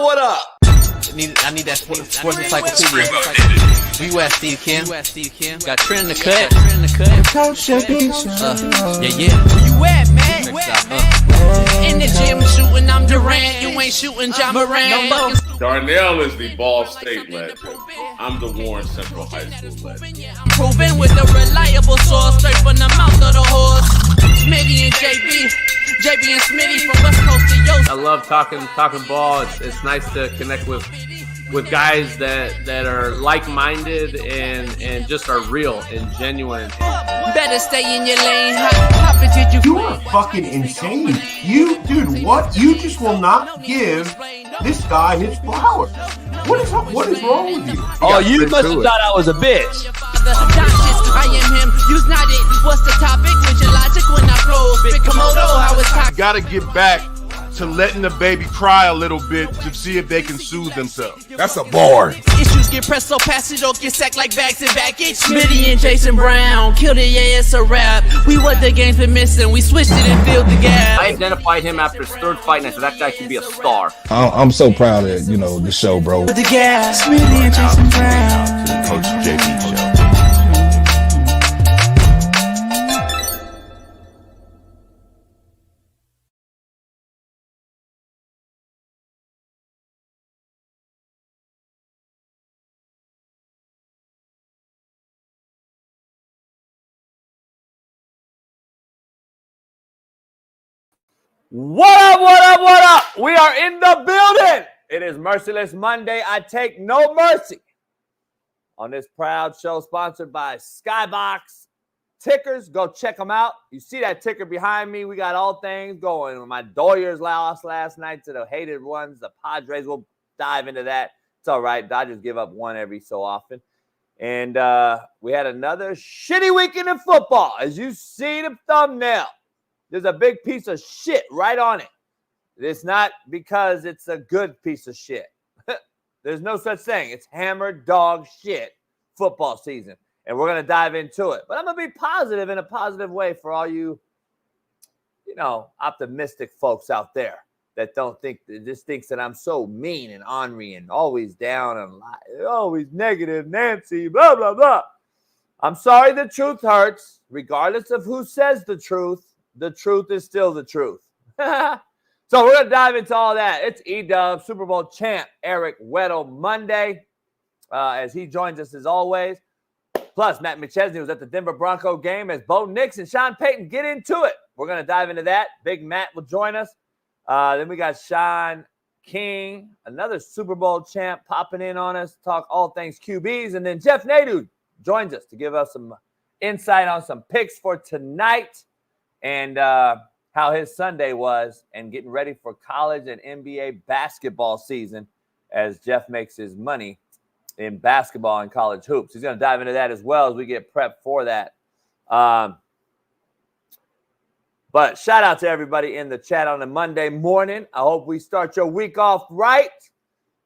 What up? I need that sports encyclopedia. Where you at, Steve Kim? Got Trent in the cut. Yeah. Where you at, man? In the gym shooting, I'm Durant. You ain't shooting John Moran. Darnell is the Ball State legend. I'm the Warren Central High School legend. Proven with a reliable source, straight from the mouth of the horse. Smitty and JB and Smitty from West Coast to Yost. I love talking ball. It's nice to connect with guys that are like-minded and just are real and genuine. Better stay in your lane. How did you are fucking insane. Dude, what? You just will not give this guy his flowers. What is wrong with you? Oh, you must have thought I was a bitch. I am him. You's not it. What's the topic? What's your logic when I flow? Big Komodo, how it's talking. Gotta get back to letting the baby cry a little bit to see if they can soothe themselves. That's a bar. Issues get pressed so past it don't get sacked like bags and baggage. Smitty and Jason Brown killed it, yeah, it's a rap. We what the game's been missing, we switched it and filled the gap. I identified him after his third fight and I said that guy can be a star. I'm so proud of the show, bro. The gap. Smitty and Jason Brown. To the Coach JB show. What up? We are in the building. It is Merciless Monday. I take no mercy. On this proud show sponsored by Skybox Tickers. Go check them out. You see that ticker behind me? We got all things going. My Doyers lost last night to the hated ones. The Padres, will dive into that. It's all right. Dodgers give up one every so often. And we had another shitty weekend in football. As you see the thumbnail. There's a big piece of shit right on it. It's not because it's a good piece of shit. There's no such thing. It's hammered dog shit football season. And we're going to dive into it. But I'm going to be positive in a positive way for all you, optimistic folks out there that just thinks that I'm so mean and ornery and always down and always negative, Nancy, blah, blah, blah. I'm sorry the truth hurts, regardless of who says the truth. The truth is still the truth. So we're going to dive into all that. It's E-Dub, Super Bowl champ, Eric Weddle, Monday, as he joins us as always. Plus, Matt McChesney was at the Denver Bronco game as Bo Nix and Sean Payton get into it. We're going to dive into that. Big Matt will join us. Then we got Shaun King, another Super Bowl champ, popping in on us, talk all things QBs. And then Jeff Nadu joins us to give us some insight on some picks for tonight. And how his Sunday was and getting ready for college and NBA basketball season as Jeff makes his money in basketball and college hoops. He's going to dive into that as well as we get prepped for that. But shout out to everybody in the chat on a Monday morning. I hope we start your week off right.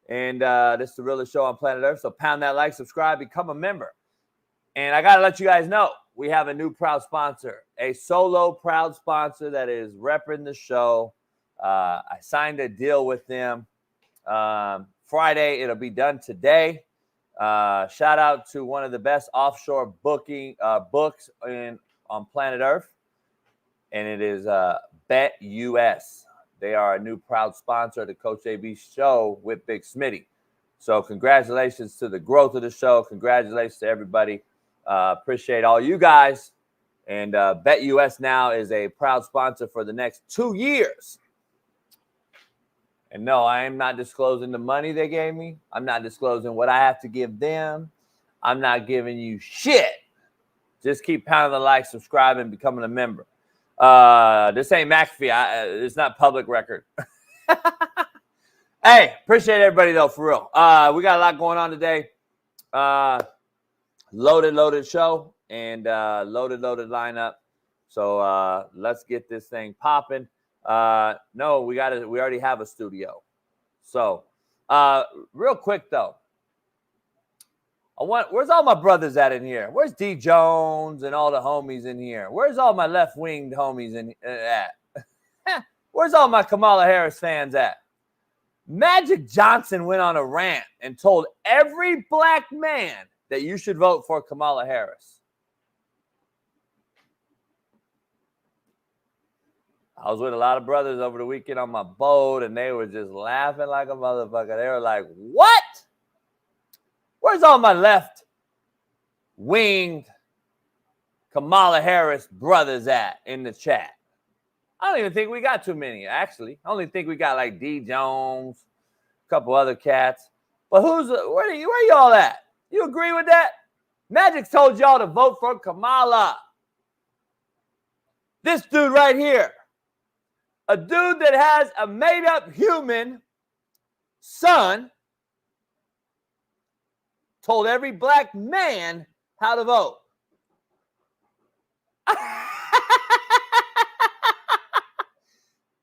And this is the realest show on planet Earth. So pound that like, subscribe, become a member. And I got to let you guys know, we have a new proud sponsor, a solo proud sponsor that is repping the show. I signed a deal with them Friday. It'll be done today. Shout out to one of the best offshore books on planet Earth, and it is BetUS. They are a new proud sponsor of the Coach AB show with Big Smitty. So congratulations to the growth of the show. Congratulations to everybody. Appreciate all you guys. And BetUS now is a proud sponsor for the next 2 years. And no, I am not disclosing the money they gave me. I'm not disclosing what I have to give them. I'm not giving you shit. Just keep pounding the like, subscribing, and becoming a member. This ain't McAfee. It's not public record. Hey, appreciate everybody, though, for real. We got a lot going on today. Loaded show and loaded lineup. So let's get this thing popping. No, we already have a studio. So real quick though, where's all my brothers at in here? Where's D Jones and all the homies in here? Where's all my left-winged homies at? Where's all my Kamala Harris fans at? Magic Johnson went on a rant and told every black man that you should vote for Kamala Harris. I was with a lot of brothers over the weekend on my boat, and they were just laughing like a motherfucker. They were like, what? Where's all my left-winged Kamala Harris brothers at in the chat? I don't even think we got too many, actually. I only think we got like D. Jones, a couple other cats. But where y'all at? You agree with that? Magic told y'all to vote for Kamala. This dude right here. A dude that has a made-up human son told every black man how to vote.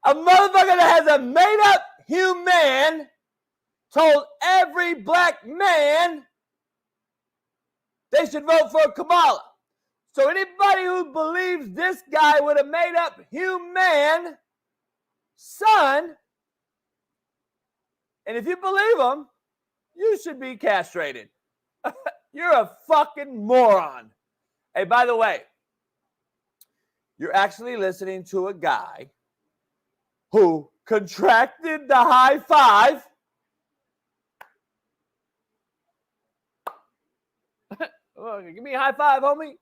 A motherfucker that has a made-up human told every black man they should vote for Kamala. So anybody who believes this guy with a made-up human son, and if you believe him, you should be castrated. You're a fucking moron. Hey, by the way, you're actually listening to a guy who contracted the high five. Give me a high five, homie.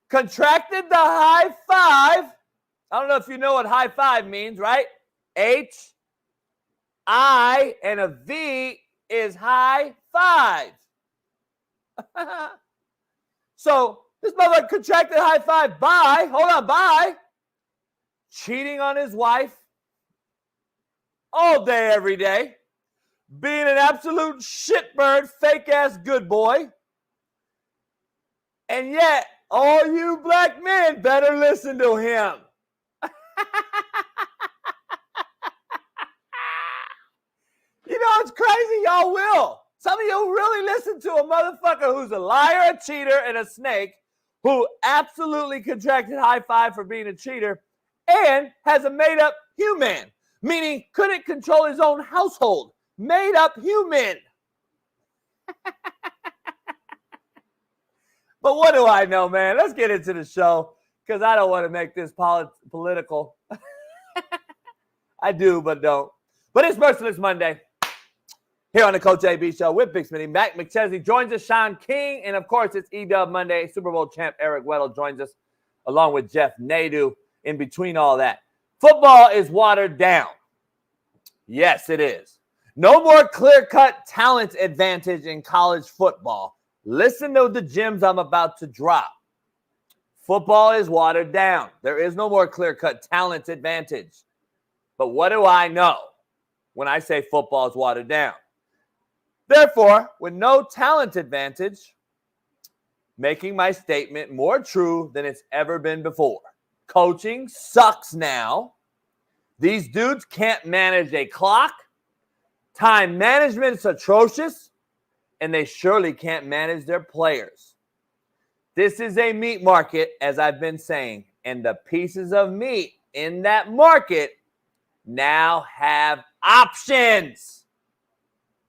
Contracted the high five. I don't know if you know what high five means, right? H, I, and a V is high five. So this motherfucker contracted high five by cheating on his wife all day, every day, being an absolute shitbird, fake-ass good boy. And yet, all you black men better listen to him. You know, it's crazy. Y'all will. Some of you really listen to a motherfucker who's a liar, a cheater, and a snake, who absolutely contracted high five for being a cheater and has a made-up human, meaning couldn't control his own household. Made-up human. But what do I know, man? Let's get into the show, because I don't want to make this political. I do, but don't. But it's Merciless Monday here on the Coach AB Show with Big Smitty. Matt McChesney joins us, Shaun King, and of course it's E-Dub Monday. Super Bowl champ Eric Weddle joins us along with Jeff Nadu. In between all that, football is watered down. Yes, it is. No more clear-cut talent advantage in college football. Listen to the gems I'm about to drop. Football is watered down. There is no more clear-cut talent advantage. But what do I know when I say football is watered down? Therefore, with no talent advantage, making my statement more true than it's ever been before. Coaching sucks now. These dudes can't manage a clock. Time management is atrocious. And they surely can't manage their players. This is a meat market, as I've been saying. And the pieces of meat in that market now have options,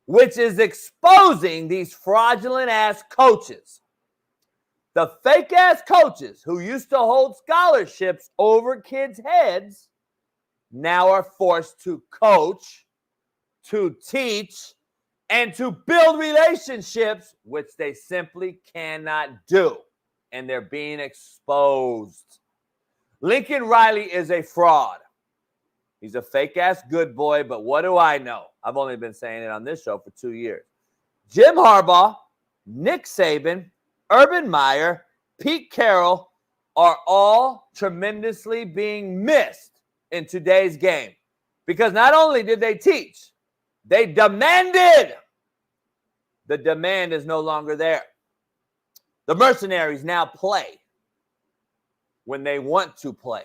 which is exposing these fraudulent-ass coaches. The fake-ass coaches who used to hold scholarships over kids' heads now are forced to coach, to teach, and to build relationships, which they simply cannot do. And they're being exposed. Lincoln Riley is a fraud. He's a fake-ass good boy, but what do I know? I've only been saying it on this show for 2 years. Jim Harbaugh, Nick Saban, Urban Meyer, Pete Carroll are all tremendously being missed in today's game. Because not only did they teach, they demanded. The demand is no longer there. The mercenaries now play when they want to play.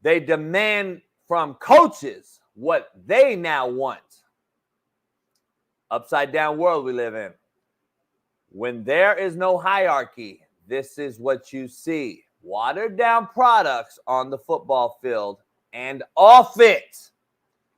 They demand from coaches what they now want. Upside down world we live in. When there is no hierarchy, this is what you see. Watered down products on the football field and off it.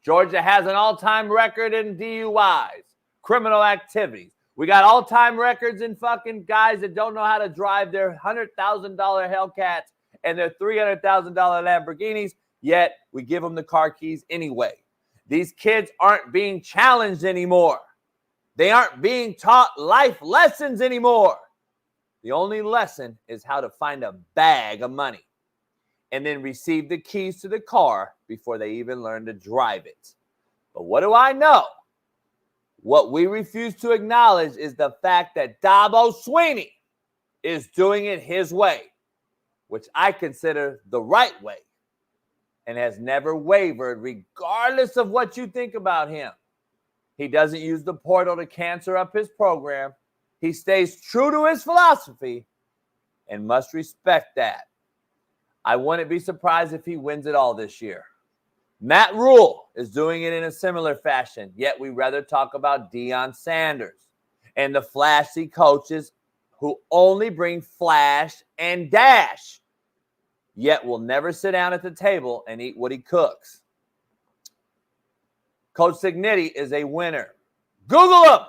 Georgia has an all-time record in DUIs, criminal activities. We got all-time records in fucking guys that don't know how to drive their $100,000 Hellcats and their $300,000 Lamborghinis, yet we give them the car keys anyway. These kids aren't being challenged anymore. They aren't being taught life lessons anymore. The only lesson is how to find a bag of money and then receive the keys to the car before they even learn to drive it. But what do I know? What we refuse to acknowledge is the fact that Dabo Swinney is doing it his way, which I consider the right way, and has never wavered regardless of what you think about him. He doesn't use the portal to cancer up his program. He stays true to his philosophy and must respect that. I wouldn't be surprised if he wins it all this year. Matt Rule is doing it in a similar fashion, yet we rather talk about Deion Sanders and the flashy coaches who only bring flash and dash, yet will never sit down at the table and eat what he cooks. Coach Cignetti is a winner. Google him,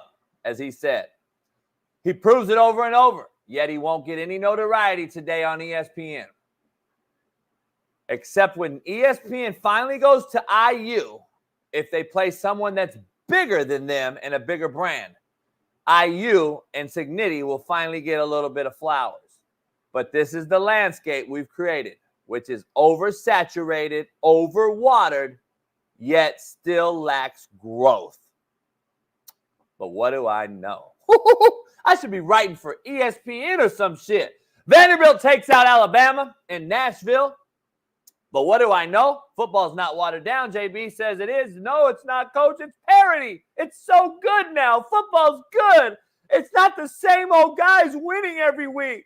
as he said. He proves it over and over, yet he won't get any notoriety today on ESPN. Except when ESPN finally goes to IU, if they play someone that's bigger than them and a bigger brand, IU and Cignetti will finally get a little bit of flowers. But this is the landscape we've created, which is oversaturated, overwatered, yet still lacks growth. But what do I know? I should be writing for ESPN or some shit. Vanderbilt takes out Alabama in Nashville. But what do I know? Football's not watered down. JB says it is. No, it's not, Coach. It's parody. It's so good now. Football's good. It's not the same old guys winning every week.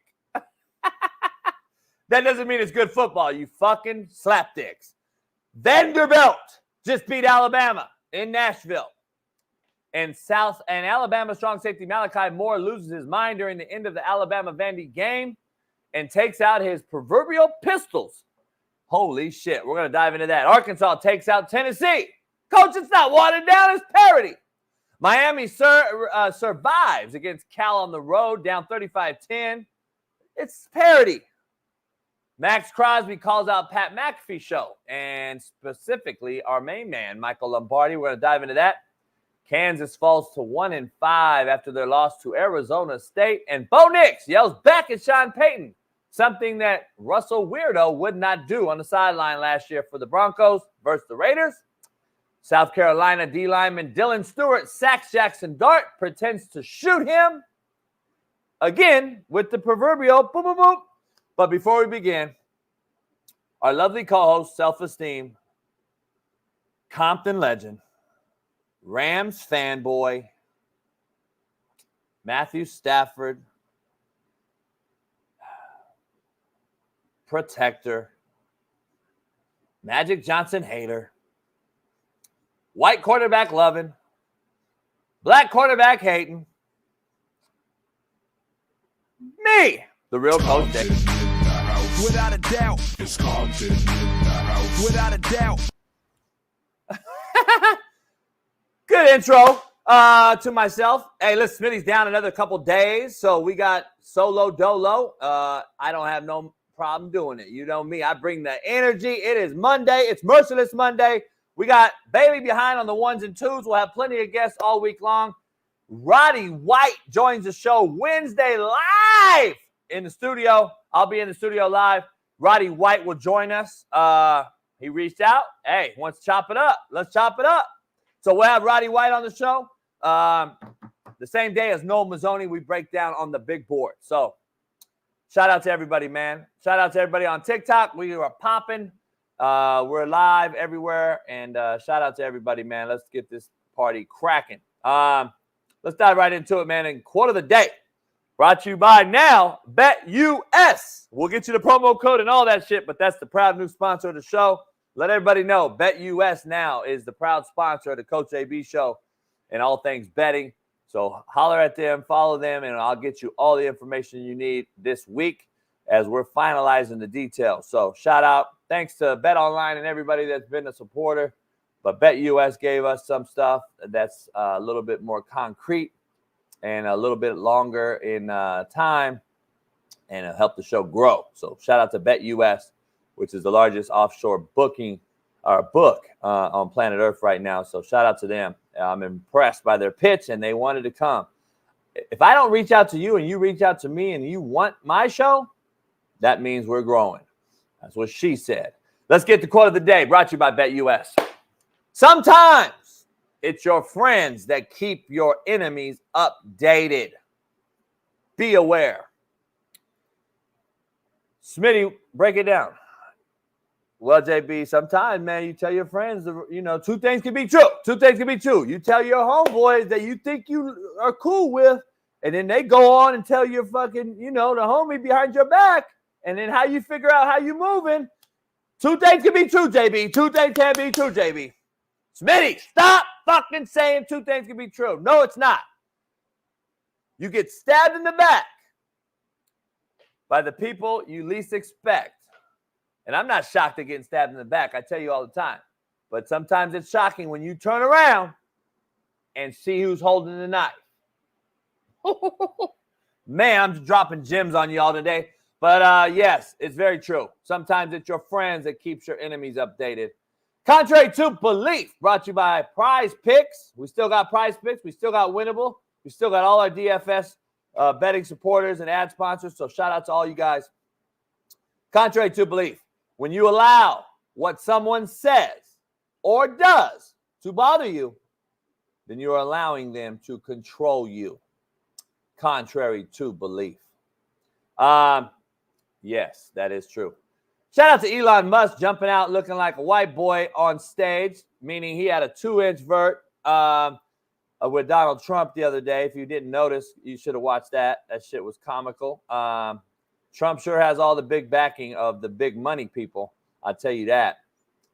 That doesn't mean it's good football, you fucking slapdicks. Vanderbilt just beat Alabama in Nashville. And Alabama strong safety Malachi Moore loses his mind during the end of the Alabama-Vandy game and takes out his proverbial pistols. Holy shit, we're going to dive into that. Arkansas takes out Tennessee. Coach, it's not watered down, it's parody. Miami survives against Cal on the road, down 35-10. It's parody. Max Crosby calls out Pat McAfee show, and specifically our main man, Michael Lombardi. We're going to dive into that. Kansas falls to 1-5 after their loss to Arizona State, and Bo Nix yells back at Sean Payton, something that Russell Weirdo would not do on the sideline last year for the Broncos versus the Raiders. South Carolina D lineman Dylan Stewart sacks Jackson Dart, pretends to shoot him. Again, with the proverbial boop, boop, boop. But before we begin, our lovely co-host, Self-Esteem, Compton legend, Rams fanboy, Matthew Stafford, protector, Magic Johnson hater, white quarterback loving, black quarterback hating, me, the real Coach Dave. Without a doubt. It's Compton in the house. Without a doubt. Good intro to myself. Hey, listen, Smitty's down another couple days, so we got solo dolo. I don't have no problem doing it. You know me. I bring the energy. It is Monday. It's Merciless Monday. We got Bailey behind on the ones and twos. We'll have plenty of guests all week long. Roddy White joins the show Wednesday live in the studio. I'll be in the studio live. Roddy White will join us. He reached out. Hey, wants to chop it up. Let's chop it up. So we'll have Roddy White on the show. The same day as Noel Mazzoni, we break down on the big board. So shout out to everybody, man. Shout out to everybody on TikTok. We are popping. We're live everywhere. And shout out to everybody, man. Let's get this party cracking. Let's dive right into it, man. And quote of the day brought to you by now BetUS. We'll get you the promo code and all that shit, but that's the proud new sponsor of the show. Let everybody know BetUS now is the proud sponsor of the Coach AB show and all things betting. So holler at them, follow them, and I'll get you all the information you need this week. as we're finalizing the details. So shout out. Thanks to Bet Online and everybody that's been a supporter. But Bet US gave us some stuff that's a little bit more concrete and a little bit longer in time, and it'll help the show grow. So shout out to Bet US, which is the largest offshore booking or book on planet Earth right now. So shout out to them. I'm impressed by their pitch, and they wanted to come. If I don't reach out to you and you reach out to me and you want my show, that means we're growing. That's what she said. Let's get the quote of the day, brought to you by Bet US. Sometimes it's your friends that keep your enemies updated. Be aware. Smitty, break it down. Well, JB, sometimes, man, you tell your friends, two things can be true. Two things can be true. You tell your homeboys that you think you are cool with, and then they go on and tell your fucking, the homie behind your back, and then how you figure out how you moving. Two things can be true, JB. Two things can be true, JB. Smitty, stop fucking saying two things can be true. No, it's not. You get stabbed in the back by the people you least expect. And I'm not shocked at getting stabbed in the back. I tell you all the time. But sometimes it's shocking when you turn around and see who's holding the knife. Man, I'm just dropping gems on you all today. But yes, it's very true. Sometimes it's your friends that keeps your enemies updated. Contrary to belief, brought to you by Prize Picks. We still got Prize Picks. We still got Winnable. We still got all our DFS betting supporters and ad sponsors. So shout out to all you guys. Contrary to belief, when you allow what someone says or does to bother you, then you're allowing them to control you. Contrary to belief. Yes, that is true. Shout out to Elon Musk jumping out looking like a white boy on stage, meaning he had a 2-inch vert with Donald Trump the other day. If you didn't notice, you should have watched that. That shit was comical. Trump sure has all the big backing of the big money people. I'll tell you that.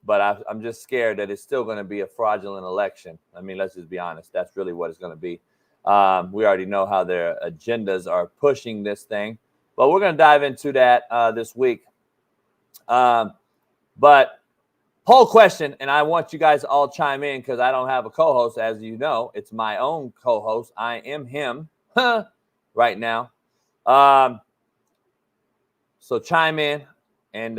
But I'm just scared that it's still going to be a fraudulent election. I mean, let's just be honest. That's really what it's going to be. We already know how their agendas are pushing this thing. But we're going to dive into that this week. But poll question, and I want you guys to all chime in because I don't have a co-host, as you know. It's my own co-host. I am him right now. So chime in and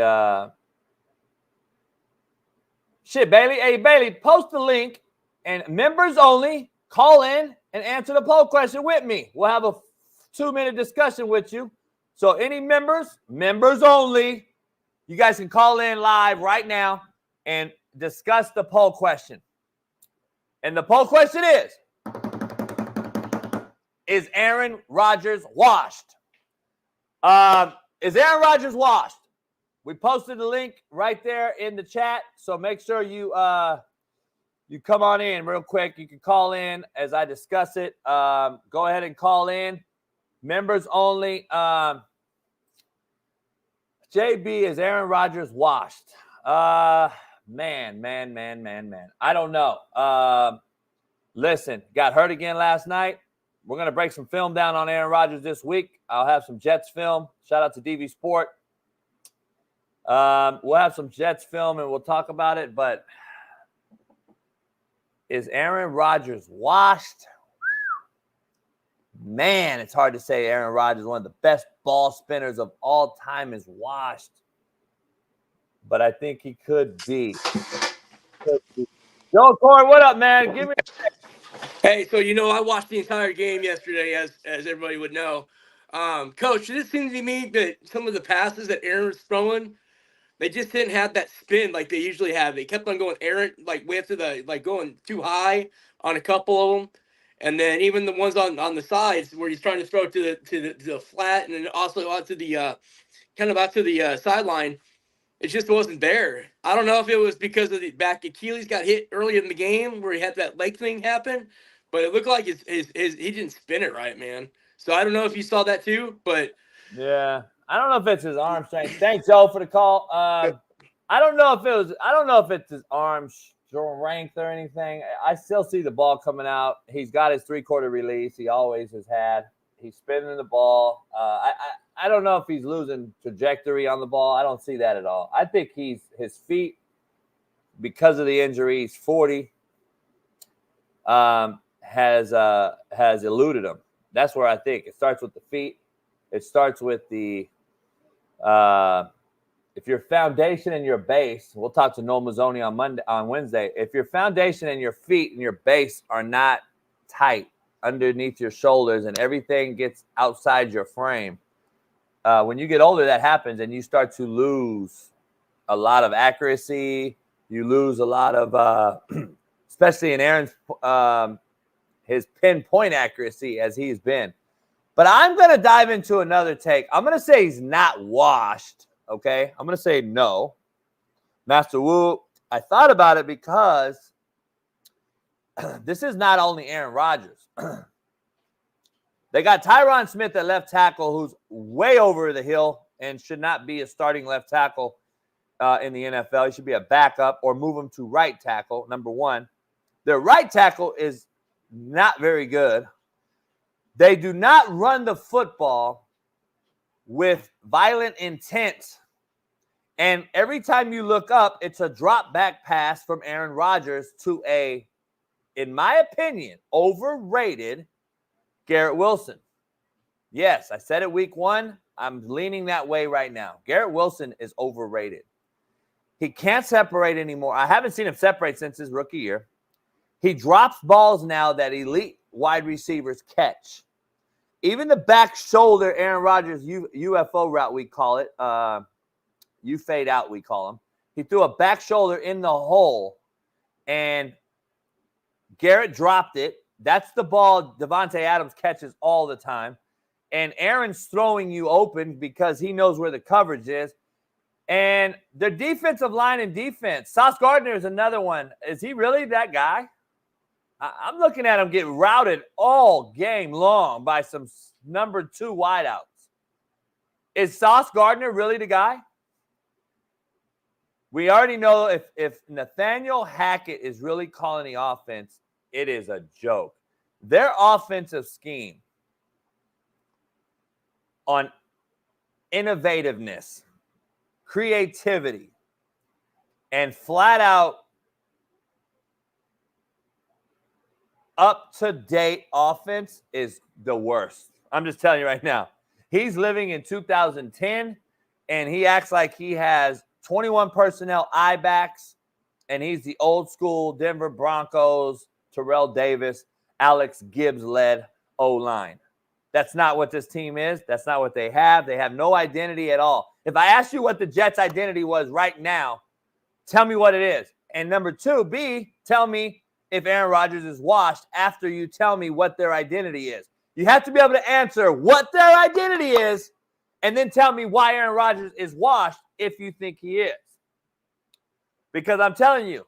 shit, Bailey. Hey, Bailey, post the link and members only call in and answer the poll question with me. We'll have a 2-minute discussion with you. So any members only, you guys can call in live right now and discuss the poll question. And the poll question is Aaron Rodgers washed? Is Aaron Rodgers washed? We posted the link right there in the chat, so make sure you come on in real quick. You can call in as I discuss it. Go ahead and call in. Members only. JB, is Aaron Rodgers washed? Man. I don't know. Listen, got hurt again last night. We're going to break some film down on Aaron Rodgers this week. I'll have some Jets film. Shout out to DV Sport. We'll have some Jets film and we'll talk about it. But is Aaron Rodgers washed? Man, it's hard to say Aaron Rodgers, one of the best ball spinners of all time, is washed. But I think he could be. Yo, Corey, what up, man? Give me Hey, so I watched the entire game yesterday, as everybody would know. Coach, it seems to me that some of the passes that Aaron was throwing, they just didn't have that spin like they usually have. They kept on going way up to the going too high on a couple of them, and then even the ones on the sides where he's trying to throw to the flat, and then also out to the sideline. It just wasn't there. I don't know if it was because of the back Achilles got hit early in the game where he had that leg thing happen, but it looked like he didn't spin it right, man. So I don't know if you saw that too, but yeah, I don't know if it's his arm strength. Thanks, Joe, for the call. I don't know if it's his arm strength or anything. I still see the ball coming out. He's got his 3-quarter release. He always has had. He's spinning the ball. I don't know if he's losing trajectory on the ball. I don't see that at all. I think his feet, because of the injury, he's 40, has eluded him. That's where I think it starts with the feet. It starts with the if your foundation and your base, we'll talk to Noel Mazzoni on Wednesday. If your foundation and your feet and your base are not tight underneath your shoulders and everything gets outside your frame, when you get older, that happens, and you start to lose a lot of accuracy. You lose a lot of, especially in Aaron's his pinpoint accuracy as he's been. But I'm going to dive into another take. I'm going to say he's not washed, okay? I'm going to say no. Master Wu, I thought about it because this is not only Aaron Rodgers. They got Tyron Smith at left tackle, who's way over the hill and should not be a starting left tackle in the NFL. He should be a backup or move him to right tackle, number one. Their right tackle is not very good. They do not run the football with violent intent. And every time you look up, it's a drop back pass from Aaron Rodgers to a, in my opinion, overrated Garrett Wilson. Yes, I said it week one. I'm leaning that way right now. Garrett Wilson is overrated. He can't separate anymore. I haven't seen him separate since his rookie year. He drops balls now that elite wide receivers catch. Even the back shoulder, Aaron Rodgers UFO route, we call it. You fade out, we call him. He threw a back shoulder in the hole, and Garrett dropped it. That's the ball Davante Adams catches all the time. And Aaron's throwing you open because he knows where the coverage is. And their defensive line and defense, Sauce Gardner is another one. Is he really that guy? I'm looking at him get routed all game long by some number 2 wideouts. Is Sauce Gardner really the guy? We already know if Nathaniel Hackett is really calling the offense, it is a joke. Their offensive scheme on innovativeness, creativity, and flat out up-to-date offense is the worst. I'm just telling you right now. He's living in 2010, and he acts like he has 21 personnel eye backs, and he's the old-school Denver Broncos, Terrell Davis, Alex Gibbs-led O-line. That's not what this team is. That's not what they have. They have no identity at all. If I ask you what the Jets' identity was right now, tell me what it is. And number 2, B, tell me if Aaron Rodgers is washed after you tell me what their identity is. You have to be able to answer what their identity is and then tell me why Aaron Rodgers is washed if you think he is. Because I'm telling you,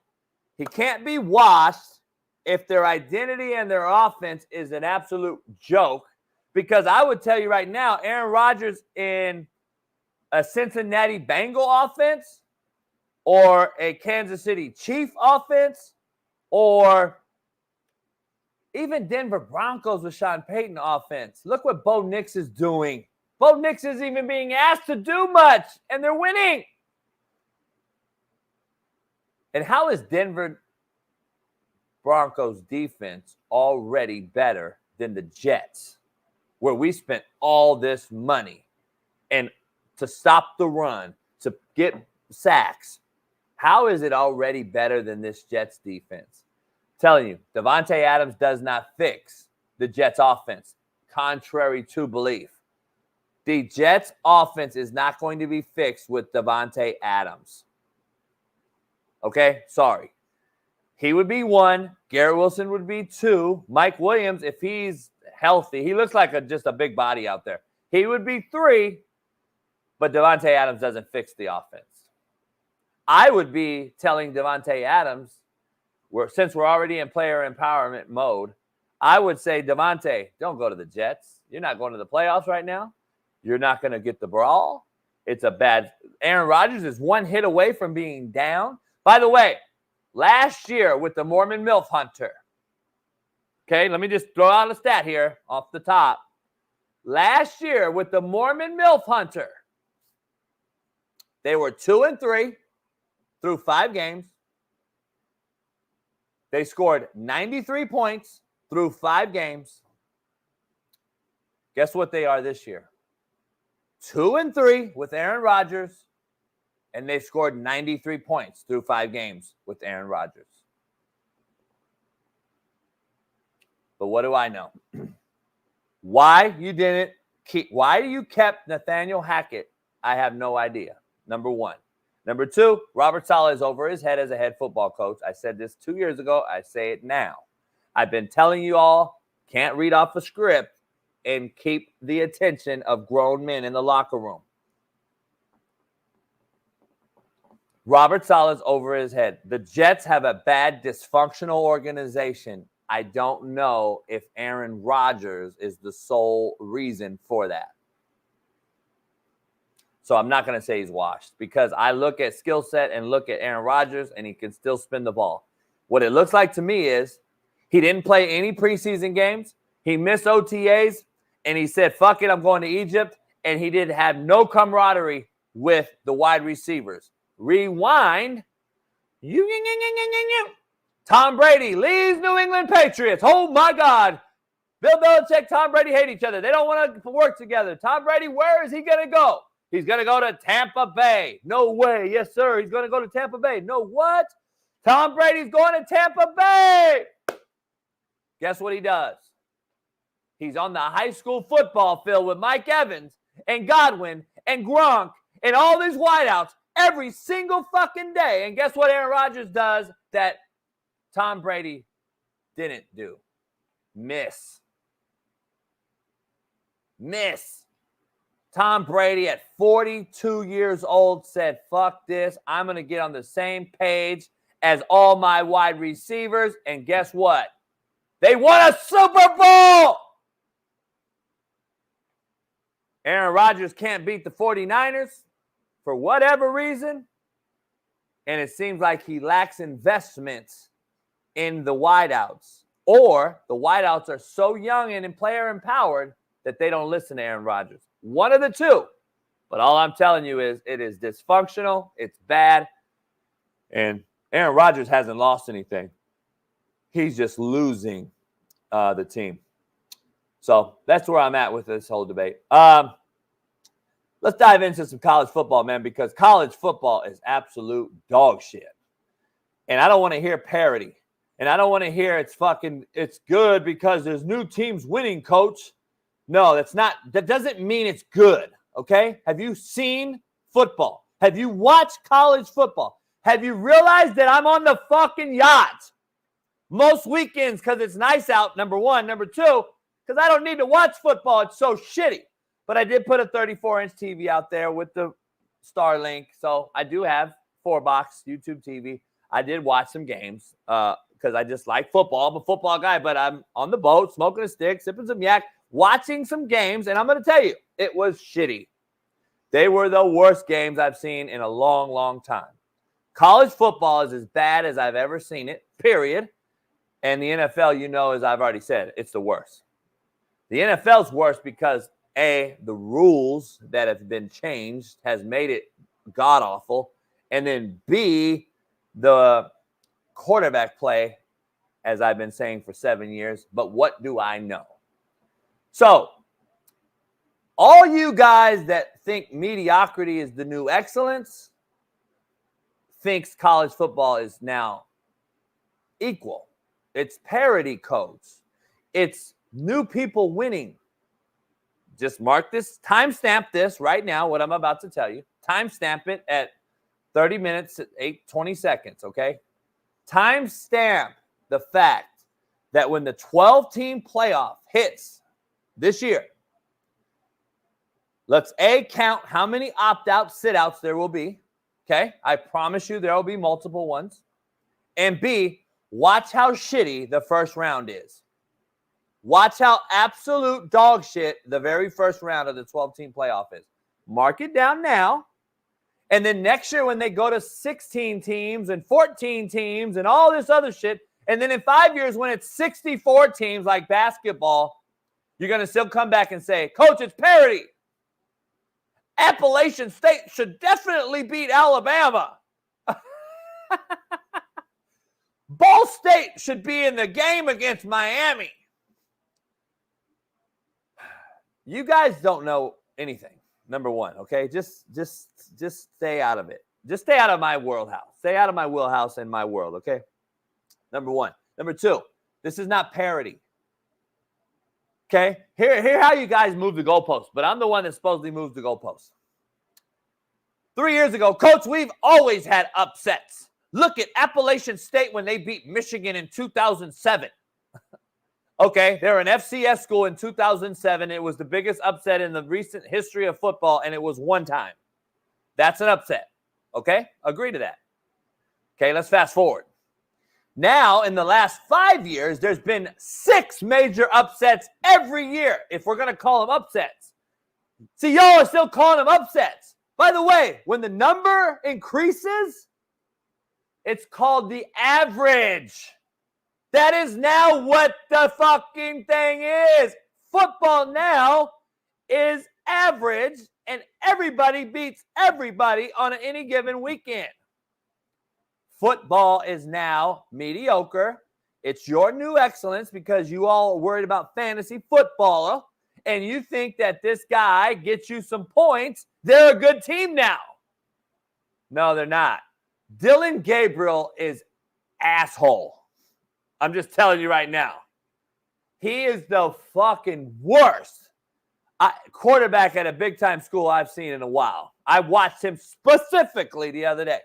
he can't be washed if their identity and their offense is an absolute joke. Because I would tell you right now, Aaron Rodgers in a Cincinnati Bengal offense or a Kansas City Chief offense or even Denver Broncos with Sean Payton offense. Look what Bo Nix is doing. Bo Nix isn't even being asked to do much, and they're winning. And how is Denver Broncos defense already better than the Jets, where we spent all this money and to stop the run, to get sacks? How is it already better than this Jets defense? I'm telling you, Davante Adams does not fix the Jets offense, contrary to belief. The Jets offense is not going to be fixed with Davante Adams. Okay? Sorry. He would be 1. Garrett Wilson would be 2. Mike Williams, if he's healthy, he looks like just a big body out there. He would be 3, but Davante Adams doesn't fix the offense. I would be telling Davante Adams, since we're already in player empowerment mode, I would say, Davante, don't go to the Jets. You're not going to the playoffs right now. You're not going to get the brawl. It's a bad – Aaron Rodgers is 1 hit away from being down. By the way, last year with the Mormon MILF Hunter, okay, let me just throw out a stat here off the top. last year with the Mormon MILF Hunter, they were 2-3 through 5 games. They scored 93 points through 5 games. Guess what they are this year? 2-3 with Aaron Rodgers, and they scored 93 points through 5 games with Aaron Rodgers. But what do I know? Why you kept Nathaniel Hackett, I have no idea. Number one. Number two, Robert Saleh is over his head as a head football coach. I said this 2 years ago. I say it now. I've been telling you all, can't read off a script and keep the attention of grown men in the locker room. Robert Saleh's over his head. The Jets have a bad, dysfunctional organization. I don't know if Aaron Rodgers is the sole reason for that. So I'm not going to say he's washed because I look at skill set and look at Aaron Rodgers, and he can still spin the ball. What it looks like to me is he didn't play any preseason games. He missed OTAs, and he said, fuck it, I'm going to Egypt. And he did have no camaraderie with the wide receivers. Rewind. Tom Brady leaves New England Patriots. Oh, my God. Bill Belichick, Tom Brady hate each other. They don't want to work together. Tom Brady, where is he going to go? He's going to go to Tampa Bay. No way. Yes, sir. He's going to go to Tampa Bay. No, what? Tom Brady's going to Tampa Bay. Guess what he does? He's on the high school football field with Mike Evans and Godwin and Gronk and all these wideouts every single fucking day. And guess what Aaron Rodgers does that Tom Brady didn't do? Miss. Tom Brady at 42 years old said, fuck this. I'm going to get on the same page as all my wide receivers. And guess what? They won a Super Bowl. Aaron Rodgers can't beat the 49ers for whatever reason. And it seems like he lacks investments in the wideouts. Or the wideouts are so young and player empowered that they don't listen to Aaron Rodgers. One of the two. But all I'm telling you is it is dysfunctional. It's bad. And Aaron Rodgers hasn't lost anything. He's just losing the team. So that's where I'm at with this whole debate. Let's dive into some college football, man, because college football is absolute dog shit. And I don't want to hear parody. And I don't want to hear it's good because there's new teams winning, coach. No, that doesn't mean it's good, okay? Have you seen football? Have you watched college football? Have you realized that I'm on the fucking yacht most weekends because it's nice out, number one. Number two, because I don't need to watch football. It's so shitty. But I did put a 34-inch TV out there with the Starlink, so I do have 4-box YouTube TV. I did watch some games because I just like football. I'm a football guy, but I'm on the boat, smoking a stick, sipping some yak, watching some games, and I'm going to tell you, it was shitty. They were the worst games I've seen in a long, long time. College football is as bad as I've ever seen it, period. And the NFL, as I've already said, it's the worst. The NFL's worse because, A, the rules that have been changed has made it god-awful. And then, B, the quarterback play, as I've been saying for 7 years. But what do I know? So, all you guys that think mediocrity is the new excellence thinks college football is now equal. It's parody codes. It's new people winning. Just mark this, timestamp this right now, what I'm about to tell you. Timestamp it at 30 minutes, 20 seconds, okay? Timestamp the fact that when the 12-team playoff hits this year, let's count how many opt-out sit-outs there will be, okay? I promise you there will be multiple ones. And B, watch how shitty the first round is. Watch how absolute dog shit the very first round of the 12-team playoff is. Mark it down now. And then next year when they go to 16 teams and 14 teams and all this other shit, and then in 5 years when it's 64 teams like basketball, You're going to still come back and say, Coach, it's parody. Appalachian State should definitely beat Alabama. Ball State should be in the game against Miami. You guys don't know anything, number one, okay? Just stay out of it. Just stay out of my world house. Stay out of my wheelhouse and my world, okay? Number one. Number two, this is not parody. Okay? Here how you guys move the goalposts, but I'm the one that supposedly moves the goalposts. 3 years ago, Coach, we've always had upsets. Look at Appalachian State when they beat Michigan in 2007. Okay, they're an FCS school in 2007. It was the biggest upset in the recent history of football, and it was one time. That's an upset. Okay, agree to that. Okay, let's fast forward. Now, in the last 5 years, there's been 6 major upsets every year, if we're going to call them upsets. See, y'all are still calling them upsets. By the way, when the number increases, it's called the average. That is now what the fucking thing is. Football now is average, and everybody beats everybody on any given weekend. Football is now mediocre. It's your new excellence because you all are worried about fantasy football, and you think that this guy gets you some points. They're a good team now. No, they're not. Dylan Gabriel is asshole. I'm just telling you right now. He is the fucking worst quarterback at a big-time school I've seen in a while. I watched him specifically the other day.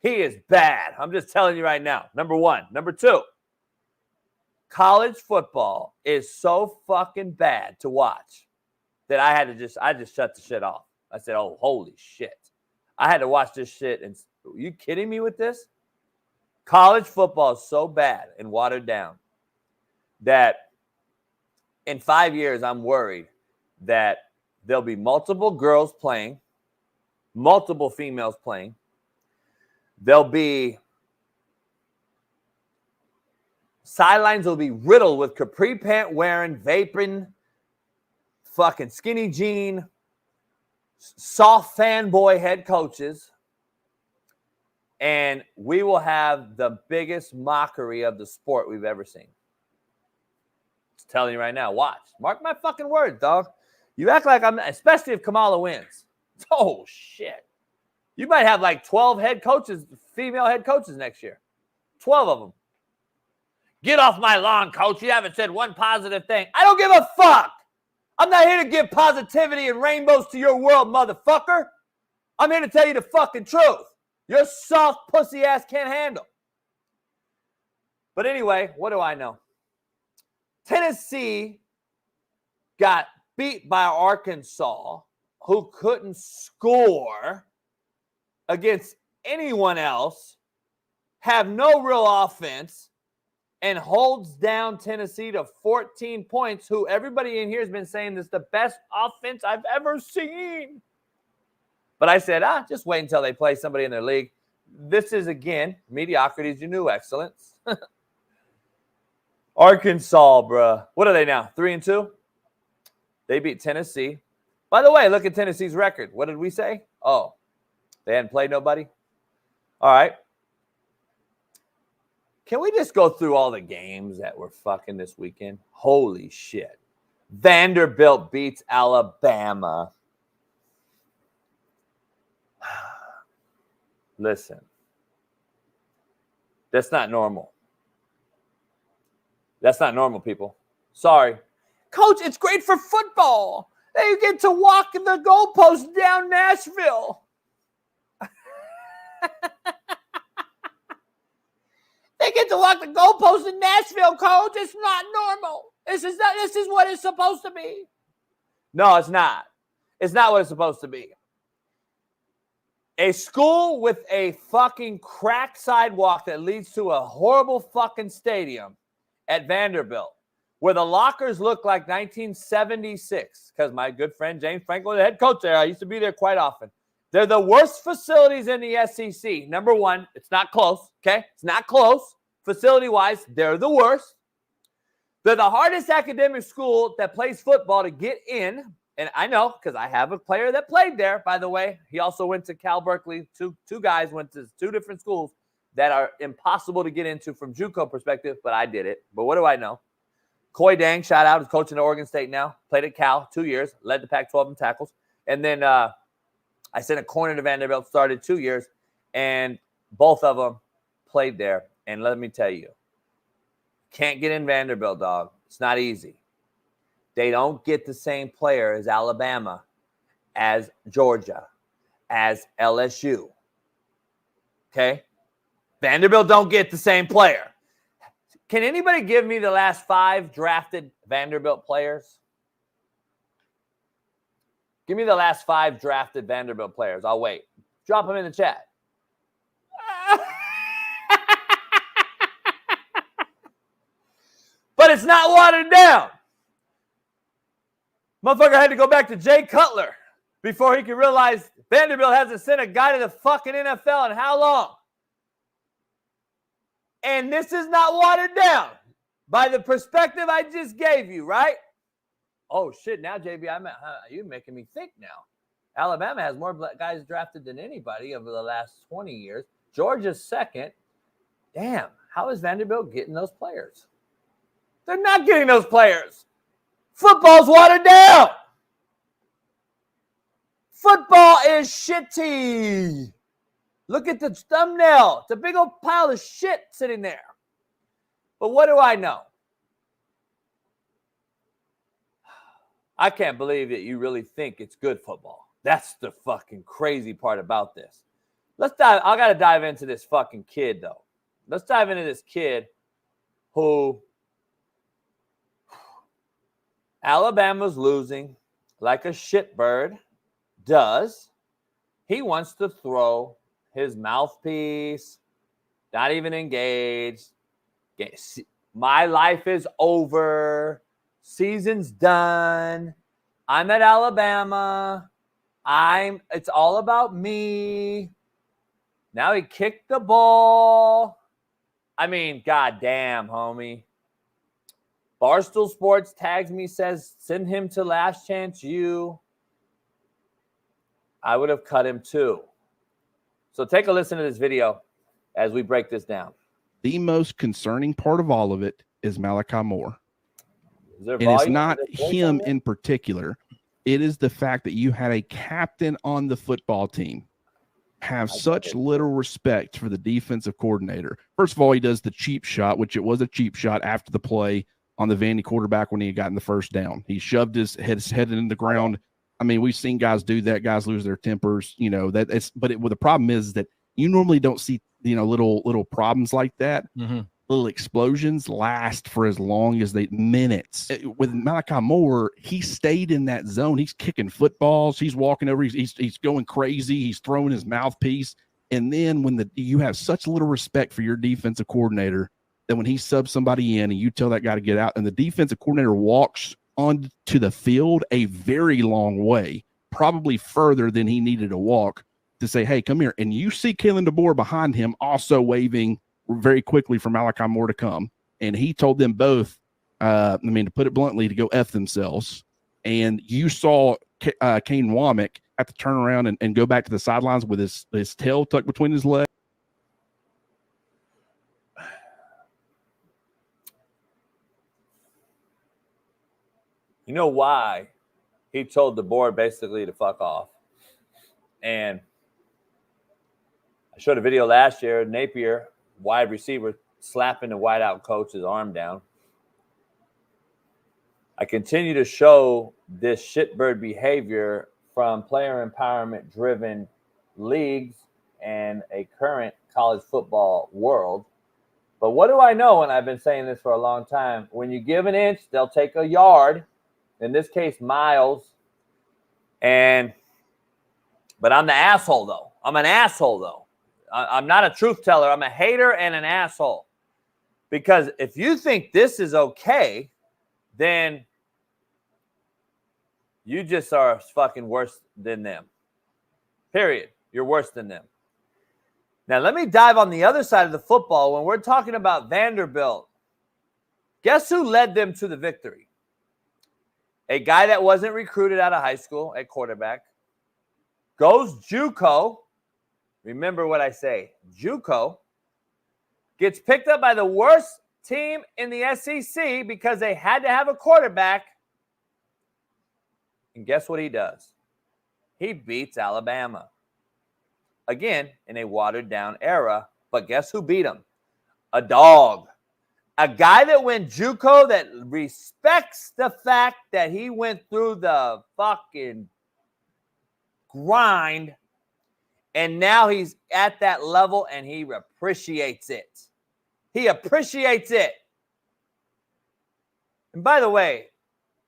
He is bad. I'm just telling you right now. Number one. Number two, college football is so fucking bad to watch that I just shut the shit off. I said, oh, holy shit. I had to watch this shit. And are you kidding me with this? College football is so bad and watered down that in 5 years, I'm worried that there'll be multiple girls playing, multiple females playing. There'll be sidelines will be riddled with capri pant wearing, vaping, fucking skinny jean, soft fanboy head coaches. And we will have the biggest mockery of the sport we've ever seen. Just telling you right now, watch. Mark my fucking words, dog. You act like I'm, especially if Kamala wins. Oh, shit. You might have like 12 head coaches, female head coaches next year. 12 of them. Get off my lawn, coach. You haven't said one positive thing. I don't give a fuck. I'm not here to give positivity and rainbows to your world, motherfucker. I'm here to tell you the fucking truth. Your soft pussy ass can't handle. But anyway, what do I know? Tennessee got beat by Arkansas, who couldn't score against anyone else, have no real offense, and holds down Tennessee to 14 points, who everybody in here has been saying this is the best offense I've ever seen. But I said, just wait until they play somebody in their league. This is, again, mediocrity is your new excellence. Arkansas, bruh. What are they now, 3-2? They beat Tennessee. By the way, look at Tennessee's record. What did we say? Oh, they hadn't played nobody? All right. Can we just go through all the games that were fucking this weekend? Holy shit. Vanderbilt beats Alabama. Listen, that's not normal. That's not normal, people. Sorry. Coach, it's great for football. They get to walk the goalpost down Nashville. They get to walk the goalpost in Nashville, coach. It's not normal. This is what it's supposed to be. No, it's not. It's not what it's supposed to be. A school with a fucking cracked sidewalk that leads to a horrible fucking stadium at Vanderbilt, where the lockers look like 1976, because my good friend James Franklin, the head coach there, I used to be there quite often. They're the worst facilities in the SEC. Number one, it's not close, okay? It's not close. Facility-wise, they're the worst. They're the hardest academic school that plays football to get in. And I know because I have a player that played there, by the way. He also went to Cal Berkeley. Two guys went to two different schools that are impossible to get into from JUCO perspective, but I did it. But what do I know? Coy Dang, shout out, is coaching at Oregon State now. Played at Cal 2 years, led the Pac-12 in tackles. And then I sent a corner to Vanderbilt, started 2 years, and both of them played there. And let me tell you, can't get in Vanderbilt, dog. It's not easy. They don't get the same player as Alabama, as Georgia, as LSU. Okay? Vanderbilt don't get the same player. Can anybody give me the last 5 drafted Vanderbilt players? Give me the last 5 drafted Vanderbilt players. I'll wait. Drop them in the chat. But it's not watered down. Motherfucker had to go back to Jay Cutler before he could realize Vanderbilt hasn't sent a guy to the fucking NFL in how long? And this is not watered down by the perspective I just gave you, right? Oh, shit. Now, JB, you're making me think now. Alabama has more guys drafted than anybody over the last 20 years. Georgia's second. Damn, how is Vanderbilt getting those players? They're not getting those players. Football's watered down. Football is shitty. Look at the thumbnail. It's a big old pile of shit sitting there. But what do I know? I can't believe that you really think it's good football. That's the fucking crazy part about this. Let's dive. I got to dive into this fucking kid, though. Let's dive into this kid who Alabama's losing like a shitbird does. He wants to throw his mouthpiece, not even engaged. My life is over. Season's done. I'm at Alabama. It's all about me. Now he kicked the ball. I mean, goddamn, homie. Barstool Sports tags me, says, send him to Last Chance U. I would have cut him too. So take a listen to this video as we break this down. The most concerning part of all of it is Malachi Moore. And it's not him in particular. It is the fact that you had a captain on the football team have such little respect for the defensive coordinator. First of all, he does the cheap shot, which it was a cheap shot after the play on the Vandy quarterback when he had gotten the first down. He shoved his head in the ground. I mean, we've seen guys do that. Guys lose their tempers, you know. The problem is that you normally don't see, little problems like that. Mm-hmm. Little explosions last for as long as minutes. With Malachi Moore, he stayed in that zone. He's kicking footballs. He's walking over. He's going crazy. He's throwing his mouthpiece. And then when you have such little respect for your defensive coordinator that when he subs somebody in and you tell that guy to get out and the defensive coordinator walks onto the field a very long way, probably further than he needed to walk, to say, hey, come here. And you see Kalen DeBoer behind him also waving very quickly for Malachi Moore to come. And he told them both, to put it bluntly, to go F themselves. And you saw Kane Womack have to turn around and go back to the sidelines with his tail tucked between his legs. You know why he told the board basically to fuck off? And I showed a video last year, Napier, wide receiver, slapping the wideout coach's arm down. I continue to show this shitbird behavior from player empowerment-driven leagues and a current college football world. But what do I know? And I've been saying this for a long time. When you give an inch, they'll take a yard. In this case, miles. But I'm the asshole, though. I'm an asshole, though. I'm not a truth teller. I'm a hater and an asshole. Because if you think this is okay, then you just are fucking worse than them. Period. You're worse than them. Now, let me dive on the other side of the football when we're talking about Vanderbilt Guess who led them to the victory? A guy that wasn't recruited out of high school at quarterback, goes JUCO. Remember what I say, JUCO. Gets picked up by the worst team in the SEC because they had to have a quarterback. And guess what he does? He beats Alabama. Again, in a watered-down era. But guess who beat him? A dog. A guy that went JUCO that respects the fact that he went through the fucking grind, and now he's at that level and he appreciates it. He appreciates it. And by the way,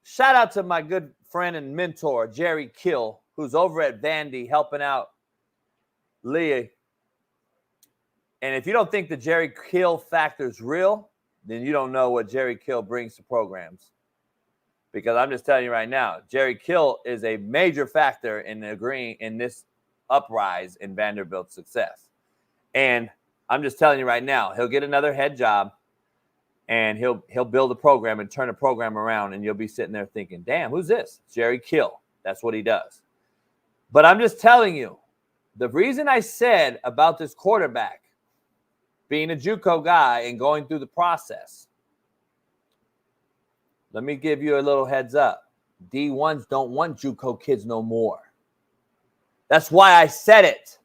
shout out to my good friend and mentor, Jerry Kill, who's over at Vandy helping out Leah. And if you don't think the Jerry Kill factor is real, then you don't know what Jerry Kill brings to programs. Because I'm just telling you right now, Jerry Kill is a major factor in agreeing in this uprise in Vanderbilt's success. And I'm just telling you right now, he'll get another head job and he'll build a program and turn a program around, and you'll be sitting there thinking, damn, who's this? Jerry Kill. That's what he does. But I'm just telling you, the reason I said about this quarterback being a JUCO guy and going through the process, let me give you a little heads up. D1s don't want JUCO kids no more. That's why I said it.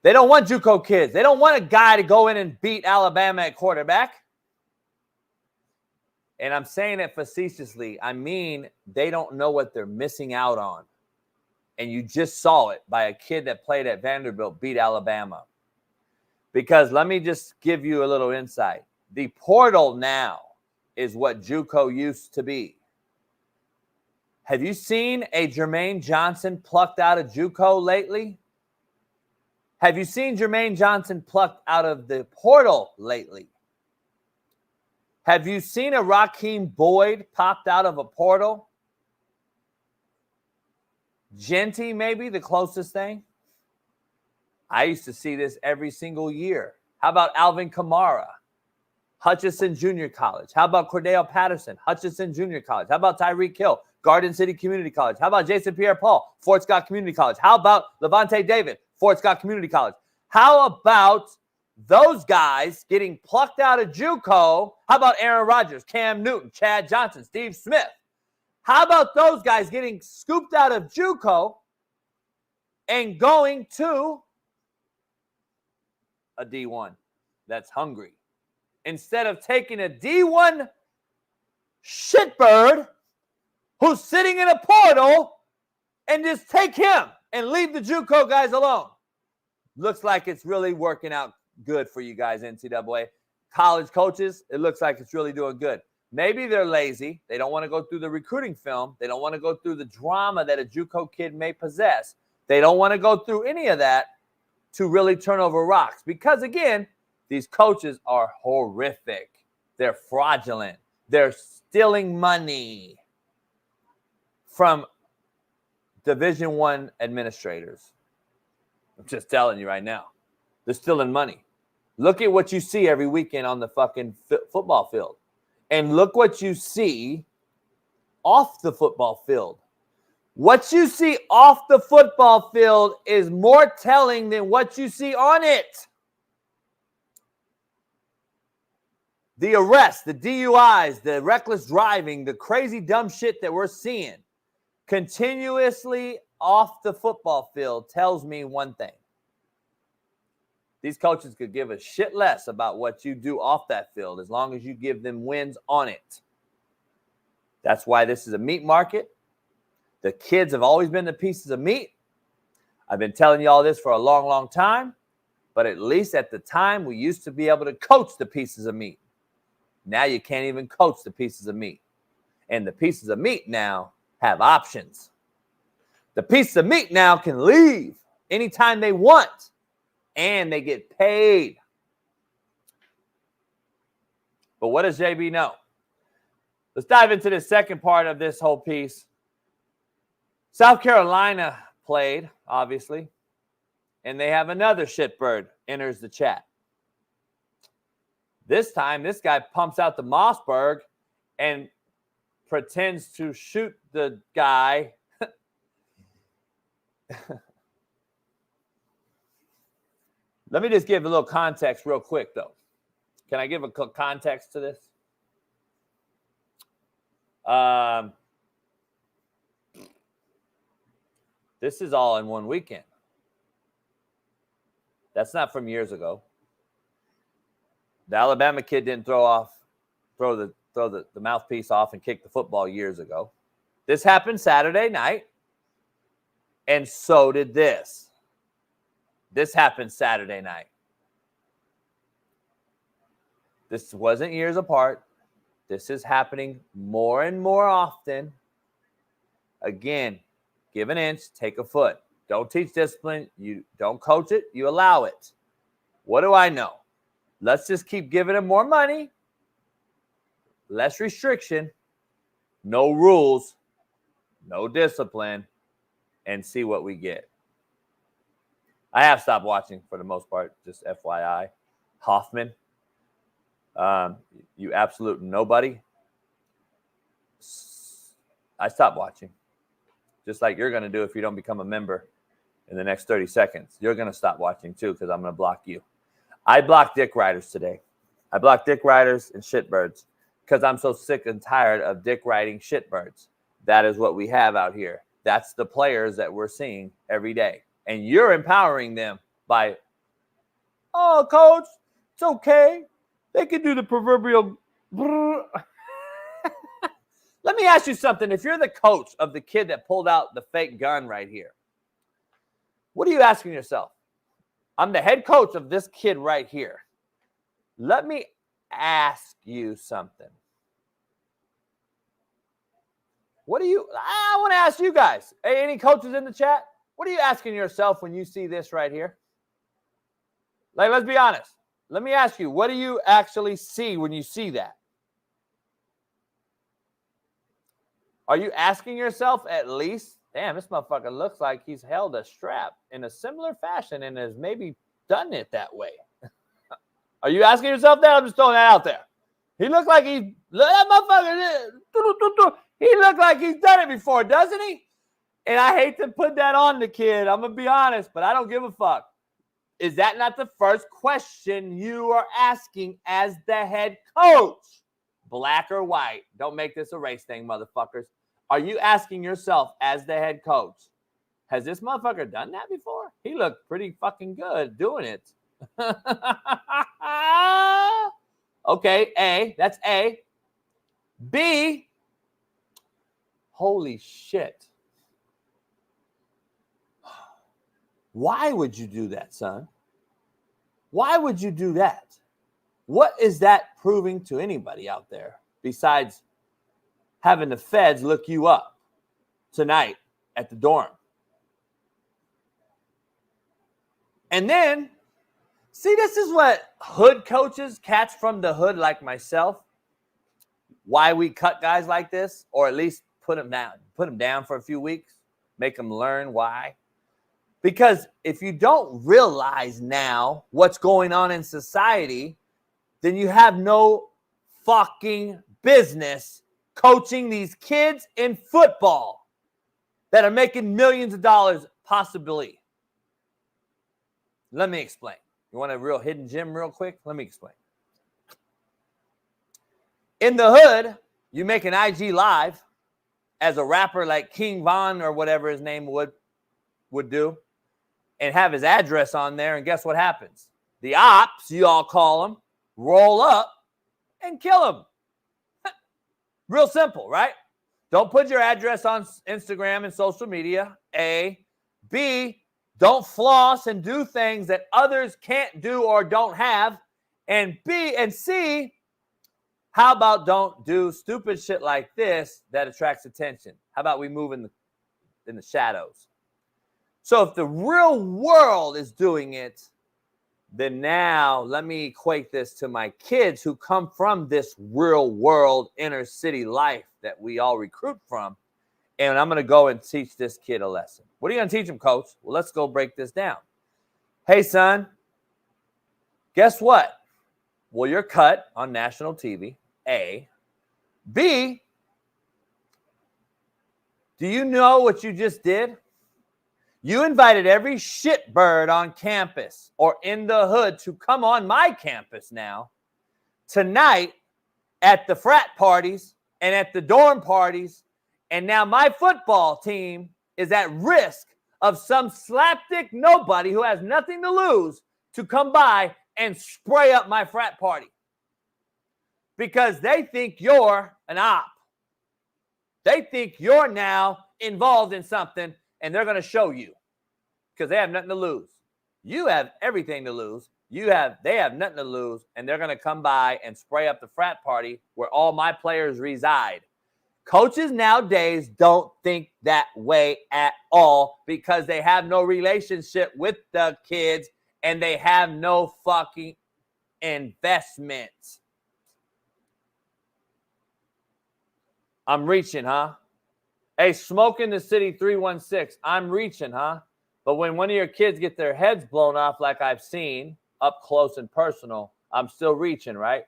They don't want JUCO kids. They don't want a guy to go in and beat Alabama at quarterback. And I'm saying it facetiously. I mean, they don't know what they're missing out on. And you just saw it by a kid that played at Vanderbilt beat Alabama. Because let me just give you a little insight. The portal now is what JUCO used to be. Have you seen a Jermaine Johnson plucked out of JUCO lately? Have you seen Jermaine Johnson plucked out of the portal lately? Have you seen a Raheem Boyd popped out of a portal? Genty, maybe the closest thing. I used to see this every single year. How about Alvin Kamara? Hutchinson Junior College. How about Cordell Patterson? Hutchinson Junior College. How about Tyreek Hill? Garden City Community College. How about Jason Pierre-Paul? Fort Scott Community College. How about Levante David? Fort Scott Community College. How about those guys getting plucked out of JUCO? How about Aaron Rodgers, Cam Newton, Chad Johnson, Steve Smith? How about those guys getting scooped out of JUCO and going to a D1 that's hungry? Instead of taking a D1 shitbird who's sitting in a portal and just take him and leave the JUCO guys alone. Looks like it's really working out good for you guys, NCAA. College coaches, it looks like it's really doing good. Maybe they're lazy. They don't want to go through the recruiting film. They don't want to go through the drama that a JUCO kid may possess. They don't want to go through any of that to really turn over rocks. Because, again, these coaches are horrific. They're fraudulent. They're stealing money from Division I administrators. I'm just telling you right now. They're stealing money. Look at what you see every weekend on the fucking football field. And look what you see off the football field. What you see off the football field is more telling than what you see on it. The arrests, the DUIs, the reckless driving, the crazy dumb shit that we're seeing continuously off the football field tells me one thing. These coaches could give a shit less about what you do off that field as long as you give them wins on it. That's why this is a meat market. The kids have always been the pieces of meat. I've been telling you all this for a long, long time. But at least at the time, we used to be able to coach the pieces of meat. Now you can't even coach the pieces of meat. And the pieces of meat now have options. The pieces of meat now can leave anytime they want. And they get paid. But what does JB know? Let's dive into the second part of this whole piece. South Carolina played, obviously. And they have another shitbird enters the chat. This time, this guy pumps out the Mossberg and pretends to shoot the guy. Let me just give a little context real quick, though. Can I give a context to this? This is all in one weekend. That's not from years ago. The Alabama kid didn't throw the mouthpiece off and kick the football years ago. This happened Saturday night, and so did this. This happened Saturday night. This wasn't years apart. This is happening more and more often. Again, give an inch, take a foot. Don't teach discipline. You don't coach it. You allow it. What do I know? Let's just keep giving them more money, less restriction, no rules, no discipline, and see what we get. I have stopped watching for the most part, just FYI. Hoffman, you absolute nobody. I stopped watching. Just like you're going to do if you don't become a member in the next 30 seconds. You're going to stop watching too because I'm going to block you. I blocked dick riders today. I blocked dick riders and shitbirds because I'm so sick and tired of dick riding shitbirds. That is what we have out here. That's the players that we're seeing every day. And you're empowering them by, oh, coach, it's okay. They can do the proverbial. Let me ask you something. If you're the coach of the kid that pulled out the fake gun right here, what are you asking yourself? I'm the head coach of this kid right here. Let me ask you something. I want to ask you guys. Hey, any coaches in the chat? What are you asking yourself when you see this right here? Like, let's be honest. Let me ask you, what do you actually see when you see that? Are you asking yourself at least, damn, this motherfucker looks like he's held a strap in a similar fashion and has maybe done it that way? Are you asking yourself that? I'm just throwing that out there. He looked like that motherfucker, he looked like he's done it before, doesn't he? And I hate to put that on the kid. I'm going to be honest, but I don't give a fuck. Is that not the first question you are asking as the head coach? Black or white? Don't make this a race thing, motherfuckers. Are you asking yourself as the head coach, has this motherfucker done that before? He looked pretty fucking good doing it. Okay, A. That's A. B. Holy shit. Why would you do that, son? Why would you do that? What is that proving to anybody out there besides having the feds look you up tonight at the dorm? And then, see, this is what hood coaches, cats from the hood like myself, why we cut guys like this, or at least put them down for a few weeks, make them learn why. Because if you don't realize now what's going on in society, then you have no fucking business coaching these kids in football that are making millions of dollars possibly. Let me explain. You want a real hidden gem real quick? Let me explain. In the hood, you make an IG live as a rapper like King Von or whatever his name would do, and have his address on there, and guess what happens? The ops, you all call them, roll up and kill him. Real simple, right? Don't put your address on Instagram and social media, A. B, don't floss and do things that others can't do or don't have. And B and C, how about don't do stupid shit like this that attracts attention? How about we move in the shadows? So if the real world is doing it, then now let me equate this to my kids who come from this real world inner city life that we all recruit from. And I'm going to go and teach this kid a lesson. What are you going to teach him, coach? Well, let's go break this down. Hey, son, guess what? well, you're cut on national TV, A. B, do you know what you just did? You invited every shitbird on campus or in the hood to come on my campus now, tonight, at the frat parties and at the dorm parties, and now my football team is at risk of some slapdick nobody who has nothing to lose to come by and spray up my frat party because they think you're an op. They think you're now involved in something, and they're going to show you because they have nothing to lose. You have everything to lose. They have nothing to lose, and they're going to come by and spray up the frat party where all my players reside. Coaches nowadays don't think that way at all because they have no relationship with the kids and they have no fucking investment. I'm reaching, huh? Hey, Smoke in the City 316. I'm reaching, huh? But when one of your kids get their heads blown off like I've seen up close and personal, I'm still reaching, right?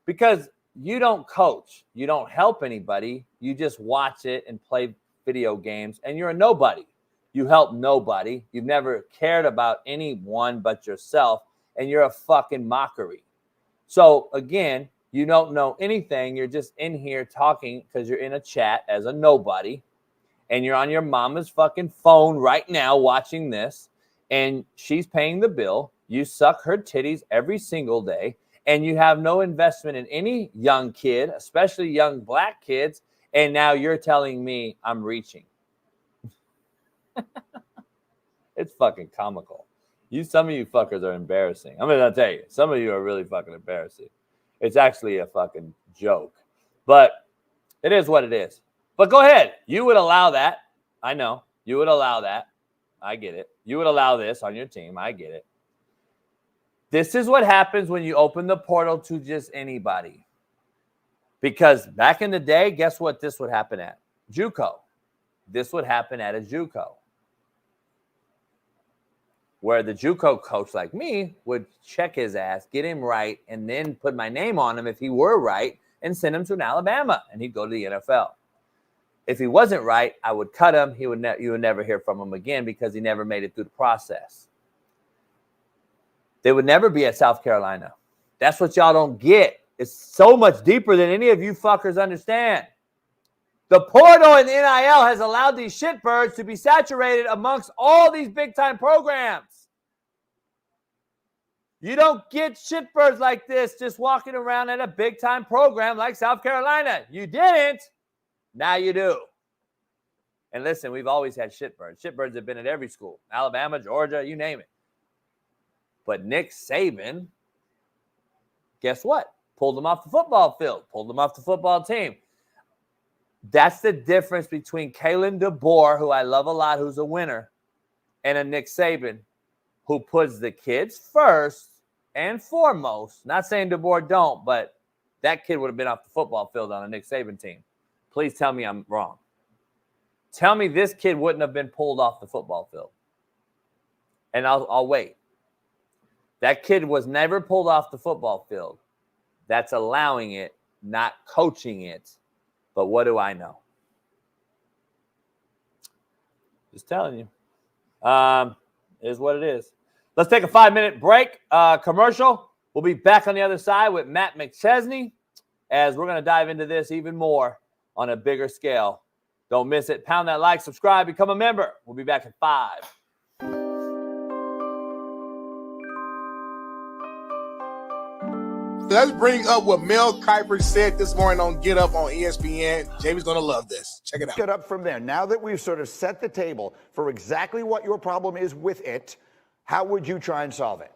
Because you don't coach. You don't help anybody. You just watch it and play video games, and you're a nobody. You help nobody. You've never cared about anyone but yourself, and you're a fucking mockery. So, again, you don't know anything. You're just in here talking because you're in a chat as a nobody, and you're on your mama's fucking phone right now watching this, and she's paying the bill. You suck her titties every single day, and you have no investment in any young kid, especially young black kids, and now you're telling me I'm reaching. It's fucking comical. Some of you fuckers are embarrassing. I'm going to tell you, some of you are really fucking embarrassing. It's actually a fucking joke, but it is what it is. But go ahead. You would allow that. I know. You would allow that. I get it. You would allow this on your team. I get it. This is what happens when you open the portal to just anybody. Because back in the day, guess what this would happen at? JUCO. This would happen at a JUCO. Where the JUCO coach like me would check his ass, get him right, and then put my name on him if he were right and send him to an Alabama, and he'd go to the NFL. If he wasn't right, I would cut him. You would never hear from him again because he never made it through the process. They would never be at South Carolina. That's what y'all don't get. It's so much deeper than any of you fuckers understand. The portal and NIL has allowed these shitbirds to be saturated amongst all these big-time programs. You don't get shitbirds like this just walking around at a big-time program like South Carolina. You didn't. Now you do. And listen, we've always had shitbirds. Shitbirds have been at every school. Alabama, Georgia, you name it. But Nick Saban, guess what? Pulled him off the football field. Pulled him off the football team. That's the difference between Kalen DeBoer, who I love a lot, who's a winner, and a Nick Saban, who puts the kids first and foremost. Not saying DeBoer don't, but that kid would have been off the football field on a Nick Saban team. Please tell me I'm wrong. Tell me this kid wouldn't have been pulled off the football field. And I'll wait. That kid was never pulled off the football field. That's allowing it, not coaching it. But what do I know? Just telling you. It is what it is. Let's take a 5-minute break. Commercial. We'll be back on the other side with Matt McChesney as we're going to dive into this even more on a bigger scale. Don't miss it. Pound that like, subscribe, become a member. We'll be back at 5. Let's bring up what Mel Kiper said this morning on Get Up on ESPN. Jamie's going to love this. Check it out. Get up from there. Now that we've sort of set the table for exactly what your problem is with it, how would you try and solve it?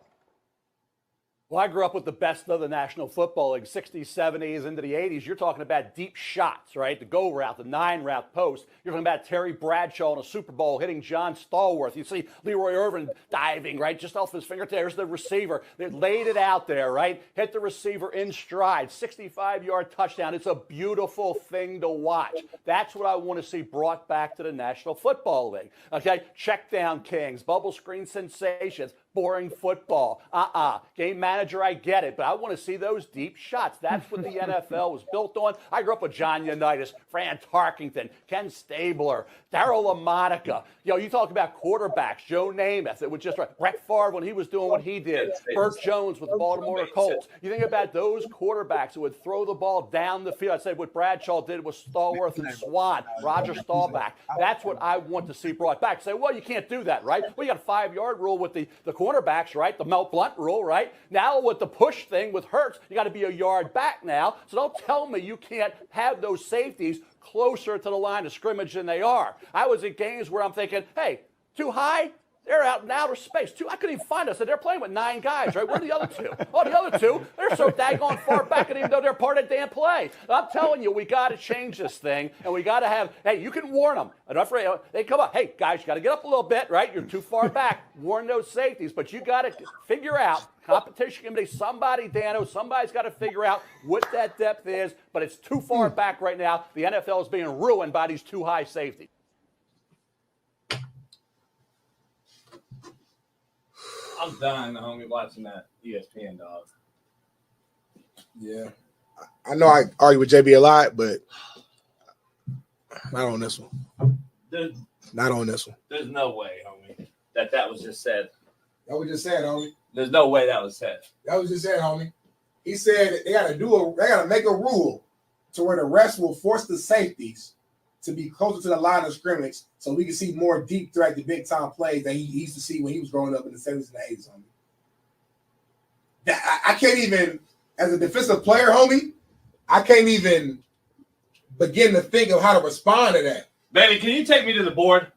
Well, I grew up with the best of the National Football League, 60s, 70s, into the 80s. You're talking about deep shots, right? The go route, the 9-route post. You're talking about Terry Bradshaw in a Super Bowl hitting John Stallworth. You see Leroy Irvin diving, right, just off his fingertips. There's the receiver. They laid it out there, right? Hit the receiver in stride, 65-yard touchdown. It's a beautiful thing to watch. That's what I want to see brought back to the National Football League, okay? Check down kings, bubble screen sensations, boring football. Game manager, I get it, but I want to see those deep shots. That's what the NFL was built on. I grew up with John Unitas, Fran Tarkington, Ken Stabler, Darryl LaMonica. You talk about quarterbacks, Joe Namath. It was just right. Brett Favre when he was doing what he did. Burt Jones with the Baltimore Colts. You think about those quarterbacks who would throw the ball down the field. I said what Bradshaw did with Stallworth and Swan, Roger Staubach. That's what I want to see brought back. Say, well, you can't do that, right? Well, you got a 5-yard rule with the cornerbacks, right? The Mel Blount rule, right? Now with the push thing with Hurts, you got to be a yard back now. So don't tell me you can't have those safeties closer to the line of scrimmage than they are. I was at games where I'm thinking, hey, too high? They're out in outer space. I couldn't even find us. They're playing with 9 guys, right? Where are the other 2? Oh, the other 2, they're so daggone far back, and even though they're part of the damn play. I'm telling you, we got to change this thing, and we got to have, hey, you can warn them. They come up, hey, guys, you got to get up a little bit, right? You're too far back. Warn those safeties, but you got to figure out, competition committee, somebody's got to figure out what that depth is, but it's too far back right now. The NFL is being ruined by these too high safeties. I'm dying, homie, watching that ESPN, dog. Yeah. I know I argue with JB a lot, but not on this one. Not on this one. There's no way, homie, that was just said. That was just said, homie. There's no way that was said. That was just said, homie. He said they got to make a rule to where the refs will force the safeties to be closer to the line of scrimmage so we can see more deep threat to big time plays that he used to see when he was growing up in the 70s and the 80s, homie. I can't even, as a defensive player, homie, I can't even begin to think of how to respond to that. Baby, can you take me to the board?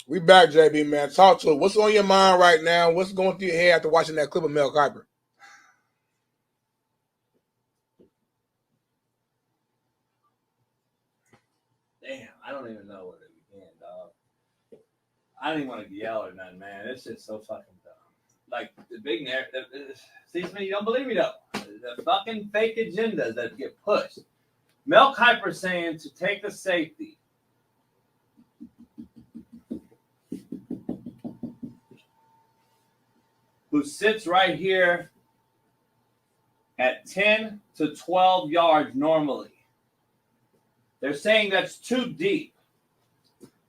We back, JB, man. Talk to us. What's on your mind right now? What's going through your head after watching that clip of Mel Kiper? Damn, I don't even know where to begin, dog. I don't even want to yell or nothing, man. It's just so fucking dumb. Like, the big narrative. See, you don't believe me, though. The fucking fake agendas that get pushed. Mel Kiper saying to take the safety. Who sits right here at 10 to 12 yards normally. They're saying that's too deep.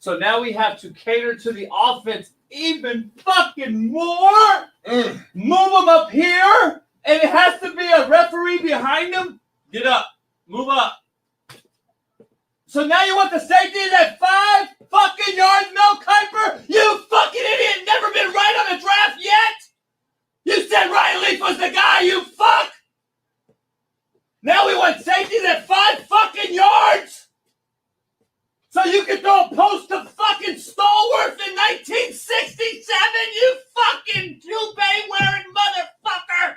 So now we have to cater to the offense even fucking more. Move them up here, and it has to be a referee behind them. Get up. Move up. So now you want the safeties at 5 fucking yards, Mel Kiper? You fucking idiot. Never been right on a draft yet? You said Ryan Leaf was the guy, you fuck! Now we want safeties at 5 fucking yards! So you can throw a post to fucking Stallworth in 1967, you fucking toupee-wearing motherfucker!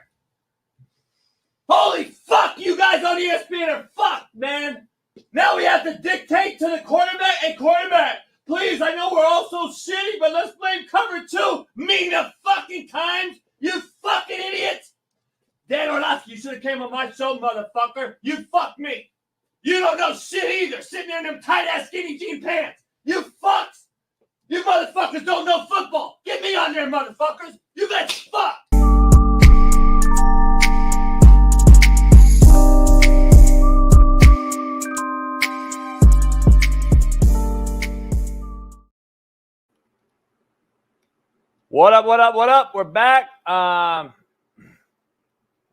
Holy fuck, you guys on ESPN are fucked, man! Now we have to dictate to the quarterback. Hey, quarterback, please, I know we're all so shitty, but let's blame cover 2 the fucking times! You fucking idiot! Dan Orlovsky, you should have came on my show, motherfucker. You fucked me. You don't know shit either, sitting there in them tight-ass skinny jean pants. You fucks. You motherfuckers don't know football. Get me on there, motherfuckers. You guys fuck. What up, what up, what up? We're back.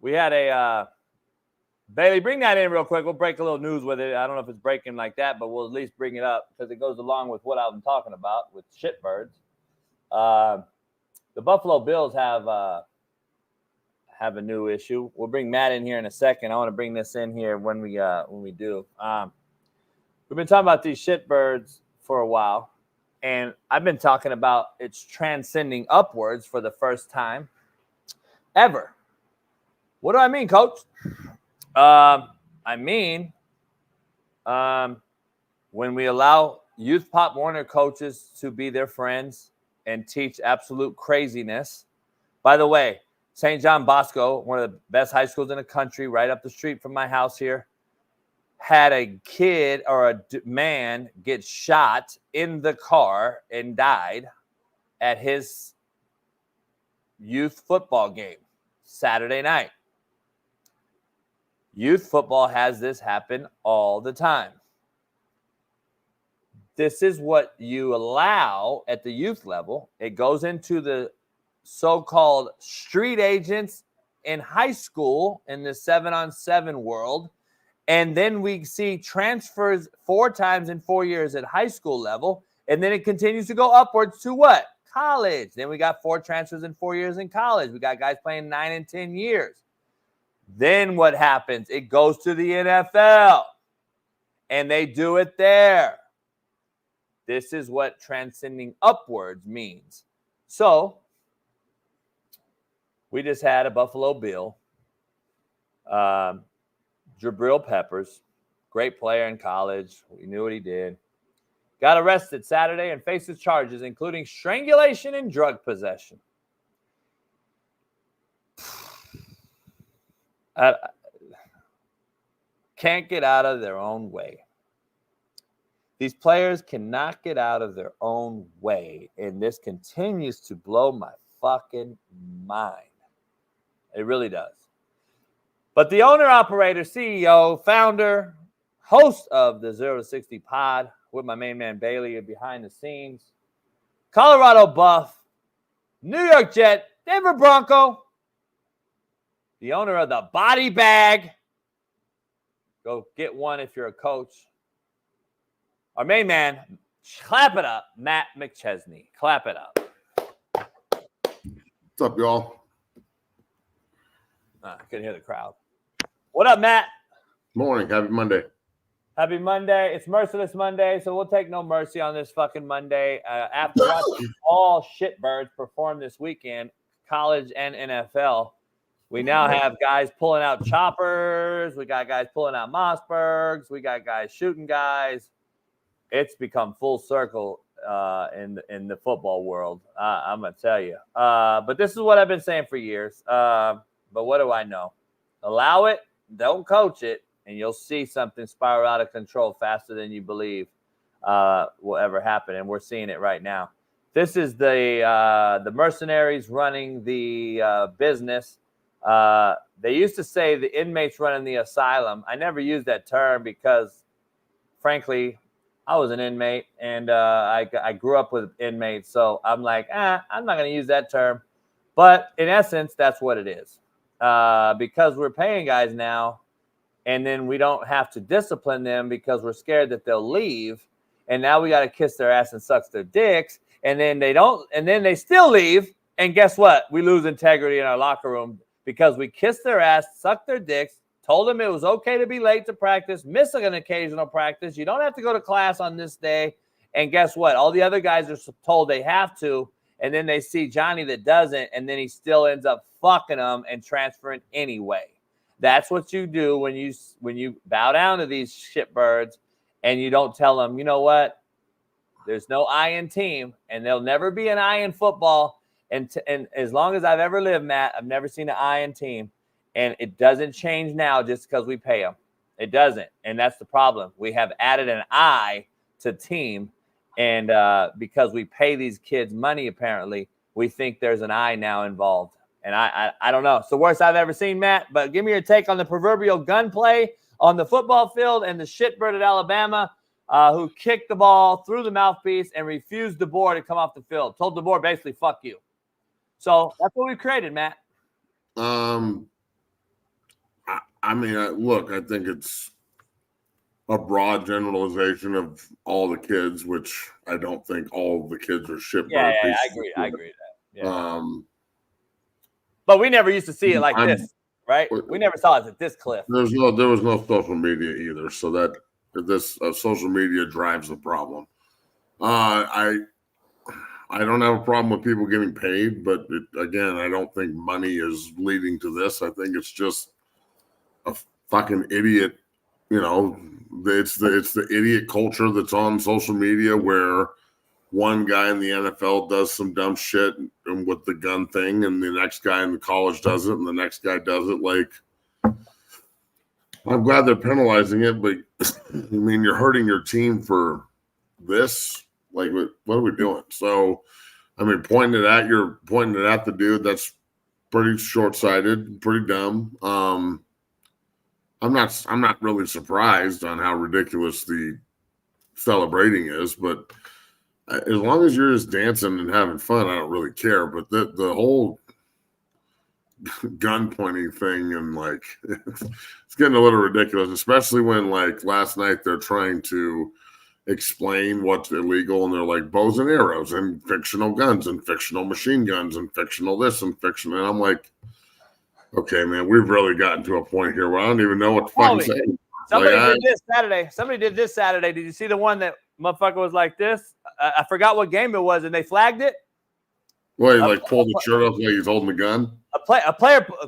We had a Bailey, bring that in real quick. We'll break a little news with it. I don't know if it's breaking like that, but we'll at least bring it up because it goes along with what I've been talking about with shitbirds. The Buffalo Bills have a new issue. We'll bring Matt in here in a second. I want to bring this in here when we do. We've been talking about these shitbirds for a while. And I've been talking about it's transcending upwards for the first time ever. What do I mean, Coach? I mean, when we allow youth Pop Warner coaches to be their friends and teach absolute craziness. By the way, St. John Bosco, one of the best high schools in the country, right up the street from my house here, had a kid or a man get shot in the car and died at his youth football game Saturday night. Youth football has this happen all the time. This is what you allow at the youth level. It goes into the so-called street agents in high school in the 7-on-7 world. And then we see transfers 4 times in 4 years at high school level. And then it continues to go upwards to what? College. Then we got 4 transfers in 4 years in college. We got guys playing 9 and 10 years. Then what happens? It goes to the NFL. And they do it there. This is what transcending upwards means. So, we just had a Buffalo Bill, Jabril Peppers, great player in college. We knew what he did. Got arrested Saturday and faces charges, including strangulation and drug possession. Can't get out of their own way. These players cannot get out of their own way, and this continues to blow my fucking mind. It really does. But the owner, operator, CEO, founder, host of the 0 to 60 pod with my main man Bailey behind the scenes, Colorado Buff, New York Jet, Denver Bronco, the owner of the Body Bag. Go get one if you're a coach. Our main man, clap it up, Matt McChesney. Clap it up. What's up, y'all? I couldn't hear the crowd. What up, Matt? Morning. Happy Monday. Happy Monday. It's Merciless Monday, so we'll take no mercy on this fucking Monday. After watching all shitbirds perform this weekend, college and NFL, we now have guys pulling out choppers. We got guys pulling out Mossbergs. We got guys shooting guys. It's become full circle in the football world. I'm going to tell you. But this is what I've been saying for years. But what do I know? Allow it. Don't coach it. And you'll see something spiral out of control faster than you believe will ever happen. And we're seeing it right now. This is the mercenaries running the business. They used to say the inmates running the asylum. I never used that term because, frankly, I was an inmate, and I grew up with inmates. So I'm like, I'm not going to use that term. But in essence, that's what it is. Because we're paying guys now, and then we don't have to discipline them because we're scared that they'll leave. And now we got to kiss their ass and suck their dicks. And then they don't, and then they still leave. And guess what? We lose integrity in our locker room because we kissed their ass, sucked their dicks, told them it was okay to be late to practice, miss an occasional practice. You don't have to go to class on this day. And guess what? All the other guys are told they have to. And then they see Johnny that doesn't, and then he still ends up fucking them and transferring anyway. That's what you do when you bow down to these shitbirds and you don't tell them, you know what? There's no I in team, and there'll never be an I in football. And as long as I've ever lived, Matt, I've never seen an I in team. And it doesn't change now just because we pay them. It doesn't. And that's the problem. We have added an I to team. And because we pay these kids money, apparently, we think there's an I now involved. And I don't know. It's the worst I've ever seen, Matt. But give me your take on the proverbial gunplay on the football field and the shitbird at Alabama who kicked the ball through the mouthpiece and refused DeBoer to come off the field. Told DeBoer basically, fuck you. So that's what we created, Matt. I mean, look, I think it's a broad generalization of all the kids, which I don't think all of the kids are shitbird. Yeah, I agree with that. Yeah. But we never used to see it like this, right? We never saw it at this cliff. There was no social media either, so that this social media drives the problem. I I don't have a problem with people getting paid, but again, I don't think money is leading to this. I think it's just a fucking idiot. You know, it's the idiot culture that's on social media where one guy in the NFL does some dumb shit and with the gun thing, and the next guy in the college does it, and the next guy does it. Like, I'm glad they're penalizing it, but I mean, you're hurting your team for this. Like, what are we doing? So, I mean, pointing it at the dude, that's pretty short-sighted, pretty dumb. I'm not really surprised on how ridiculous the celebrating is, but as long as you're just dancing and having fun, I don't really care. But the whole gun pointing thing and like it's getting a little ridiculous, especially when like last night they're trying to explain what's illegal and they're like bows and arrows and fictional guns and fictional machine guns and fictional this and fictional, and I'm like, okay, man, we've really gotten to a point here where I don't even know what to fucking say. Somebody did this Saturday. Somebody did this Saturday. Did you see the one that motherfucker was like this? I forgot what game it was, and they flagged it. Well, he like pulled the shirt off like he's holding the gun. A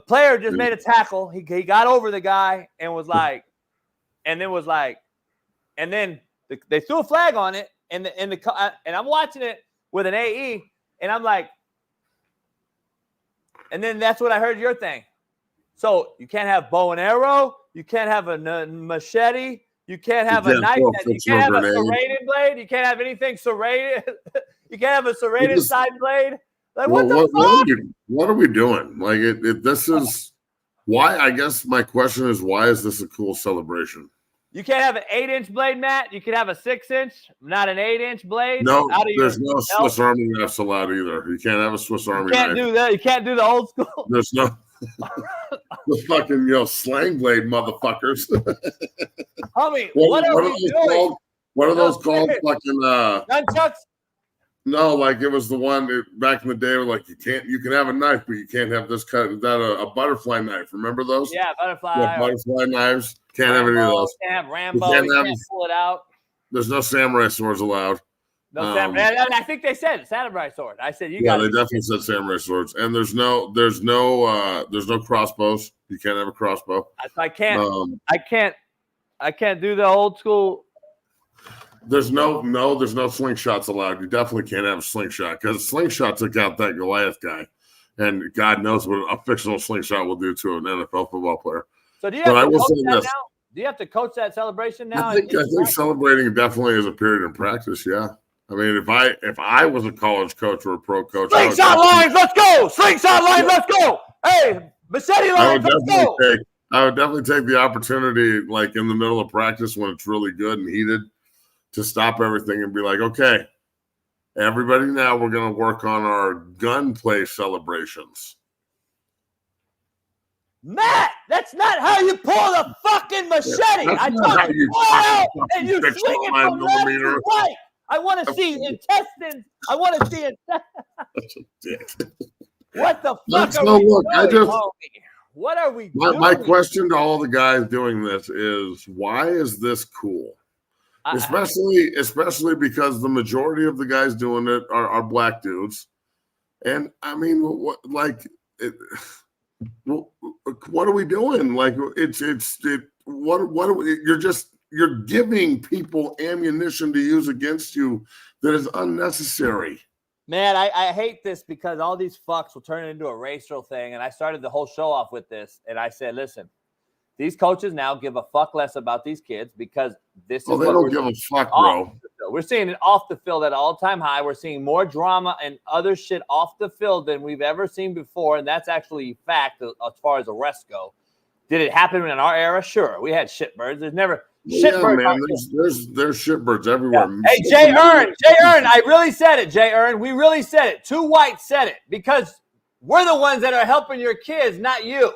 player just made a tackle. He got over the guy and was like, and then they threw a flag on it, and I'm watching it with an AE, and I'm like, and then that's what I heard your thing. So you can't have bow and arrow. You can't have a machete. You can't have a knife. You can't have a serrated blade. You can't have anything serrated. You can't have a serrated side blade. Like, what the fuck? What are we doing? Like, this is why, I guess my question is, why is this a cool celebration? You can't have an 8-inch blade, Matt. You can have a 6-inch, not an 8-inch blade. No, there's no Swiss Army knives allowed either. You can't have a Swiss Army knife. You can't do that. You can't do the old school. There's no the fucking slang blade motherfuckers. Homie, what are we doing? What are those called? Fucking nunchucks? No, like it was the one back in the day where like you can have a knife, but you can't have this kind of a butterfly knife. Remember those? Yeah, butterfly. Yeah, butterfly knives. Can't have any of those. Can't have Rambo. You can't pull it out. There's no samurai swords allowed. No samurai. I think they said samurai sword. I said they definitely said samurai swords. And there's no crossbows. You can't have a crossbow. I can't do the old school. There's no slingshots allowed. You definitely can't have a slingshot because a slingshot took out that Goliath guy, and God knows what a fictional slingshot will do to an NFL football player. So do you have to coach that now? Do you have to coach that celebration now? I think celebrating definitely is a period in practice. Yeah, I mean, if I was a college coach or a pro coach, slingshot lines, let's go! Slingshot lines, let's go! Hey, machete lines, let's go! I would definitely take the opportunity, like in the middle of practice when it's really good and heated, to stop everything and be like, okay, everybody, now we're going to work on our gunplay celebrations. Matt, that's not how you pull a fucking machete. I taught you pull it out and you swing it from left to right. I want to see intestines. I want to see intestines. What the fuck are we doing? What are we doing? My question to all the guys doing this is, why is this cool? Especially because the majority of the guys doing it are black dudes. And I mean, what are we doing? Like you're giving people ammunition to use against you that is unnecessary. Man, I hate this because all these fucks will turn it into a racial thing. And I started the whole show off with this. And I said, listen, these coaches now give a fuck less about these kids because this is they don't give a fuck, bro. We're seeing it off the field at an all-time high. We're seeing more drama and other shit off the field than we've ever seen before, and that's actually fact as far as arrests go. Did it happen in our era? Sure. We had shitbirds. There's never shitbirds. Man, there's shitbirds everywhere. Yeah. Hey, Jay Earn, I really said it, Jay Earn. We really said it. Two whites said it because we're the ones that are helping your kids, not you.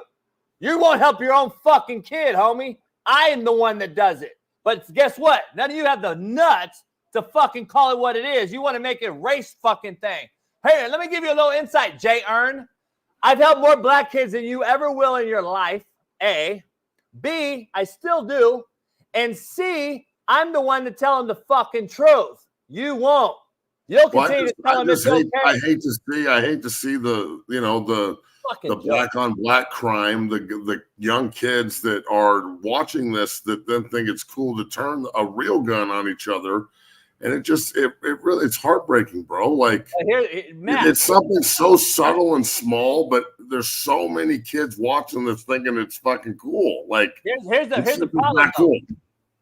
You won't help your own fucking kid, homie. I am the one that does it. But guess what? None of you have the nuts to fucking call it what it is. You want to make it a race fucking thing. Hey, let me give you a little insight, Jay Earn. I've helped more black kids than you ever will in your life, A. B, I still do. And C, I'm the one to tell them the fucking truth. You won't. You'll continue to tell him it's okay. I hate to see the black on black crime, the young kids that are watching this that then think it's cool to turn a real gun on each other. And it really, it's heartbreaking, bro. Like, Matt, it's something so subtle and small, but there's so many kids watching this thinking it's fucking cool. Like, here's the problem. Cool.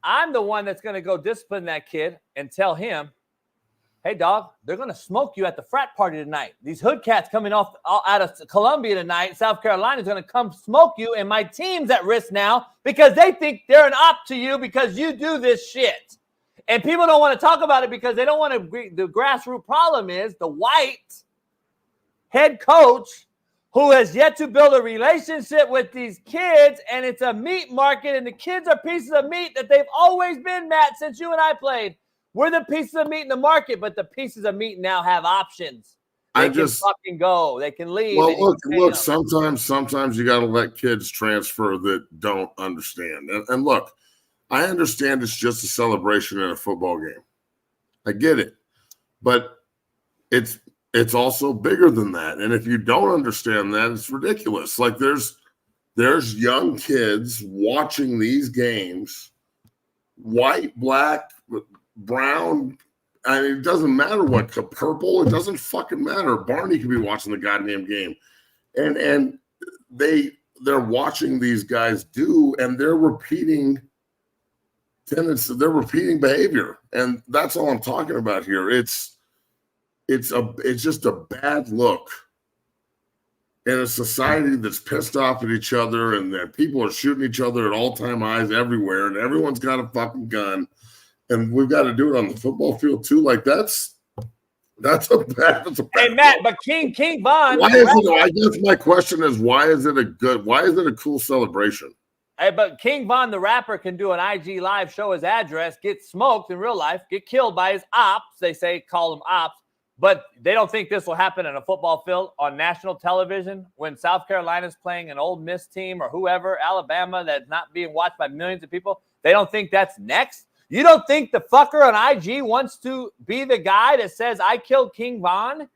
I'm the one that's going to go discipline that kid and tell him, hey, dog, they're going to smoke you at the frat party tonight. These hood cats coming out of Columbia tonight, South Carolina, is going to come smoke you, and my team's at risk now because they think they're an op to you because you do this shit. And people don't want to talk about it because they don't want to agree. The grassroots problem is the white head coach who has yet to build a relationship with these kids, and it's a meat market, and the kids are pieces of meat that they've always been, Matt, since you and I played. We're the pieces of meat in the market, but the pieces of meat now have options. They can fucking go. They can leave. Well, look. Sometimes you got to let kids transfer that don't understand. And look, I understand it's just a celebration in a football game. I get it, but it's also bigger than that. And if you don't understand that, it's ridiculous. Like there's young kids watching these games, white, black, brown. I mean, it doesn't matter what purple. It doesn't fucking matter. Barney could be watching the goddamn game, and they're watching these guys do, and they're repeating tendencies. They're repeating behavior, and that's all I'm talking about here. It's just a bad look in a society that's pissed off at each other, and that people are shooting each other at all-time highs everywhere, and everyone's got a fucking gun. And we've got to do it on the football field too. Like that's a bad. Hey Matt, but King Von. Why is it? I guess my question is, why is it a cool celebration? Hey, but King Von, the rapper, can do an IG live, show his address, get smoked in real life, get killed by his ops. They call them ops, but they don't think this will happen on a football field on national television when South Carolina's playing an Ole Miss team or whoever, Alabama, that's not being watched by millions of people. They don't think that's next. You don't think the fucker on IG wants to be the guy that says, I killed King Von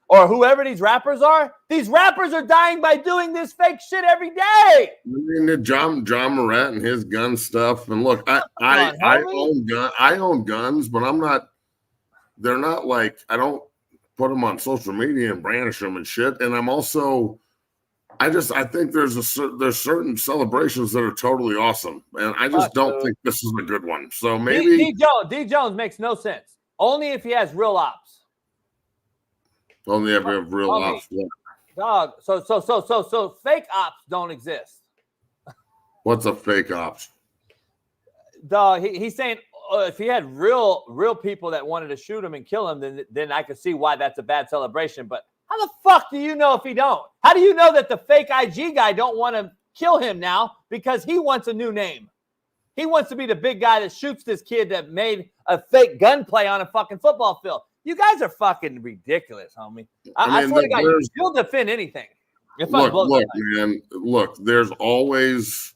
or whoever these rappers are? These rappers are dying by doing this fake shit every day. I mean, John Morant and his gun stuff. And look, I own guns, but they're not like, I don't put them on social media and brandish them and shit. And I'm also, I think there's certain celebrations that are totally awesome, and I just don't think this is a good one. So maybe D Jones makes no sense. Only if he has real ops. Only if we have real ops. Yeah. Dog. So fake ops don't exist. What's a fake ops? Dog. He's saying if he had real people that wanted to shoot him and kill him, then I could see why that's a bad celebration, but. How the fuck do you know if he don't? How do you know that the fake IG guy don't want to kill him now because he wants a new name? He wants to be the big guy that shoots this kid that made a fake gunplay on a fucking football field. You guys are fucking ridiculous, homie. I swear to God, you'll defend anything. Look, there's always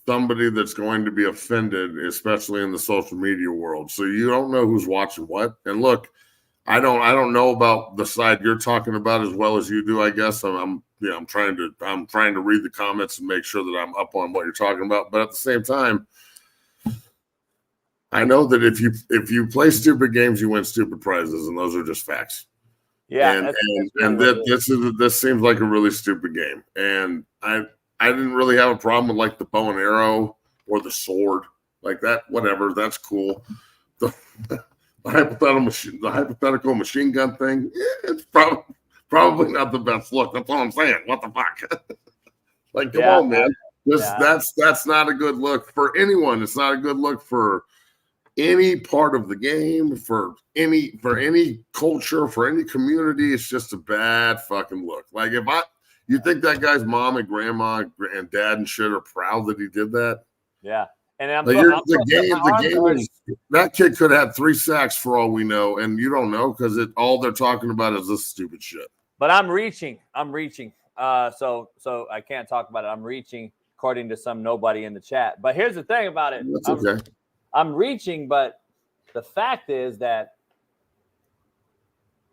somebody that's going to be offended, especially in the social media world. So you don't know who's watching what. And look, I don't know about the side you're talking about as well as you do. I guess I'm trying to read the comments and make sure that I'm up on what you're talking about. But at the same time, I know that if you play stupid games, you win stupid prizes, and those are just facts. Yeah, this seems like a really stupid game, and I didn't really have a problem with like the bow and arrow or the sword like that. Whatever, that's cool. The hypothetical machine gun thing, it's probably not the best look. That's all I'm saying. What the fuck? Like, come on, man. That's not a good look for anyone. It's not a good look for any part of the game, for any culture, for any community. It's just a bad fucking look. Like you think that guy's mom and grandma and dad and shit are proud that he did that? Yeah. And that kid could have 3 sacks for all we know, and you don't know because all they're talking about is this stupid shit. But I'm reaching. So I can't talk about it. I'm reaching, according to some nobody in the chat. But here's the thing about it. That's okay. I'm reaching, but the fact is that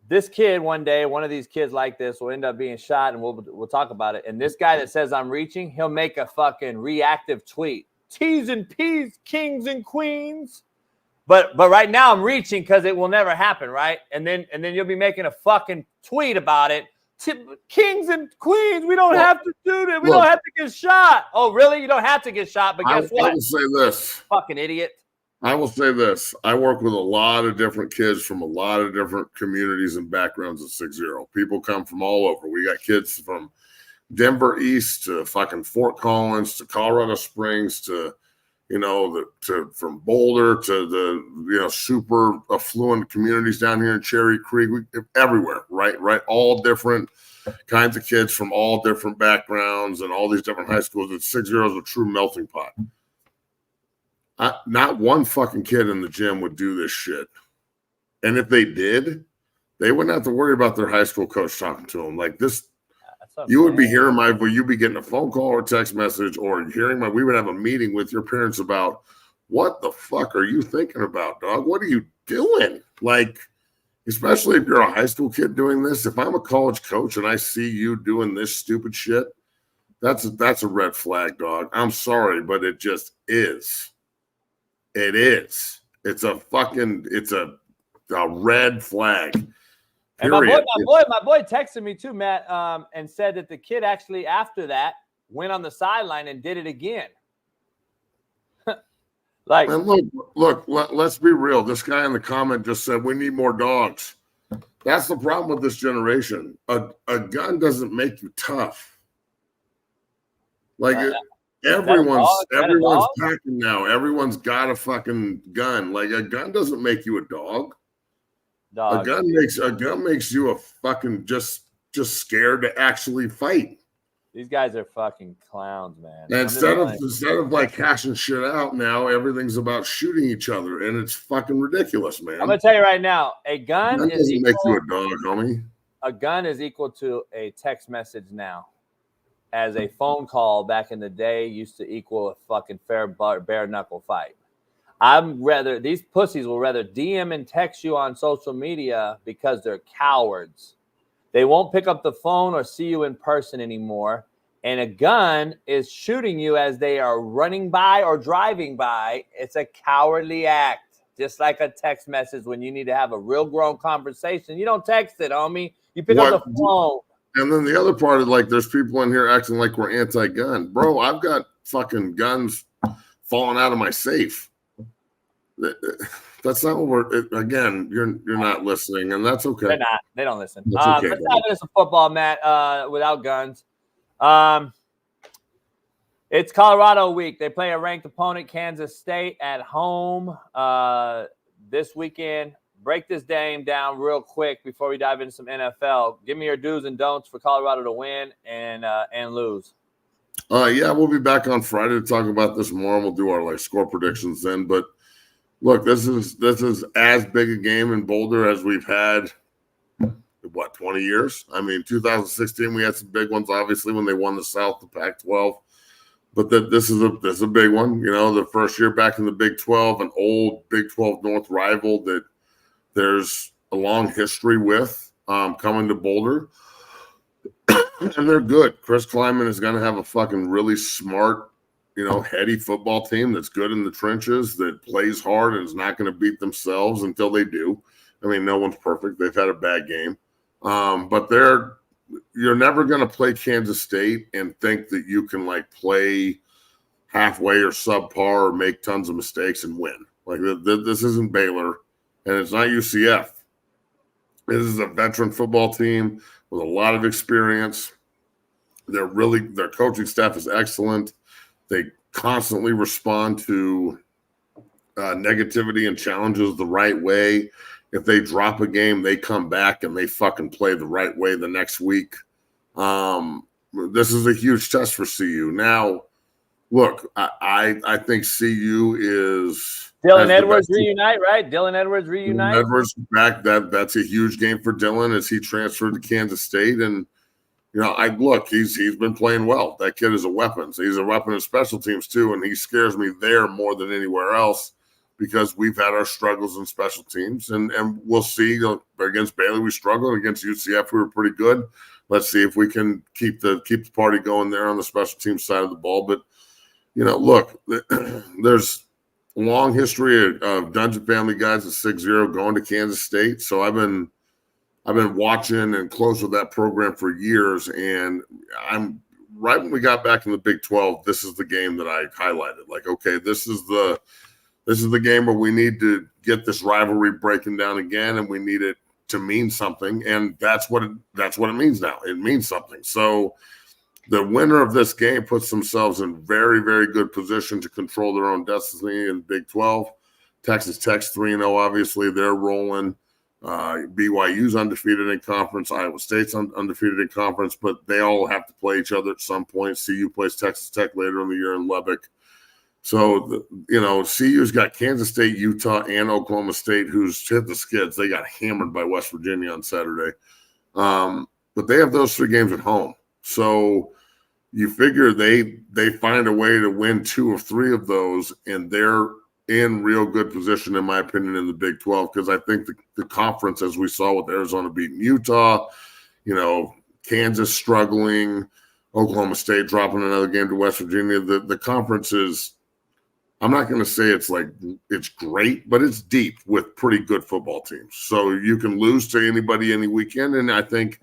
this kid one day, one of these kids like this will end up being shot, and we'll talk about it. And this guy that says I'm reaching, he'll make a fucking reactive tweet. T's and P's, kings and queens. But right now I'm reaching because it will never happen, right? And then you'll be making a fucking tweet about it. Kings and queens, we don't have to do that. We don't have to get shot. Oh, really? You don't have to get shot, but guess what? I will say this. Fucking idiot. I will say this. I work with a lot of different kids from a lot of different communities and backgrounds at 6-0. People come from all over. We got kids from Denver East to fucking Fort Collins to Colorado Springs to, from Boulder to the, super affluent communities down here in Cherry Creek, everywhere, right? All different kinds of kids from all different backgrounds and all these different high schools. At 6-0 is a true melting pot. Not one fucking kid in the gym would do this shit. And if they did, they wouldn't have to worry about their high school coach talking to them. Like this, you would be hearing you'd be getting a phone call or text message or we would have a meeting with your parents about what the fuck are you thinking about, dog? What are you doing? Like, especially if you're a high school kid doing this, if I'm a college coach and I see you doing this stupid shit, that's a red flag, dog. I'm sorry, but it just is. It is. It's a red flag. And my boy texted me too, Matt, and said that the kid actually after that went on the sideline and did it again. And look, let's be real. This guy in the comment just said we need more dogs. That's the problem with this generation. A gun doesn't make you tough. Like everyone's packing now. Everyone's got a fucking gun. Like a gun doesn't make you a dog. A gun makes you a fucking just scared to actually fight. These guys are fucking clowns, man. And instead of like hashing shit out, now everything's about shooting each other, and it's fucking ridiculous, man. I'm gonna tell you right now, a gun doesn't make you a dog, homie. A gun is equal to a text message now. As a phone call back in the day used to equal a fucking fair bare knuckle fight. These pussies will rather DM and text you on social media because they're cowards. They won't pick up the phone or see you in person anymore. And a gun is shooting you as they are running by or driving by. It's a cowardly act. Just like a text message when you need to have a real grown conversation. You don't text it, homie. You pick up the phone. And then the other part of like, there's people in here acting like we're anti-gun. Bro, I've got fucking guns falling out of my safe. That's not what again, you're not listening, and that's okay. They're not. They don't listen. That's okay, let's dive into some football, Matt, without guns. It's Colorado week. They play a ranked opponent, Kansas State, at home this weekend. Break this game down real quick before we dive into some NFL. Give me your do's and don'ts for Colorado to win and lose. Yeah, we'll be back on Friday to talk about this more, and we'll do our score predictions then. But look, this is as big a game in Boulder as we've had. 20 years? I mean, 2016 we had some big ones, obviously, when they won the South, the Pac-12. But this is a big one. The first year back in the Big 12, an old Big 12 North rival that there's a long history with coming to Boulder. And they're good. Chris Kleiman is going to have a fucking really smart, heady football team that's good in the trenches, that plays hard and is not going to beat themselves until they do. I mean, no one's perfect. They've had a bad game. But you're never going to play Kansas State and think that you can play halfway or subpar or make tons of mistakes and win. This isn't Baylor, and it's not UCF. This is a veteran football team with a lot of experience. Their coaching staff is excellent. They constantly respond to negativity and challenges the right way. If they drop a game, they come back and they fucking play the right way the next week. This is a huge test for CU. Now, look, I think CU is Dylan Edwards reunite, right? Dylan Edwards reunite. Dylan Edwards back. That's a huge game for Dylan as he transferred to Kansas State. And he's been playing well. That kid is a weapon. So he's a weapon in special teams too, and he scares me there more than anywhere else. because we've had our struggles in special teams, and we'll see. Against Baylor, we struggled. Against UCF, we were pretty good. Let's see if we can keep the party going there on the special team side of the ball. But look, there's a long history of Dungeon Family guys at 6-0 going to Kansas State. So I've been watching and close with that program for years, and I'm right when we got back in the Big 12. This is the game that I highlighted. Like, okay, this is the game where we need to get this rivalry breaking down again, and we need it to mean something, and that's what it means now. It means something. So the winner of this game puts themselves in very, very good position to control their own destiny in Big 12. Texas Tech's 3-0, obviously. They're rolling. BYU's undefeated in conference. Iowa State's undefeated in conference, but they all have to play each other at some point. CU plays Texas Tech later in the year in Lubbock. So, CU's got Kansas State, Utah, and Oklahoma State, who's hit the skids. They got hammered by West Virginia on Saturday. But they have those 3 games at home. So you figure they find a way to win 2 of 3 of those, and they're in real good position, in my opinion, in the Big 12, because I think the conference, as we saw with Arizona beating Utah, Kansas struggling, Oklahoma State dropping another game to West Virginia, the conference is – I'm not going to say it's great, but it's deep with pretty good football teams. So you can lose to anybody any weekend, and I think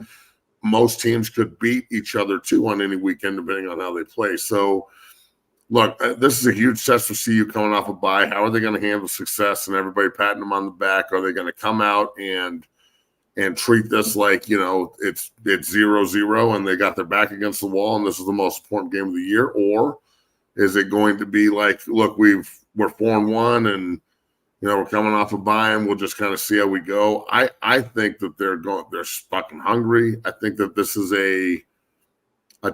most teams could beat each other too on any weekend, depending on how they play. So, look, this is a huge test for CU coming off a bye. How are they going to handle success and everybody patting them on the back? Are they going to come out and treat this like it's 0-0 and they got their back against the wall and this is the most important game of the year, or is it going to be like, look, we're 4-1 and we're coming off a bye and we'll just kind of see how we go? I think that they're fucking hungry. I think that this is a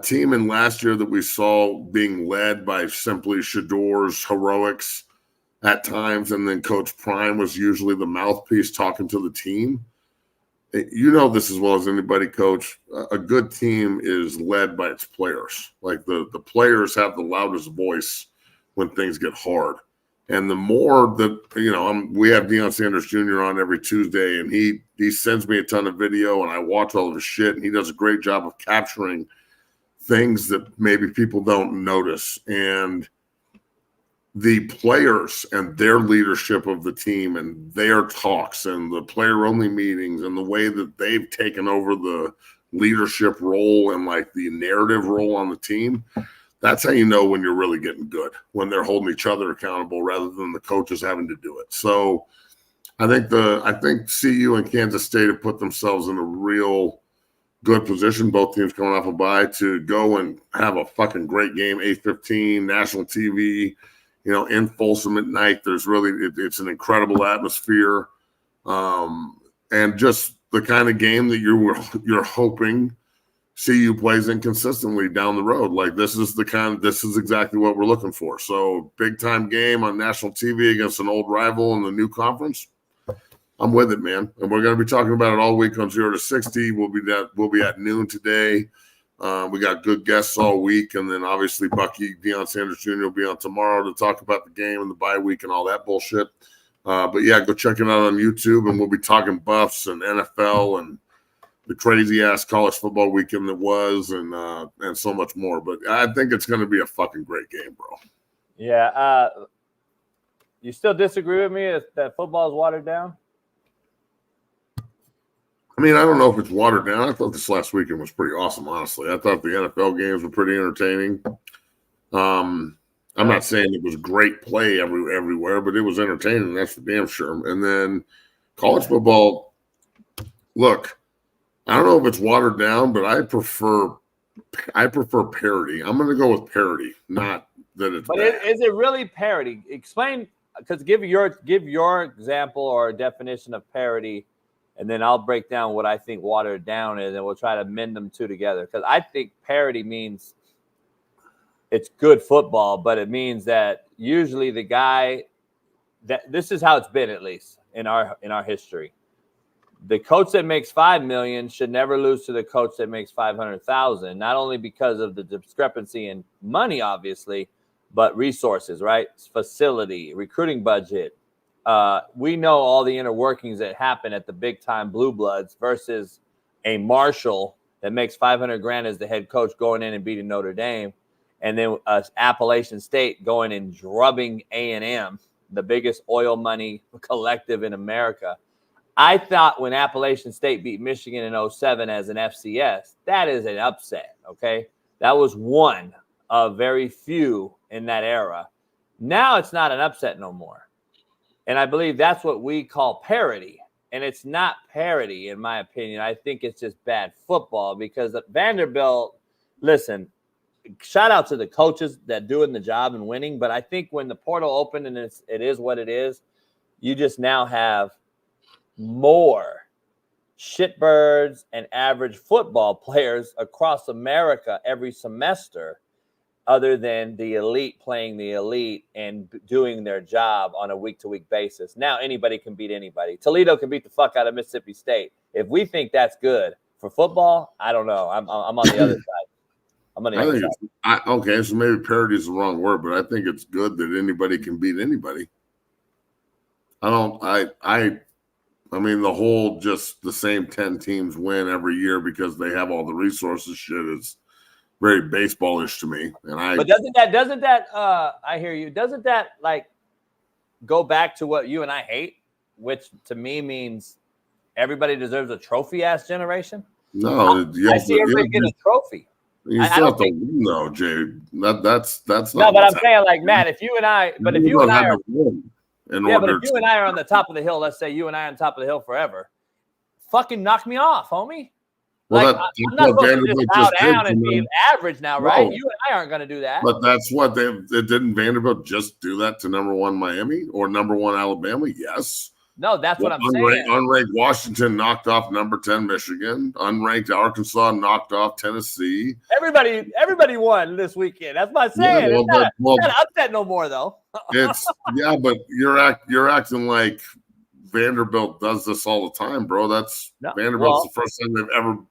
team in last year that we saw being led by simply Shador's heroics at times, and then Coach Prime was usually the mouthpiece talking to the team. This as well as anybody, Coach. A good team is led by its players. Like the players have the loudest voice when things get hard. And the more that, we have Deion Sanders Jr. on every Tuesday, and he sends me a ton of video, and I watch all of his shit, and he does a great job of capturing things that maybe people don't notice. And the players and their leadership of the team and their talks and the player-only meetings and the way that they've taken over the leadership role and like the narrative role on the team, that's how you know when you're really getting good, when they're holding each other accountable rather than the coaches having to do it. So I think CU and Kansas State have put themselves in a real good position, both teams coming off a bye, to go and have a fucking great game, 8:15, national TV, in Folsom at night. There's it's an incredible atmosphere. And just the kind of game that you're hoping CU plays inconsistently down the road. Like this is exactly what we're looking for. So big time game on national TV against an old rival in the new conference. I'm with it, man. And we're going to be talking about it all week on 0 to 60. We'll be at noon today. We got good guests all week, and then obviously Bucky, Deion Sanders Jr. will be on tomorrow to talk about the game and the bye week and all that bullshit. But yeah, go check it out on YouTube, and we'll be talking Buffs and NFL and the crazy ass college football weekend that was, and so much more. But I think it's going to be a fucking great game, bro. Yeah. You still disagree with me that football is watered down? I mean, I don't know if it's watered down. I thought this last weekend was pretty awesome, honestly. I thought the NFL games were pretty entertaining. I'm not saying it was great play everywhere, but it was entertaining. That's for damn sure. And then college football, look, I don't know if it's watered down, but I prefer parody. I'm going to go with parody, not that it's. But is it really parody? Explain, because give your example or definition of parody. And then I'll break down what I think watered down is, and we'll try to mend them two together. Because I think parody means it's good football, but it means that usually the guy that this is how it's been, at least in our history. The coach that makes $5 million should never lose to the coach that makes $500,000. Not only because of the discrepancy in money, obviously, but resources, right? Facility, recruiting budget, we know all the inner workings that happen at the big time blue bloods versus a Marshall that makes $500,000 as the head coach going in and beating Notre Dame, and then Appalachian State going and drubbing A&M, the biggest oil money collective in America. I thought when Appalachian State beat Michigan in 2007 as an FCS, that is an upset, okay? That was one of very few in that era. Now it's not an upset no more. And I believe that's what we call parody. And it's not parody, in my opinion. I think it's just bad football because at Vanderbilt, listen, shout out to the coaches that doing the job and winning. But I think when the portal opened and it is what it is, you just now have more shitbirds and average football players across America every semester, other than the elite playing the elite and doing their job on a week-to-week basis. Now anybody can beat anybody. Toledo can beat the fuck out of Mississippi State. If we think that's good for football, I don't know. I'm on the other side. I'm on the other side. Okay, so maybe parody is the wrong word, but I think it's good that anybody can beat anybody. I mean, the whole just the same 10 teams win every year because they have all the resources shit is very baseball-ish to me. But doesn't that I hear you, doesn't that like go back to what you and I hate, which to me means everybody deserves a trophy-ass generation? No, I see everybody get a trophy. You still have to win, though, Jay. That's not. No, but I'm saying, like, Matt, if you and I are on the top of the hill, let's say you and I are on top of the hill forever, fucking knock me off, homie. Well, like, I'm not supposed to just bow down and be average now, right? No. You and I aren't going to do that. But that's what didn't Vanderbilt just do that to number 1 Miami or number 1 Alabama? Yes. No, that's what I'm saying. Unranked Washington knocked off number 10 Michigan. Unranked Arkansas knocked off Tennessee. Everybody won this weekend. That's what I'm saying. It's not upset no more, though. But you're acting like Vanderbilt does this all the time, bro. Vanderbilt's the first time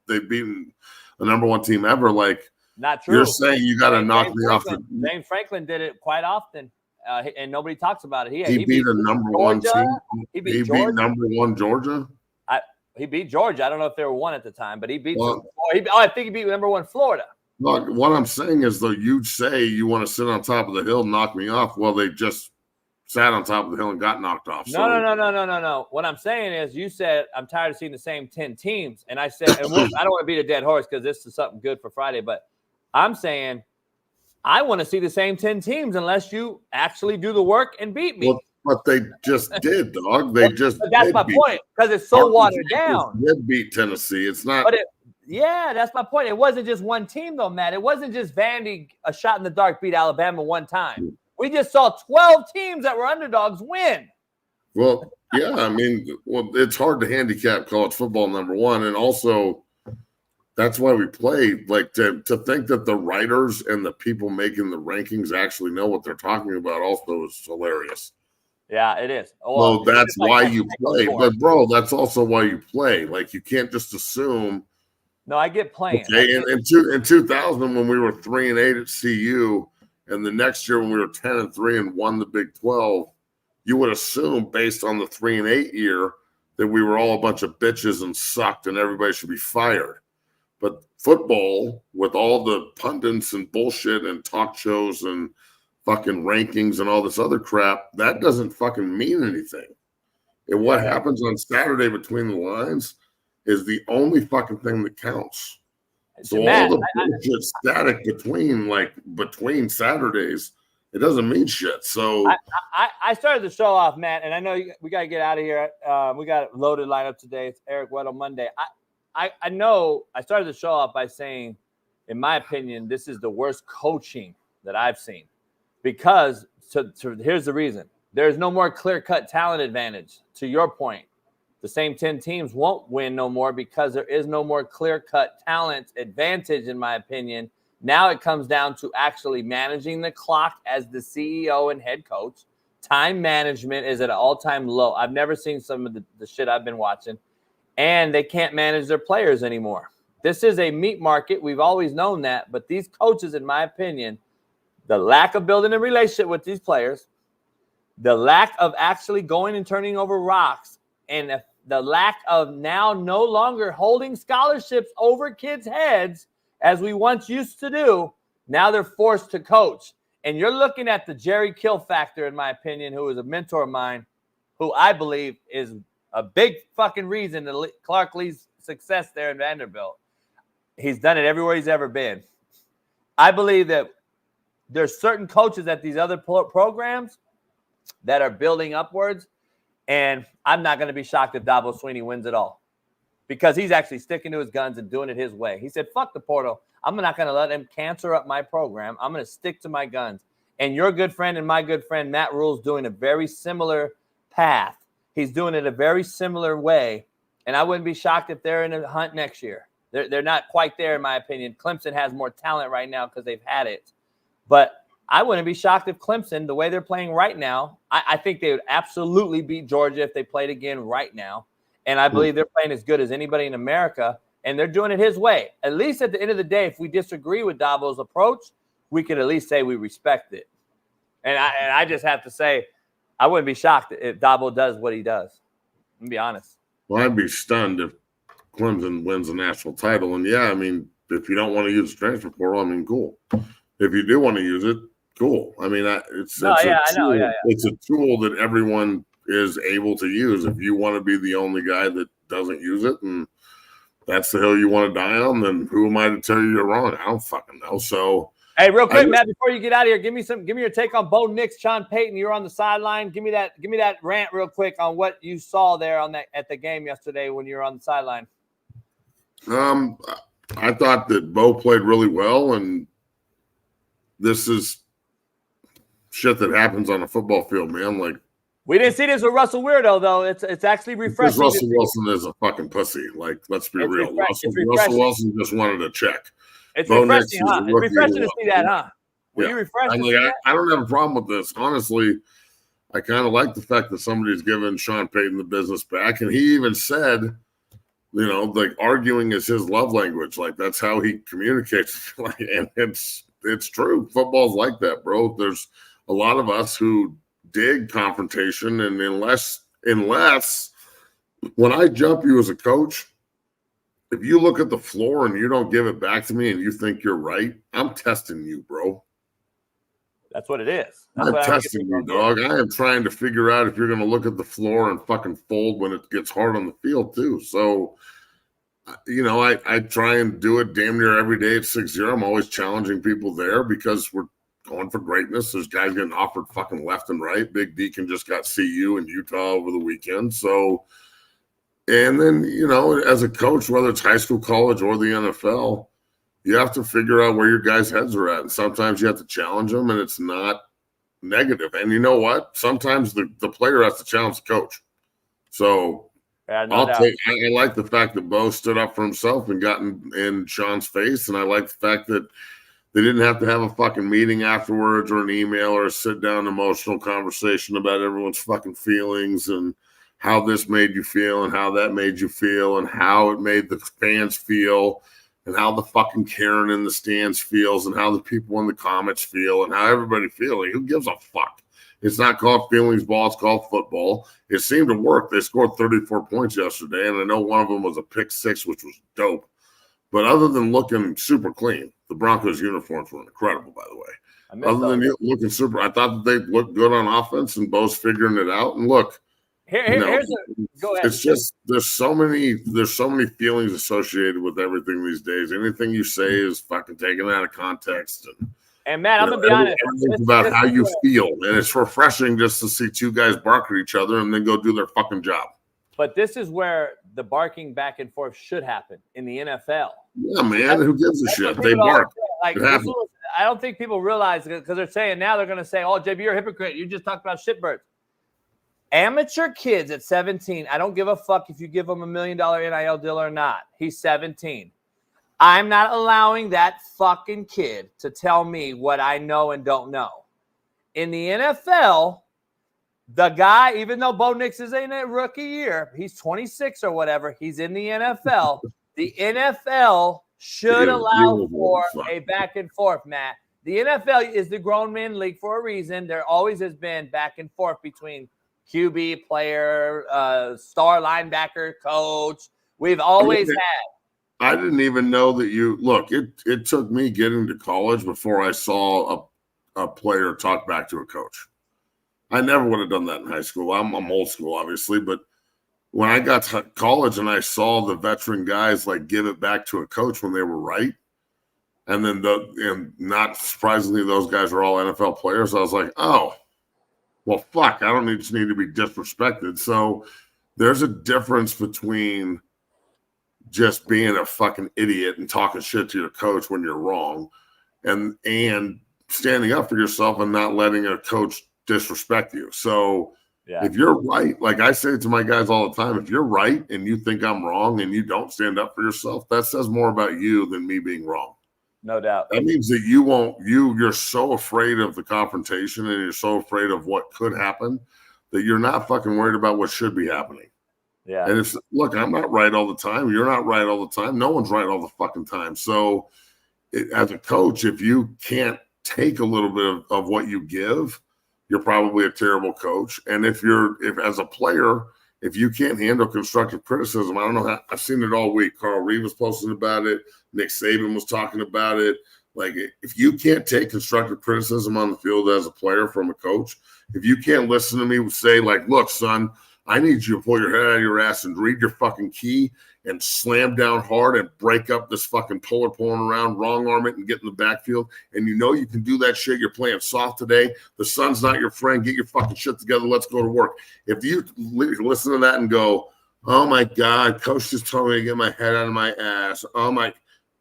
they've beaten a number 1 team ever. Like, not true. You're saying you got to knock me off. James Franklin did it quite often. And nobody talks about it. He beat a number 1 team. He beat number 1 Georgia. He beat Georgia. I don't know if they were 1 at the time, but he beat. I think he beat number 1 Florida. Look, what I'm saying is, though, you say you want to sit on top of the hill, and knock me off. Well, they just sat on top of the hill and got knocked off. No. What I'm saying is, you said I'm tired of seeing the same 10 teams, and I said, I don't want to beat a dead horse because this is something good for Friday, but I'm saying, I want to see the same 10 teams unless you actually do the work and beat me. Well, but they just did, dog. They just. But that's my point, because it's so watered down. Did beat Tennessee. It's not. But that's my point. It wasn't just one team, though, Matt. It wasn't just Vandy, a shot in the dark, beat Alabama one time. We just saw 12 teams that were underdogs win. Well, yeah, I mean, it's hard to handicap college football number 1, and also. That's why we play. Like, to think that the writers and the people making the rankings actually know what they're talking about also is hilarious. Yeah, it is. Well, that's why you play. But, bro, that's also why you play. Like, you can't just assume. No, I get playing. Okay, in 2000, when we were 3-8 at CU, and the next year when we were 10-3 and won the Big 12, you would assume, based on the 3-8 year, that we were all a bunch of bitches and sucked and everybody should be fired. But football, with all the pundits and bullshit and talk shows and fucking rankings and all this other crap, that doesn't fucking mean anything. And what happens on Saturday between the lines is the only fucking thing that counts. So Matt, all the bullshit static between Saturdays, it doesn't mean shit. So I started the show off, Matt, and I know we got to get out of here. We got a loaded lineup today. It's Eric Weddle Monday. I know I started the show off by saying, in my opinion, this is the worst coaching that I've seen. Because here's the reason. There's no more clear-cut talent advantage. To your point, the same 10 teams won't win no more because there is no more clear-cut talent advantage, in my opinion. Now it comes down to actually managing the clock as the CEO and head coach. Time management is at an all-time low. I've never seen some of the shit I've been watching. And they can't manage their players anymore. This is a meat market. We've always known that. But these coaches, in my opinion, the lack of building a relationship with these players, The lack of actually going and turning over rocks, and the lack of now no longer holding scholarships over kids' heads as we once used to do. Now they're forced to coach. And you're looking at the Jerry Kill factor, in my opinion, who is a mentor of mine, who I believe is a big fucking reason to Clark Lee's success there in Vanderbilt. He's done it everywhere he's ever been. I believe that there's certain coaches at these other programs that are building upwards, and I'm not going to be shocked if Dabo Swinney wins it all because he's actually sticking to his guns and doing it his way. He said, fuck the portal. I'm not going to let him cancer up my program. I'm going to stick to my guns. And your good friend and my good friend, Matt Rule's doing a very similar path. He's doing it a very similar way, and I wouldn't be shocked if they're in a hunt next year. They're not quite there, in my opinion. Clemson has more talent right now because they've had it. But I wouldn't be shocked if Clemson, the way they're playing right now, I think they would absolutely beat Georgia if they played again right now. And I believe they're playing as good as anybody in America, and they're doing it his way. At least at the end of the day, if we disagree with Dabo's approach, we could at least say we respect it. And I just have to say, I wouldn't be shocked if Dabo does what he does. I'm going to be honest. Well, I'd be stunned if Clemson wins a national title. And, yeah, I mean, if you don't want to use the transfer portal, I mean, cool. If you do want to use it, cool. I mean, it's a tool that everyone is able to use. If you want to be the only guy that doesn't use it and that's the hill you want to die on, then who am I to tell you you're wrong? I don't fucking know. So, hey, real quick, Matt, before you get out of here, give me your take on Bo Nix, Sean Payton. You're on the sideline. Give me that rant real quick on what you saw there at the game yesterday when you were on the sideline. I thought that Bo played really well, and this is shit that happens on a football field, man. Like, we didn't see this with Russell Weirdo, though. It's actually refreshing. Russell Wilson is a fucking pussy. Like, let's be real. Russell Wilson just wanted a check. It's refreshing, huh? It's refreshing to see that, huh? Were you refreshed? I don't have a problem with this. Honestly, I kind of like the fact that somebody's giving Sean Payton the business back. And he even said, you know, like, arguing is his love language. Like, that's how he communicates. And it's true. Football's like that, bro. There's a lot of us who dig confrontation, and unless when I jump you as a coach, if you look at the floor and you don't give it back to me and you think you're right, I'm testing you, bro. That's what it is. I'm testing you, dog. I am trying to figure out if you're going to look at the floor and fucking fold when it gets hard on the field too. So, you know, I try and do it damn near every day at 6-0. I'm always challenging people there because we're going for greatness. There's guys getting offered fucking left and right. Big Deacon just got CU in Utah over the weekend. So, and then, you know, as a coach, whether it's high school, college, or the NFL, you have to figure out where your guys' heads are at. And sometimes you have to challenge them, and it's not negative. And you know what? Sometimes the player has to challenge the coach. So I like the fact that Bo stood up for himself and got in Sean's face. And I like the fact that they didn't have to have a fucking meeting afterwards or an email or a sit-down emotional conversation about everyone's fucking feelings and how this made you feel and how that made you feel and how it made the fans feel and how the fucking Karen in the stands feels and how the people in the comments feel and how everybody feels. Like, who gives a fuck? It's not called feelings ball. It's called football. It seemed to work. They scored 34 points yesterday, and I know one of them was a pick six, which was dope. But other than looking super clean, the Broncos uniforms were incredible, by the way. Other than looking super, I thought that they looked good on offense, and Bo's figuring it out. And look, go ahead. It's just there's so many feelings associated with everything these days. Anything you say is fucking taken out of context. And Matt, I'm gonna be honest. Everything's about how you feel, and it's refreshing just to see two guys bark at each other and then go do their fucking job. But this is where the barking back and forth should happen in the NFL. Yeah, man. Who gives a shit? They bark. Like, I don't think people realize it because they're saying now they're going to say, "Oh, JB, you're a hypocrite. You just talked about shitbirds." Amateur kids at 17. I don't give a fuck if you give them $1 million NIL deal or not. He's 17. I'm not allowing that fucking kid to tell me what I know and don't know. In the NFL, the guy, even though Bo Nix is in a rookie year, he's 26 or whatever, he's in the NFL. The NFL should allow for a back and forth, Matt. the NFL is the grown men league for a reason. There always has been back and forth between QB, player, star linebacker, coach. We've always had. I didn't even know that it took me getting to college before I saw a player talk back to a coach. I never would have done that in high school. I'm old school, obviously, but when I got to college and I saw the veteran guys like give it back to a coach when they were right, and then and not surprisingly, those guys are all NFL players. I was like, oh, well, fuck, I don't just need to be disrespected. So there's a difference between just being a fucking idiot and talking shit to your coach when you're wrong, and standing up for yourself and not letting a coach disrespect you. So if you're right, like I say to my guys all the time, if you're right and you think I'm wrong and you don't stand up for yourself, that says more about you than me being wrong. No doubt. That means that you're so afraid of the confrontation and you're so afraid of what could happen that you're not fucking worried about what should be happening. Yeah. And look, I'm not right all the time. You're not right all the time. No one's right all the fucking time. So as a coach, if you can't take a little bit of what you give, you're probably a terrible coach. And if as a player, if you can't handle constructive criticism, I don't know how, I've seen it all week. Carl Reed was posting about it. Nick Saban was talking about it. Like, if you can't take constructive criticism on the field as a player from a coach, if you can't listen to me say, like, look, son, I need you to pull your head out of your ass and read your fucking key and slam down hard and break up this fucking puller pulling around, wrong arm it and get in the backfield. And you know you can do that shit. You're playing soft today. The sun's not your friend. Get your fucking shit together. Let's go to work. If you listen to that and go, oh my God, coach just told me to get my head out of my ass. Oh my,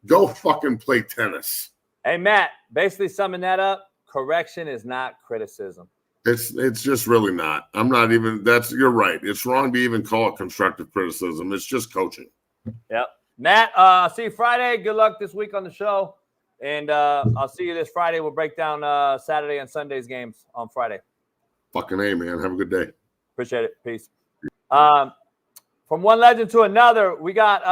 go fucking play tennis. Hey, Matt, basically summing that up, correction is not criticism. It's just really not. I'm not even, you're right. It's wrong to even call it constructive criticism. It's just coaching. Yep. Matt, I'll see you Friday. Good luck this week on the show. And I'll see you this Friday. We'll break down Saturday and Sunday's games on Friday. Fucking A, man. Have a good day. Appreciate it. Peace. From one legend to another, we got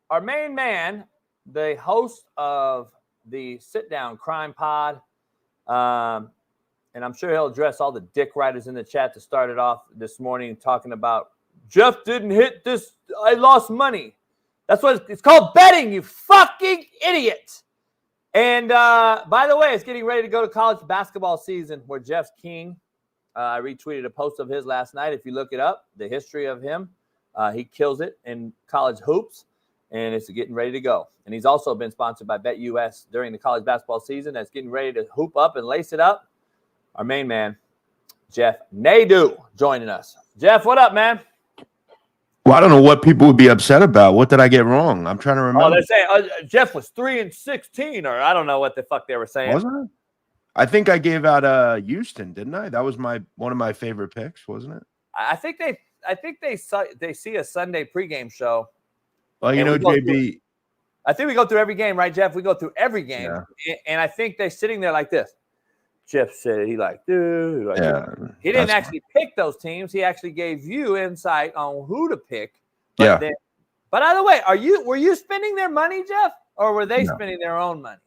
our main man, the host of the Sit Down Crime Pod. And I'm sure he'll address all the dick riders in the chat to start it off this morning, talking about Jeff didn't hit this. I lost money. That's what it's called, betting, you fucking idiot. And by the way, it's getting ready to go to college basketball season where Jeff's king. I retweeted a post of his last night. If you look it up, the history of him, he kills it in college hoops, and it's getting ready to go. And he's also been sponsored by BetUS during the college basketball season. That's getting ready to hoop up and lace it up. Our main man, Jeff Nadu, joining us. Jeff, what up, man? Well, I don't know what people would be upset about. What did I get wrong? I'm trying to remember. Oh, they're saying Jeff was 3-16, or I don't know what the fuck they were saying. Wasn't it? I think I gave out Houston, didn't I? That was one of my favorite picks, wasn't it? I think they see a Sunday pregame show. Well, you know, JB. I think we go through every game, right, Jeff? We go through every game, and I think they're sitting there like this. Jeff said he liked dude. He didn't actually pick those teams. He actually gave you insight on who to pick. But either way, were you spending their money, Jeff, or were they spending their own money?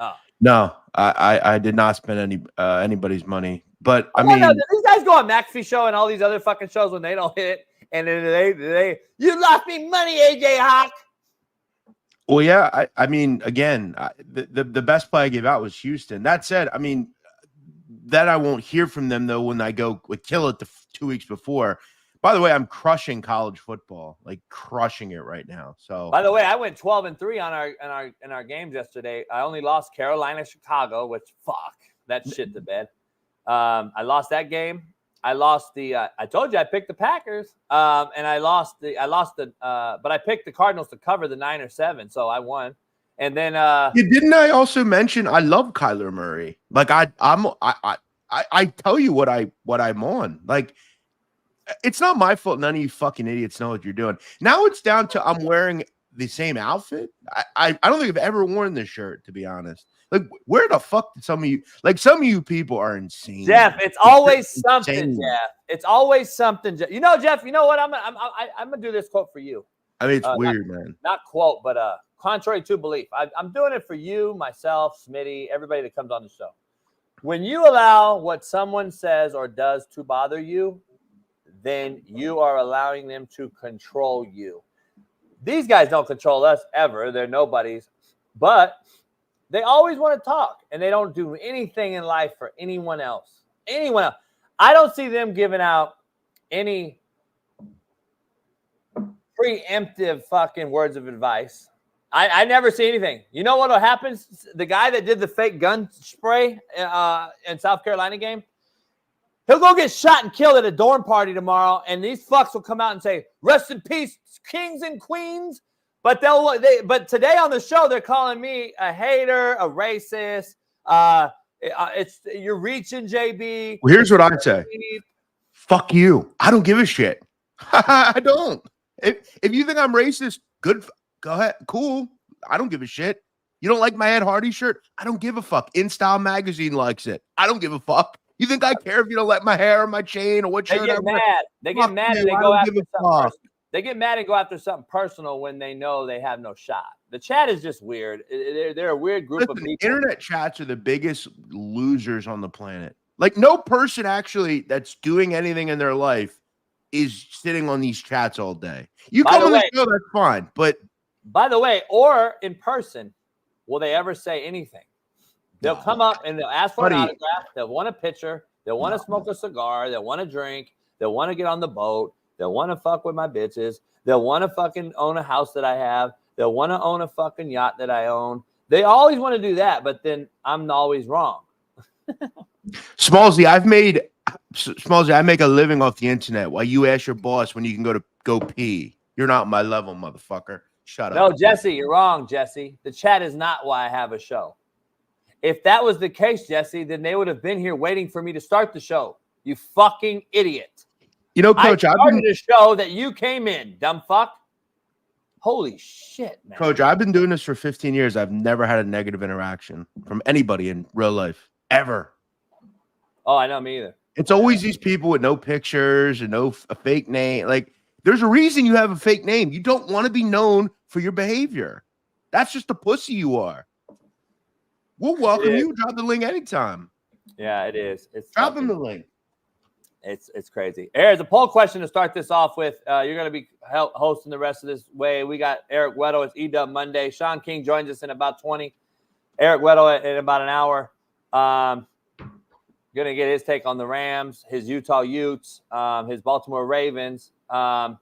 Oh. No, I did not spend anybody's money. But I mean, these guys go on McAfee show and all these other fucking shows when they don't hit, and then they you lost me money, AJ Hawk. Well, yeah, I mean, again, the best play I gave out was Houston. That said, I mean, that I won't hear from them though when I go kill it the 2 weeks before. By the way, I'm crushing college football, like crushing it right now. So, by the way, I went 12-3 in our games yesterday. I only lost Carolina, Chicago, which fuck that shit to bed. I lost that game. I lost I told you I picked the Packers, and I lost but I picked the Cardinals to cover the 9 or 7, so I won. And then didn't I also mention I love Kyler Murray? Like I tell you what I'm on. Like, it's not my fault. None of you fucking idiots know what you're doing. Now it's down to I'm wearing the same outfit. I don't think I've ever worn this shirt, to be honest. Like, where the fuck did some of you people are insane? Jeff, it's always something, Jeff. It's always something. Jeff, you know what? I'm gonna do this quote for you. I mean, it's weird, man. Not quote, but contrary to belief. I'm doing it for you, myself, Smitty, everybody that comes on the show. When you allow what someone says or does to bother you, then you are allowing them to control you. These guys don't control us ever. They're nobodies. But they always want to talk, and they don't do anything in life for anyone else. Anyone else. I don't see them giving out any preemptive fucking words of advice. I never see anything. You know what will happen? The guy that did the fake gun spray in South Carolina game, he'll go get shot and killed at a dorm party tomorrow, and these fucks will come out and say, "Rest in peace, kings and queens." But but today on the show, they're calling me a hater, a racist. You're reaching, JB. Well, here's what I'd say. Fuck you. I don't give a shit. I don't. If you think I'm racist, good. Go ahead. Cool. I don't give a shit. You don't like my Ed Hardy shirt? I don't give a fuck. InStyle magazine likes it. I don't give a fuck. You think I care if you don't like my hair or my chain or what shirt I wear? They get mad and they go after something personal. They get mad and go after something personal when they know they have no shot. The chat is just weird. They're a weird group of people. Internet chats are the biggest losers on the planet. Like, no person actually that's doing anything in their life is sitting on these chats all day. You come on the show, that's fine. But by the way, or in person, will they ever say anything? They'll come up and they'll ask for an autograph. They'll want a picture. They'll want to smoke a cigar. They'll want to drink. They'll want to get on the boat. They'll want to fuck with my bitches. They'll want to fucking own a house that I have. They'll want to own a fucking yacht that I own. They always want to do that, but then I'm always wrong. Smallsy, I make a living off the internet while you ask your boss when you can go pee. You're not my level, motherfucker. Shut up. No, Jesse, you're wrong, Jesse. The chat is not why I have a show. If that was the case, Jesse, then they would have been here waiting for me to start the show. You fucking idiot. You know, Coach, I started a show that you came in, dumb fuck. Holy shit, man. Coach, I've been doing this for 15 years. I've never had a negative interaction from anybody in real life, ever. Oh, I know, me either. It's always these people with no pictures and a fake name. Like, there's a reason you have a fake name. You don't want to be known for your behavior. That's just the pussy you are. We'll welcome you. Drop the link anytime. Yeah, it is. Drop him the link. It's crazy. There's a poll question to start this off with. You're going to be hosting the rest of this way. We got Eric Weddle. It's EW Monday. Shaun King joins us in about 20. Eric Weddle in about an hour. Going to get his take on the Rams, his Utah Utes, his Baltimore Ravens. I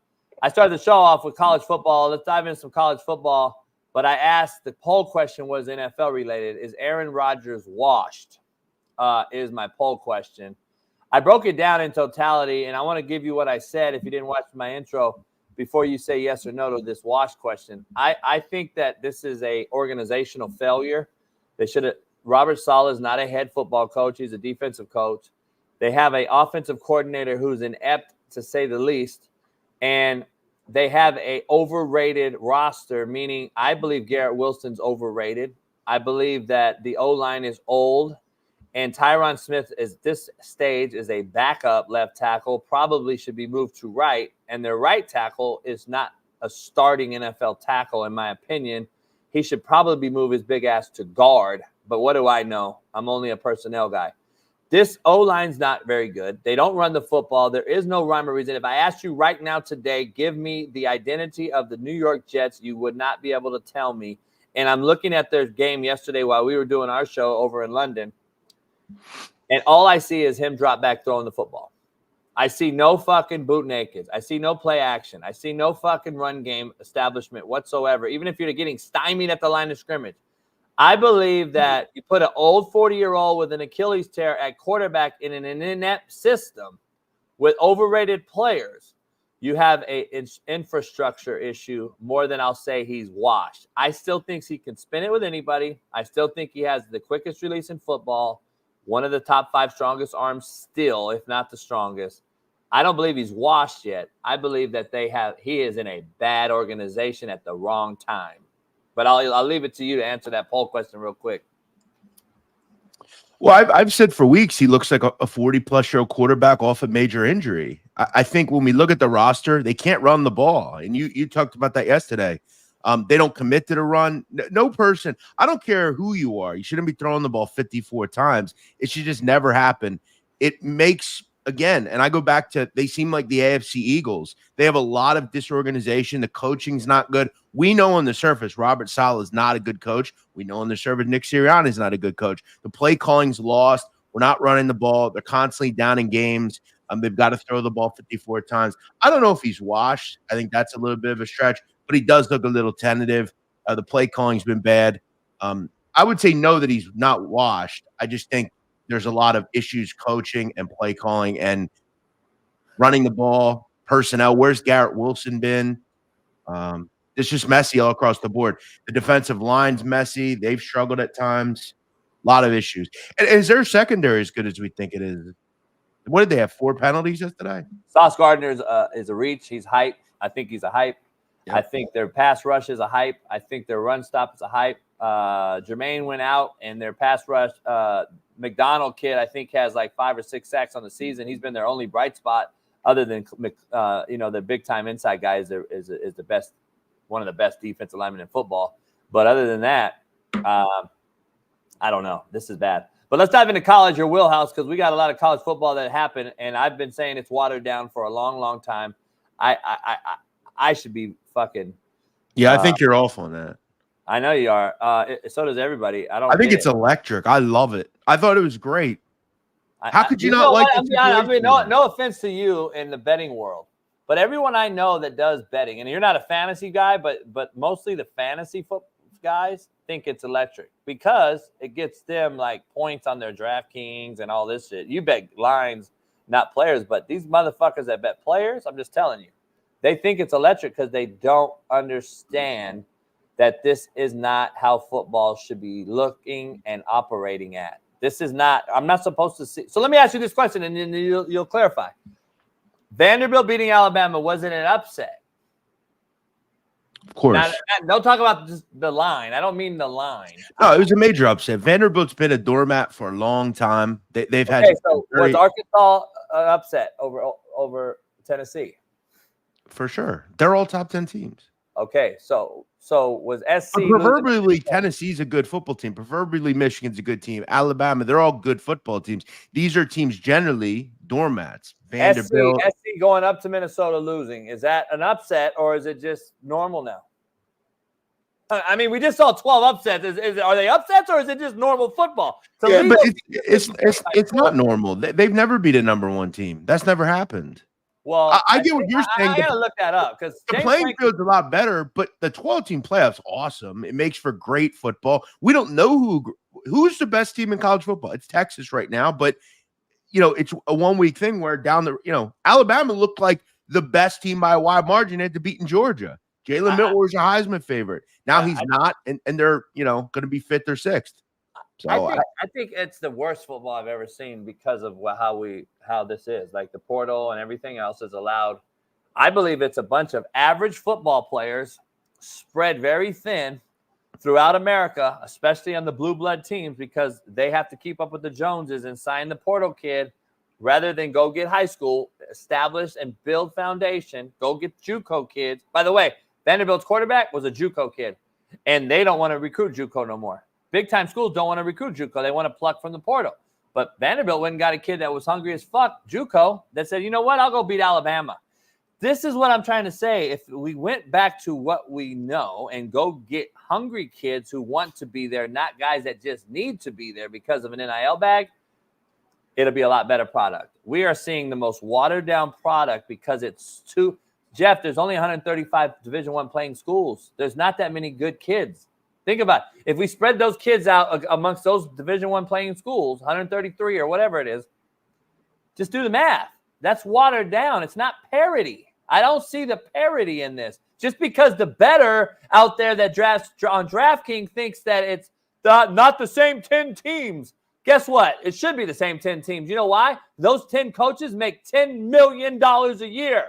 started the show off with college football. Let's dive into some college football. But I asked, the poll question was NFL related. Is Aaron Rodgers washed? Is my poll question. I broke it down in totality, and I want to give you what I said if you didn't watch my intro before you say yes or no to this wash question. I think that this is a organizational failure. They should have. Robert Saleh is not a head football coach. He's a defensive coach. They have an offensive coordinator who's inept, to say the least, and they have a overrated roster, meaning I believe Garrett Wilson's overrated. I believe that the O-line is old, and Tyron Smith is this stage is a backup left tackle, probably should be moved to right, and their right tackle is not a starting NFL tackle, in my opinion. He should probably move his big ass to guard. But what do I know? I'm only a personnel guy. This O-line's not very good. They don't run the football. There is no rhyme or reason. If I asked you right now today, give me the identity of the New York Jets, you would not be able to tell me. And I'm looking at their game yesterday while we were doing our show over in London, and all I see is him drop back throwing the football. I see no fucking boot nakeds. I see no play action. I see no fucking run game establishment whatsoever, even if you're getting stymied at the line of scrimmage. I believe that you put an old 40-year-old with an Achilles tear at quarterback in an inept system with overrated players. You have an infrastructure issue more than I'll say he's washed. I still think he can spin it with anybody. I still think he has the quickest release in football, one of the top 5 strongest arms still, if not the strongest. I don't believe he's washed yet. I believe that he is in a bad organization at the wrong time. But I'll leave it to you to answer that poll question real quick. Well, I've said for weeks he looks like a 40-plus-year-old quarterback off a major injury. I think when we look at the roster, they can't run the ball. And you talked about that yesterday. They don't commit to the run. No person, I don't care who you are. You shouldn't be throwing the ball 54 times. It should just never happen. It makes, again, and I go back to, they seem like the AFC Eagles. They have a lot of disorganization. The coaching's not good. We know on the surface, Robert Saleh is not a good coach. We know on the surface, Nick Sirianni is not a good coach. The play calling's lost. We're not running the ball. They're constantly down in games. They've got to throw the ball 54 times. I don't know if he's washed. I think that's a little bit of a stretch, but he does look a little tentative. The play calling's been bad. I would say no that he's not washed. I just think there's a lot of issues coaching and play calling and running the ball, personnel. Where's Garrett Wilson been? It's just messy all across the board. The defensive line's messy. They've struggled at times. A lot of issues. And is their secondary as good as we think it is? What did they have? 4 penalties yesterday? Sauce Gardner is a reach. He's hype. I think he's a hype. Yep. I think their pass rush is a hype. I think their run stop is a hype. Jermaine went out, and their pass rush, McDonald kid, I think has like 5 or 6 sacks on the season. He's been their only bright spot, other than the big time inside guy is the best, one of the best defensive linemen in football. But other than that, I don't know. This is bad. But let's dive into college, your wheelhouse, because we got a lot of college football that happened, and I've been saying it's watered down for a long, long time. I should be fucking. Yeah, I think you're off on that. I know you are. So does everybody. I think it's electric. I love it. I thought it was great. How could you not like it? I mean, no offense to you in the betting world, but everyone I know that does betting, and you're not a fantasy guy, but mostly the fantasy football guys think it's electric because it gets them like points on their DraftKings and all this shit. You bet lines, not players, but these motherfuckers that bet players, I'm just telling you, they think it's electric because they don't understand that this is not how football should be looking and operating at. This is not, I'm not supposed to see. So let me ask you this question and then you'll clarify. Vanderbilt beating Alabama, was it an upset? Of course. Now, don't talk about just the line. I don't mean the line. No, it was a major upset. Vanderbilt's been a doormat for a long time. They've had. So was Arkansas upset over Tennessee? For sure. They're all top 10 teams. Okay, so was SC but proverbially Tennessee's a good football team. Proverbially Michigan's a good team. Alabama, they're all good football teams. These are teams generally doormats. Vanderbilt. SC going up to Minnesota losing. Is that an upset or is it just normal now? I mean, we just saw 12 upsets. Are they upsets or is it just normal football? Yeah, but it's not normal. They've never beat a number 1 team. That's never happened. Well, I get what you're saying. I gotta look that up because the playing field's a lot better, but the 12-team playoff's awesome. It makes for great football. We don't know who's the best team in college football. It's Texas right now, but it's a 1-week thing where Alabama looked like the best team by a wide margin at beating Georgia. Jalen Milton was a Heisman favorite. Now he's not, and they're going to be 5th or 6th. So I think it's the worst football I've ever seen because of how this is. Like the portal and everything else is allowed. I believe it's a bunch of average football players spread very thin throughout America, especially on the blue blood teams, because they have to keep up with the Joneses and sign the portal kid rather than go get high school, establish and build foundation, go get JUCO kids. By the way, Vanderbilt's quarterback was a JUCO kid, and they don't want to recruit JUCO no more. Big-time schools don't want to recruit JUCO. They want to pluck from the portal. But Vanderbilt went and got a kid that was hungry as fuck, JUCO, that said, you know what, I'll go beat Alabama. This is what I'm trying to say. If we went back to what we know and go get hungry kids who want to be there, not guys that just need to be there because of an NIL bag, it'll be a lot better product. We are seeing the most watered-down product because it's too – Jeff, there's only 135 Division I playing schools. There's not that many good kids. Think about it. If we spread those kids out amongst those Division I playing schools, 133 or whatever it is, just do the math. That's watered down. It's not parity. I don't see the parity in this. Just because the better out there that drafts on DraftKings thinks that it's not the same 10 teams. Guess what? It should be the same 10 teams. You know why? Those 10 coaches make $10 million a year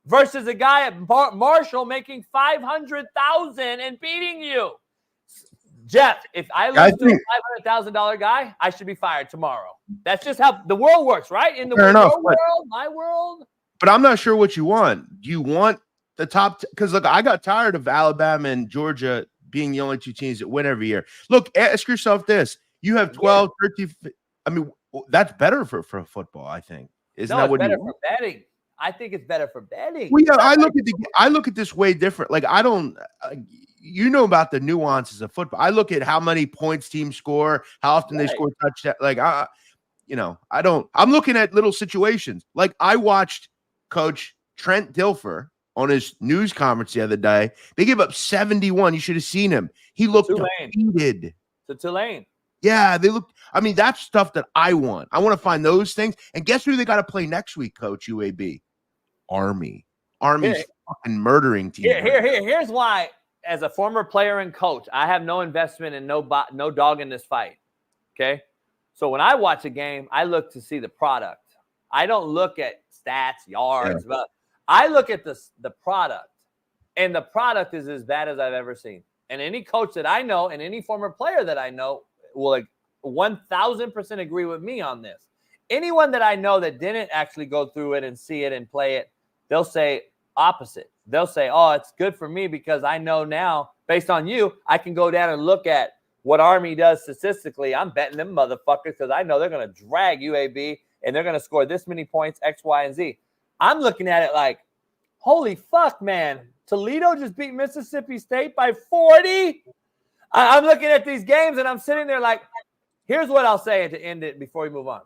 versus a guy at Marshall making $500,000 and beating you. Jeff, if I lose to a $500,000 guy, I should be fired tomorrow. That's just how the world works, right? In the world, my world. But I'm not sure what you want. Do you want because look, I got tired of Alabama and Georgia being the only two teams that win every year. Look, ask yourself this: you have 12, 13. I mean, that's better for football, I think. Isn't that what better for betting? I think it's better for betting. Well, yeah, I look at this way different. Like I don't, you know about the nuances of football. I look at how many points teams score, how often they score touchdown. Like I don't. I'm looking at little situations. Like I watched Coach Trent Dilfer on his news conference the other day. They gave up 71. You should have seen him. He looked defeated. To Tulane. Yeah, they look. I mean, that's stuff that I want. I want to find those things. And guess who they got to play next week, Coach UAB? Army's fucking murdering team. Here's why. As a former player and coach, I have no investment and no dog in this fight. Okay, so when I watch a game, I look to see the product. I don't look at stats, yards, but I look at the product, and the product is as bad as I've ever seen. And any coach that I know and any former player that I know will 1,000% agree with me on this. Anyone that I know that didn't actually go through it and see it and play it, they'll say opposite. They'll say, oh, it's good for me because I know now, based on you, I can go down and look at what Army does statistically. I'm betting them motherfuckers because I know they're going to drag UAB and they're going to score this many points, X, Y, and Z. I'm looking at it like, holy fuck, man. Toledo just beat Mississippi State by 40. I'm looking at these games and I'm sitting there like, here's what I'll say to end it before we move on.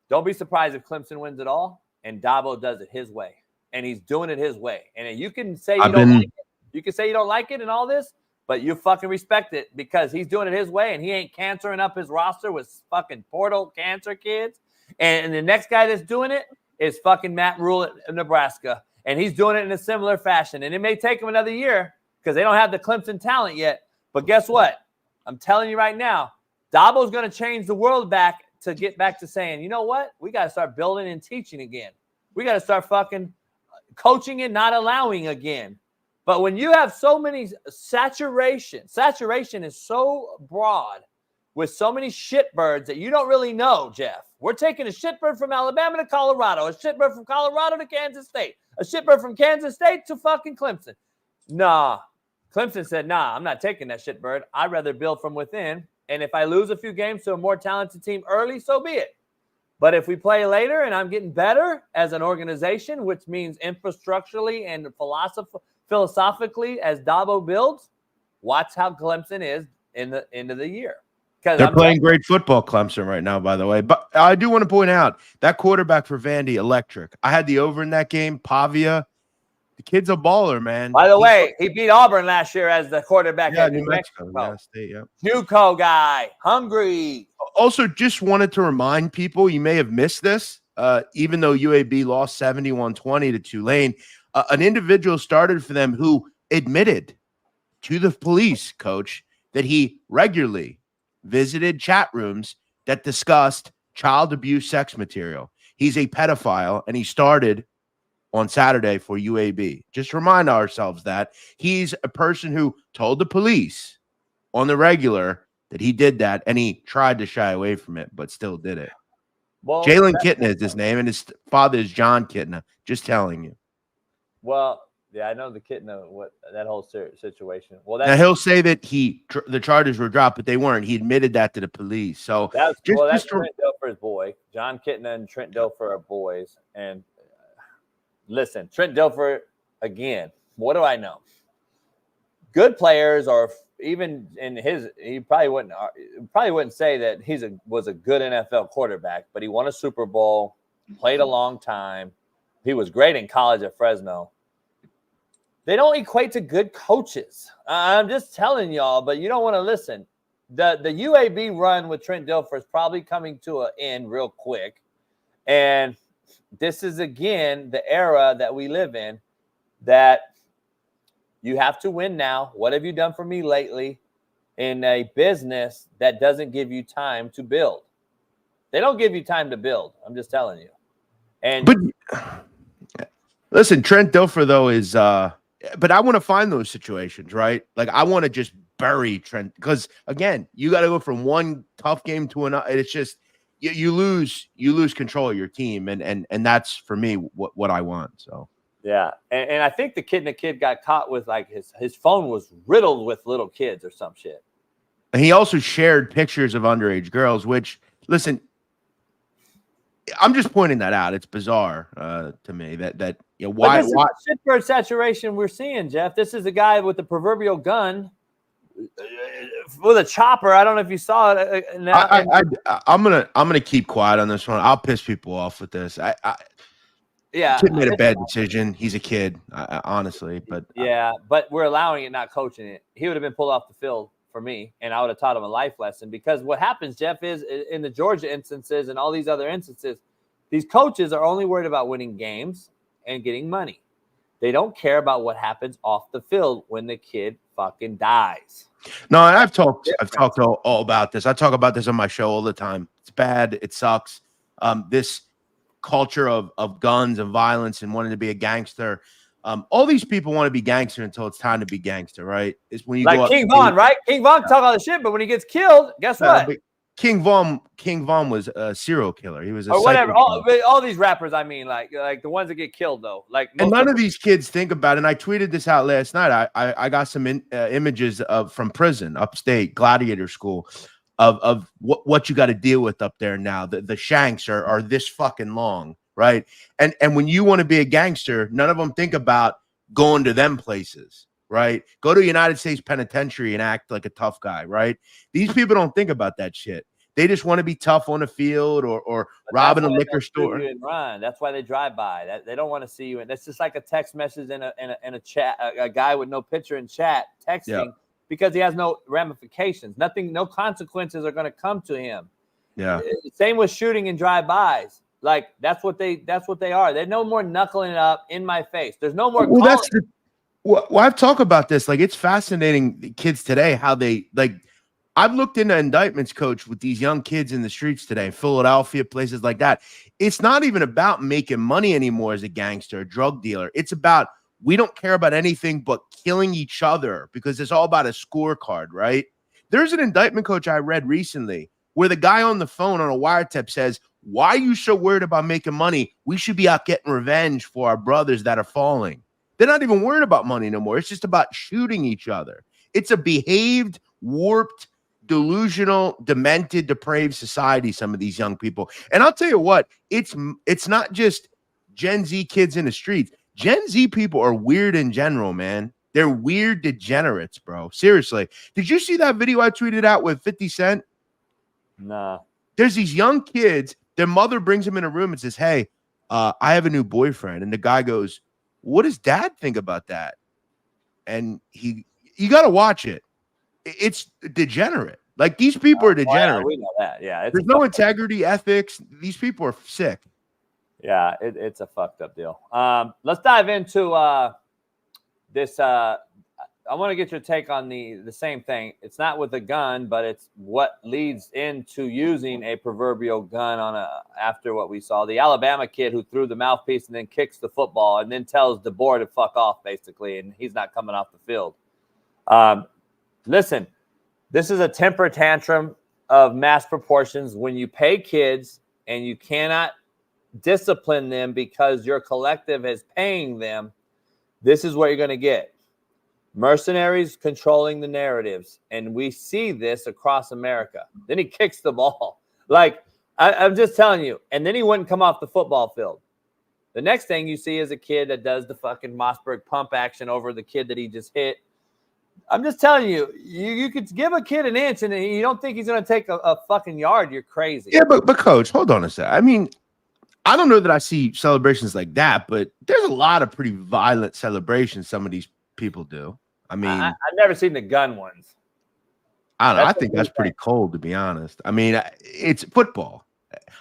Don't be surprised if Clemson wins it all and Dabo does it his way. And he's doing it his way. And you can say you don't like it. You can say you don't like it and all this, but you fucking respect it because he's doing it his way and he ain't cancering up his roster with fucking portal cancer kids. And the next guy that's doing it is fucking Matt Rule at Nebraska. And he's doing it in a similar fashion. And it may take him another year because they don't have the Clemson talent yet. But guess what? I'm telling you right now, Dabo's going to change the world back to get back to saying, you know what? We got to start building and teaching again. We got to start fucking coaching and not allowing again. But when you have so many saturation is so broad with so many shitbirds that you don't really know, Jeff. We're taking a shitbird from Alabama to Colorado, a shitbird from Colorado to Kansas State, a shitbird from Kansas State to fucking Clemson. Nah. Clemson said, nah, I'm not taking that shitbird. I'd rather build from within. And if I lose a few games to a more talented team early, so be it. But if we play later and I'm getting better as an organization, which means infrastructurally and philosophically as Dabo builds, watch how Clemson is in the end of the year. They're playing great football, Clemson, right now, by the way. But I do want to point out that quarterback for Vandy, electric. I had the over in that game, Pavia. The kid's a baller, man. By the way, he beat Auburn last year as the quarterback at New Mexico. Yeah, State, yeah. JUCO guy, hungry. Also, just wanted to remind people, you may have missed this, even though UAB lost 71-20 to Tulane, an individual started for them who admitted to the police, Coach, that he regularly visited chat rooms that discussed child abuse sex material. He's a pedophile, and he started on Saturday for UAB. Just remind ourselves that he's a person who told the police on the regular that he did that, and he tried to shy away from it, but still did it. Well, Jalen Kitna is his name, and his father is John Kitna. Just telling you. Well, yeah, I know the Kitna, what that whole situation. Well, now he'll say that the charges were dropped, but they weren't. He admitted that to the police. So that's Trent Dilfer's boy. John Kitna and Trent Dilfer are boys, and listen, Trent Dilfer, again, what do I know? Good players are even in his – he probably wouldn't say that was a good NFL quarterback, but he won a Super Bowl, played a long time. He was great in college at Fresno. They don't equate to good coaches. I'm just telling y'all, but you don't want to listen. The UAB run with Trent Dilfer is probably coming to an end real quick, and – this is, again, the era that we live in, that you have to win now. What have you done for me lately in a business that doesn't give you time to build? They don't give you time to build. I'm just telling you. But listen, Trent Dilfer, though, is but I want to find those situations, right? Like, I want to just bury Trent because, again, you got to go from one tough game to another. It's just – You lose control of your team, and that's for me what I want. So Yeah, and I think the kid got caught with like his phone was riddled with little kids or some shit. And he also shared pictures of underage girls, which, listen, I'm just pointing that out. It's bizarre to me that why this is the shitbird saturation we're seeing, Jeff. This is a guy with the proverbial gun with a chopper. I don't know if you saw it. I'm gonna keep quiet on this one. I'll piss people off with this. Yeah, kid made a bad decision. He's a kid, honestly. But yeah, but we're allowing it, not coaching it. He would have been pulled off the field for me, and I would have taught him a life lesson. Because what happens, Jeff, is in the Georgia instances and all these other instances, these coaches are only worried about winning games and getting money. They don't care about what happens off the field when the kid fucking dies. No, and I've talked all about this. I talk about this on my show all the time. It's bad. It sucks. This culture of guns and violence and wanting to be a gangster. All these people want to be gangster until it's time to be gangster, right? It's when you like go up King Von, right? King Von talk all the shit, but when he gets killed, guess what? King Von was a serial killer. He was a or whatever. All these rappers, I mean, like the ones that get killed though. Like and none of these kids think about it. And I tweeted this out last night. I got some images from prison, upstate Gladiator School, of what you got to deal with up there now. The shanks are this fucking long, right? And when you want to be a gangster, none of them think about going to them places, right? Go to United States Penitentiary and act like a tough guy, right? These people don't think about that shit. They just want to be tough on the field or robbing a liquor store. And run. That's why they drive by. They don't want to see you. And that's just like a text message in a chat. A guy with no picture in chat texting because he has no ramifications. Nothing, no consequences are going to come to him. Yeah. Same with shooting and drive-bys. Like that's what they are. They're no more knuckling it up in my face. There's no more. Well, I've talked about this. Like, it's fascinating, the kids today, how they like. I've looked into indictments, coach, with these young kids in the streets today, Philadelphia, places like that. It's not even about making money anymore as a gangster, a drug dealer. It's about we don't care about anything but killing each other because it's all about a scorecard, right? There's an indictment, coach, I read recently where the guy on the phone on a wiretap says, "Why are you so worried about making money? We should be out getting revenge for our brothers that are falling." They're not even worried about money no more. It's just about shooting each other. It's a behaved, warped, delusional, demented, depraved society, some of these young people. And I'll tell you what, it's not just Gen Z kids in the streets. Gen Z people are weird in general, man. They're weird degenerates, bro. Seriously. Did you see that video I tweeted out with 50 Cent? Nah. There's these young kids. Their mother brings them in a room and says, "Hey, I have a new boyfriend." And the guy goes, "What does dad think about that?" And you got to watch it. It's degenerate. Like, these people are degenerate. We know that. Yeah. There's no integrity, ethics. These people are sick. Yeah, it's a fucked up deal. Let's dive into this. I want to get your take on the same thing. It's not with a gun, but it's what leads into using a proverbial gun after what we saw. The Alabama kid who threw the mouthpiece and then kicks the football and then tells DeBoer to fuck off, basically, and he's not coming off the field. Listen, this is a temper tantrum of mass proportions when you pay kids and you cannot discipline them because your collective is paying them. This is what you're going to get. Mercenaries controlling the narratives, and we see this across America. Then he kicks the ball. Like, I'm just telling you. And then he wouldn't come off the football field. The next thing you see is a kid that does the fucking Mossberg pump action over the kid that he just hit. I'm just telling you, you could give a kid an inch, and you don't think he's going to take a fucking yard. You're crazy. Yeah, but coach, hold on a sec. I mean, I don't know that I see celebrations like that, but there's a lot of pretty violent celebrations some of these people do. I mean, I've never seen the gun ones. I don't know. I think that's pretty cold, to be honest. I mean, it's football.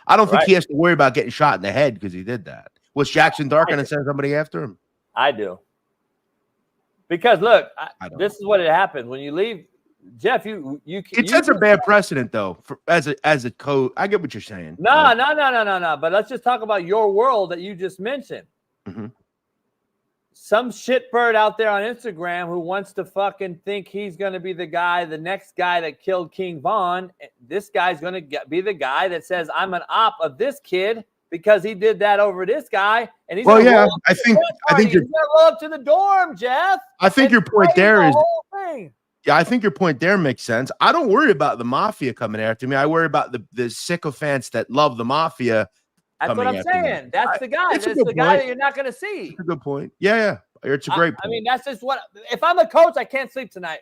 I don't think he has to worry about getting shot in the head because he did that. Was Jackson Dart going to send somebody after him? I do. Because look, this is what it happens when you leave. Jeff, it sets a bad precedent, though, as a coach. I get what you're saying. No. But let's just talk about your world that you just mentioned. Mm-hmm. Some shitbird out there on Instagram who wants to fucking think he's going to be the next guy that killed King Von. This guy's going to be the guy that says, "I'm an op of this kid because he did that over this guy, and he's well, gonna yeah. roll up I to think he's gonna roll up to the dorm, Jeff. I think your point there is. Thing. Yeah, I think your point there makes sense. I don't worry about the mafia coming after me. I worry about the sycophants that love the mafia. That's what I'm saying. That's the guy. That's the guy that you're not going to see. That's a good point. Yeah. It's a great point. I mean, that's just what. If I'm a coach, I can't sleep tonight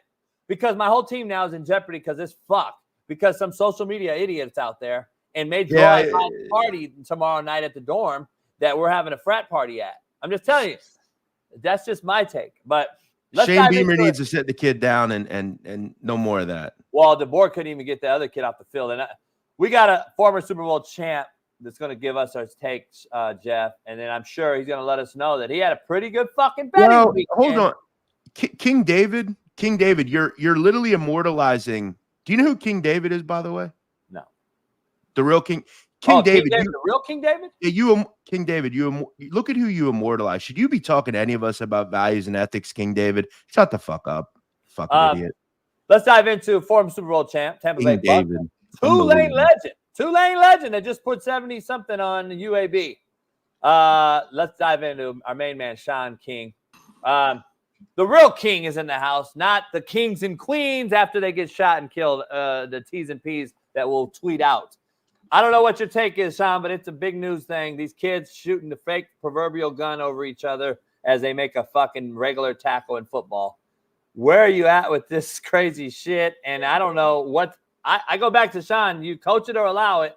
because my whole team now is in jeopardy because it's fucked. Because some social media idiots out there and may draw a party tomorrow night at the dorm that we're having a frat party at. I'm just telling you. That's just my take. But Shane Beamer needs to sit the kid down and no more of that. Well, the board couldn't even get the other kid off the field. And we got a former Super Bowl champ that's going to give us our takes, Jeff. And then I'm sure he's going to let us know that he had a pretty good fucking betting weekend. Hold on. King David, you're literally immortalizing. Do you know who King David is, by the way? No. The real King David. The real King David? Yeah, King David, you look at who you immortalize. Should you be talking to any of us about values and ethics, King David? Shut the fuck up. Fucking idiot. Let's dive into former Super Bowl champ, Tampa Bay Bucs. David. Tulane legend that just put 70-something on the UAB. Let's dive into our main man, Shaun King. The real king is in the house, not the kings and queens after they get shot and killed, the T's and P's that will tweet out. I don't know what your take is, Shaun, but it's a big news thing. These kids shooting the fake proverbial gun over each other as they make a fucking regular tackle in football. Where are you at with this crazy shit? And I don't know what I go back to Shaun. You coach it or allow it.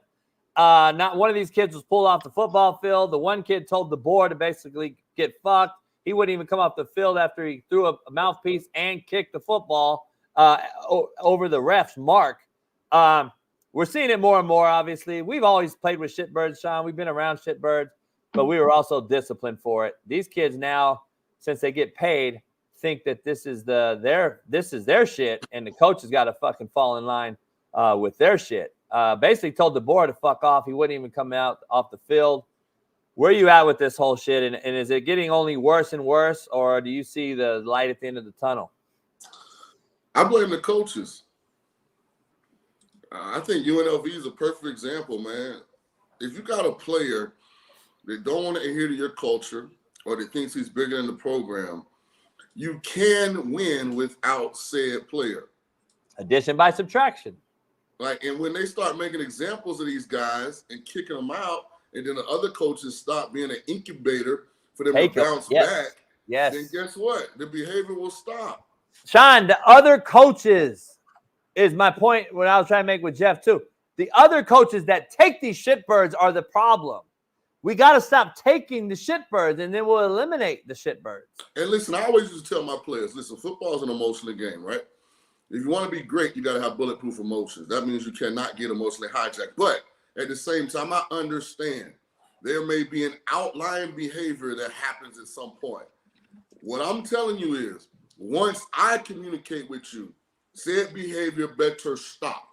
Not one of these kids was pulled off the football field. The one kid told the board to basically get fucked. He wouldn't even come off the field after he threw a mouthpiece and kicked the football over the ref's mark. We're seeing it more and more, obviously. We've always played with shitbirds, Shaun. We've been around shitbirds, but we were also disciplined for it. These kids now, since they get paid, think that this is their shit, and the coach has got to fucking fall in line with their shit. Basically told the board to fuck off. He wouldn't even come out off the field. Where are you at with this whole shit? And is it getting only worse and worse, or do you see the light at the end of the tunnel? I blame the coaches. I think UNLV is a perfect example, man. If you got a player that don't want to adhere to your culture or that thinks he's bigger than the program, you can win without said player. Addition by subtraction. Like, and when they start making examples of these guys and kicking them out, and then the other coaches stop being an incubator for them to bounce back, then guess what? The behavior will stop. Shaun, the other coaches is my point what I was trying to make with Jeff too. The other coaches that take these shitbirds are the problem. We got to stop taking the shitbirds, and then we'll eliminate the shitbirds. And listen, I always used to tell my players, listen, football is an emotional game, right? If you want to be great, you got to have bulletproof emotions. That means you cannot get emotionally hijacked. But at the same time, I understand there may be an outlying behavior that happens at some point. What I'm telling you is, once I communicate with you, said behavior better stop.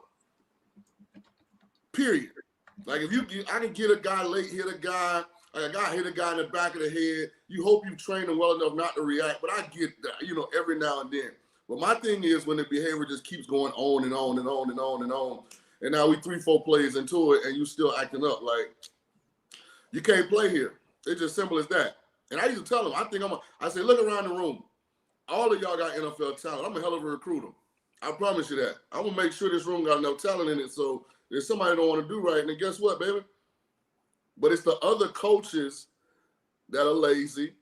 Period. Like if I can get a guy late, hit a guy, like a guy hit a guy in the back of the head. You hope you've trained him well enough not to react, but I get that, every now and then. But my thing is when the behavior just keeps going on and on and on and on and on, and now we 3-4 plays into it, and you still acting up like you can't play here. It's just simple as that. And I used to tell them, I say, look around the room. All of y'all got NFL talent. I'm a hell of a recruiter. I promise you that. I'm gonna make sure this room got enough talent in it. So if somebody don't want to do right, and then guess what, baby? But it's the other coaches that are lazy,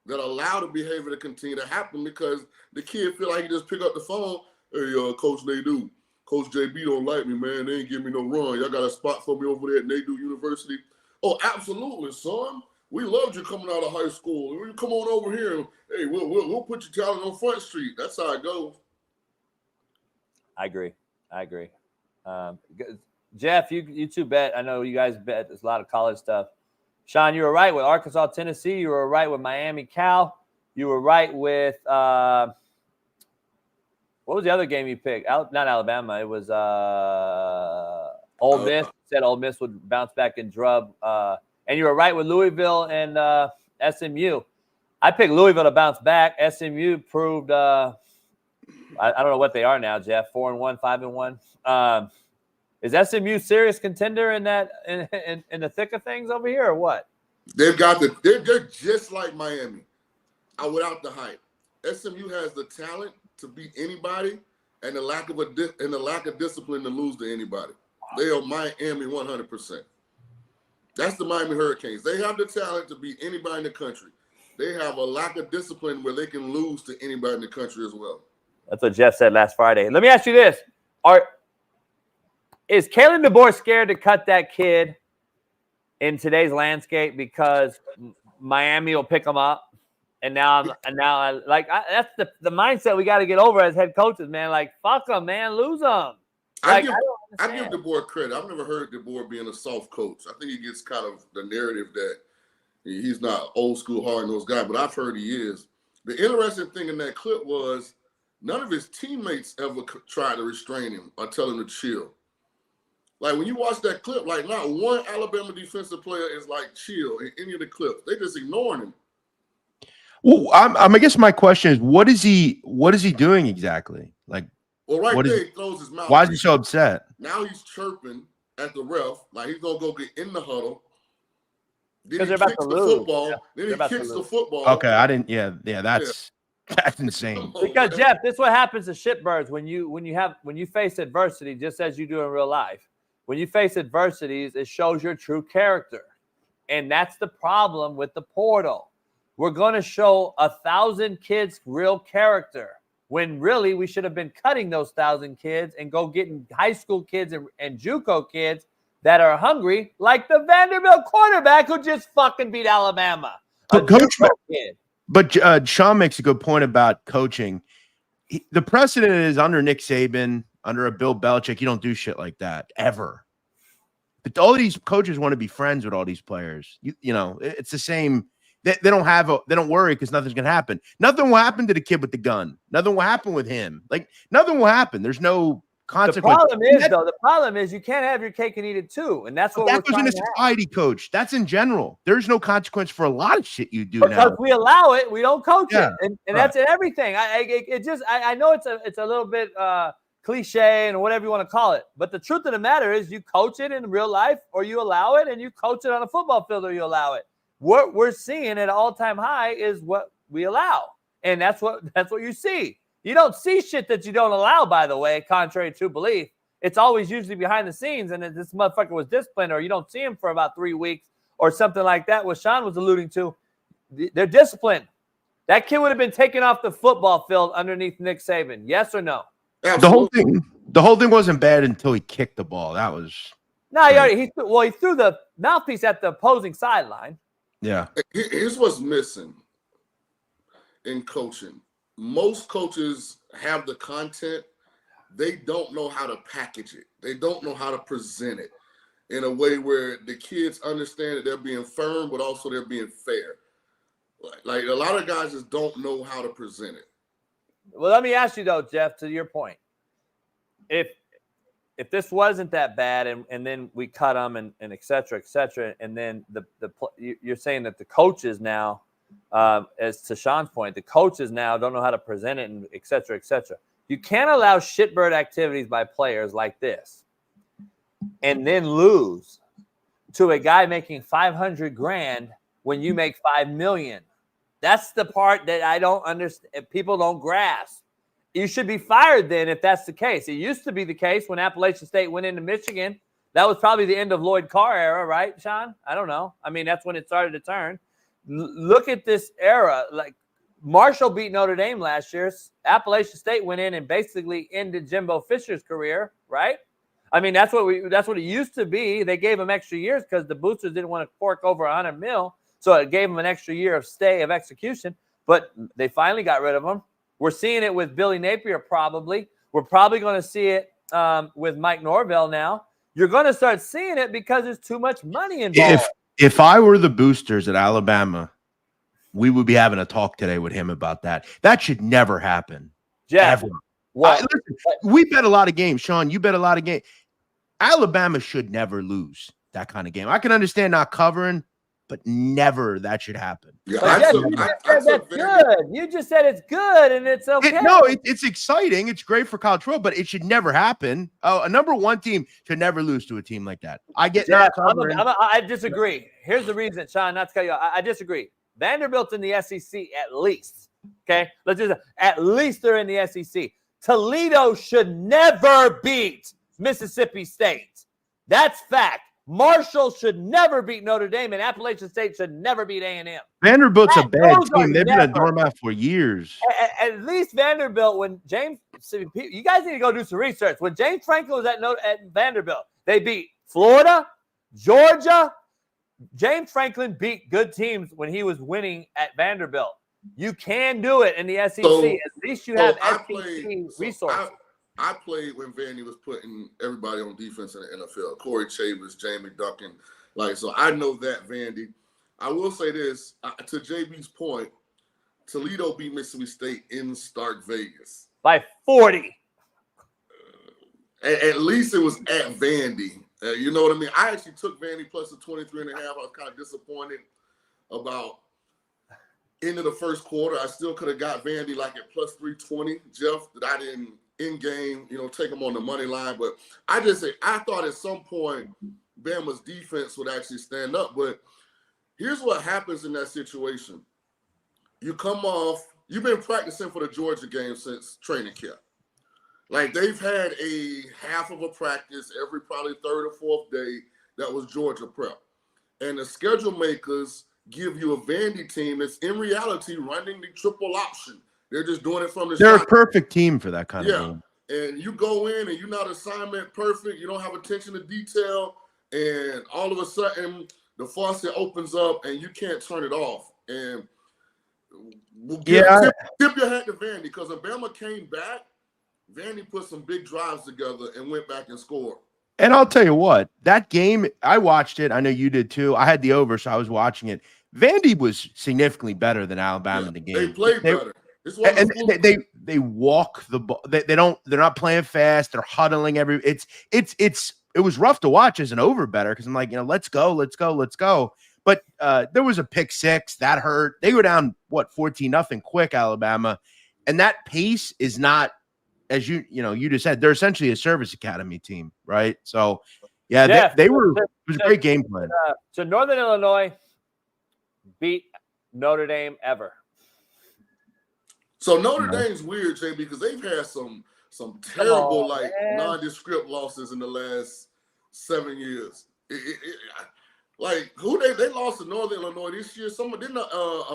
that allow the behavior to continue to happen because the kid feel like he just pick up the phone. Hey, Coach Nadu, Coach JB don't like me, man. They ain't give me no run. Y'all got a spot for me over there at Nadu University. Oh, absolutely, son. We loved you coming out of high school. You come on over here. Hey, we'll put your talent on Front Street. That's how it goes. I agree. Jeff, you two bet. I know you guys bet. There's a lot of college stuff. Shaun, you were right with Arkansas, Tennessee. You were right with Miami, Cal. You were right with what was the other game you picked? Not Alabama. It was Ole Miss. Said Ole Miss would bounce back and drub. And you were right with Louisville and SMU. I picked Louisville to bounce back. SMU proved I don't know what they are now, Jeff. 4-1, 5-1. Is SMU serious contender in that in the thick of things over here, or what? They're just like Miami, without the hype. SMU has the talent to beat anybody, and the lack of discipline to lose to anybody. They are Miami 100%. That's the Miami Hurricanes. They have the talent to beat anybody in the country. They have a lack of discipline where they can lose to anybody in the country as well. That's what Jeff said last Friday. Let me ask you this: is Kalen DeBoer scared to cut that kid in today's landscape because Miami will pick him up? And that's the mindset we got to get over as head coaches, man. Like, fuck them, man, lose them. Like, I give DeBoer credit. I've never heard DeBoer being a soft coach. I think he gets kind of the narrative that he's not old school hard-nosed guy, but I've heard he is. The interesting thing in that clip was none of his teammates ever tried to restrain him or tell him to chill. Like, when you watch that clip, like, not one Alabama defensive player is like chill in any of the clips. They just ignoring him. Well, I guess my question is, what is he doing exactly? Like, well, right there, he throws his mouth. Why is he so upset? Now he's chirping at the ref, like he's gonna go get in the huddle. Because they're about to lose. Football, yeah, then he kicks the football. Okay, I didn't. Yeah, that's insane. Because Jeff, this is what happens to shitbirds when you face adversity, just as you do in real life. When you face adversities, it shows your true character, and that's the problem with the portal. We're going to show 1,000 kids real character when really we should have been cutting those 1,000 kids and go getting high school kids and JUCO kids that are hungry, like the Vanderbilt quarterback who just fucking beat Alabama. But Shaun makes a good point about coaching. The precedent is under Nick Saban, under a Bill Belichick, you don't do shit like that ever. But all these coaches want to be friends with all these players. You know, it's the same. They don't worry because nothing's gonna happen. Nothing will happen to the kid with the gun. Nothing will happen with him. Like, nothing will happen. There's no consequence. The problem is you can't have your cake and eat it too, and that's what that goes in a society, coach. That's in general. There's no consequence for a lot of shit you do now. Because we allow it, we don't coach it, and that's in everything. I know it's a little bit cliche and whatever you want to call it, but the truth of the matter is you coach it in real life, or you allow it, and you coach it on a football field, or you allow it. What we're seeing at an all-time high is what we allow, and that's what you see. You don't see shit that you don't allow, by the way, contrary to belief. It's always usually behind the scenes, and this motherfucker was disciplined, or you don't see him for about 3 weeks or something like that, what Shaun was alluding to. They're disciplined. That kid would have been taken off the football field underneath Nick Saban. Yes or no? Absolutely. The whole thing wasn't bad until he kicked the ball. That was he threw the mouthpiece at the opposing sideline. Yeah. Here's what's missing in coaching. Most coaches have the content. They don't know how to package it. They don't know how to present it in a way where the kids understand that they're being firm, but also they're being fair. Like a lot of guys just don't know how to present it. Well, let me ask you though, Jeff, to your point. If this wasn't that bad and then we cut them and et cetera, and then you're saying that the coaches now, as to Shaun's point, the coaches now don't know how to present it and et cetera, et cetera. You can't allow shitbird activities by players like this and then lose to a guy making $500,000 when you make $5 million. That's the part that I don't understand. People don't grasp. You should be fired then if that's the case. It used to be the case when Appalachian State went into Michigan. That was probably the end of Lloyd Carr era, right, Shaun? I don't know. I mean, that's when it started to turn. Look at this era. Like, Marshall beat Notre Dame last year. Appalachian State went in and basically ended Jimbo Fisher's career, right? I mean, that's what it used to be. They gave him extra years because the boosters didn't want to fork over $100 million, so it gave him an extra year of stay of execution. But they finally got rid of him. We're seeing it with Billy Napier probably. We're probably going to see it with Mike Norvell now. You're going to start seeing it because there's too much money involved. If I were the boosters at Alabama, we would be having a talk today with him about that. That should never happen. Jeff, listen, we bet a lot of games. Shaun, you bet a lot of games. Alabama should never lose that kind of game. I can understand not covering, but never that should happen. You just said it's good and it's okay. It's exciting. It's great for college football, but it should never happen. A number one team should never lose to a team like that. I disagree. Here's the reason, Shaun, not to cut you off. I disagree. Vanderbilt's in the SEC at least. Okay, at least they're in the SEC. Toledo should never beat Mississippi State. That's fact. Marshall should never beat Notre Dame, and Appalachian State should never beat A&M. Vanderbilt's a bad team. They've been a doormat for years. At least Vanderbilt, when James, you guys need to go do some research. When James Franklin was at Vanderbilt, they beat Florida, Georgia. James Franklin beat good teams when he was winning at Vanderbilt. You can do it in the SEC. At least you have SEC resources. I played when Vandy was putting everybody on defense in the NFL. Corey Chavez, Jamie Duncan. So I know that Vandy. I will say this, to JB's point, Toledo beat Mississippi State in Stark Vegas. By 40. At least it was at Vandy. You know what I mean? I actually took Vandy plus the 23.5. I was kind of disappointed about end of the first quarter. I still could have got Vandy like at plus 320, Jeff, that I didn't in game, take them on the money line. But I thought at some point Bama's defense would actually stand up. But here's what happens in that situation. You come off, you've been practicing for the Georgia game since training camp. They've had a half of a practice every probably third or fourth day that was Georgia prep. And the schedule makers give you a Vandy team that's in reality running the triple option. They're just doing it from the They're shot. a perfect team for that kind of game. And you go in and you're not assignment perfect. You don't have attention to detail. And all of a sudden, the faucet opens up and you can't turn it off. And tip your hat to Vandy, because when Bama came back, Vandy put some big drives together and went back and scored. And I'll tell you what, that game, I watched it. I know you did too. I had the over, so I was watching it. Vandy was significantly better than Alabama in the game. They played better. And they walk the ball. They're not playing fast. They're huddling it was rough to watch as an over better, because I'm like, let's go. But there was a pick six that hurt. They go down 14-0 quick, Alabama, and that pace is not, as you just said, they're essentially a service academy team, right? So they were. It was a great game plan. So Northern Illinois beat Notre Dame ever. So Notre Dame's weird, Jay, because they've had some terrible nondescript losses in the last 7 years. Who they lost to Northern Illinois this year? Someone didn't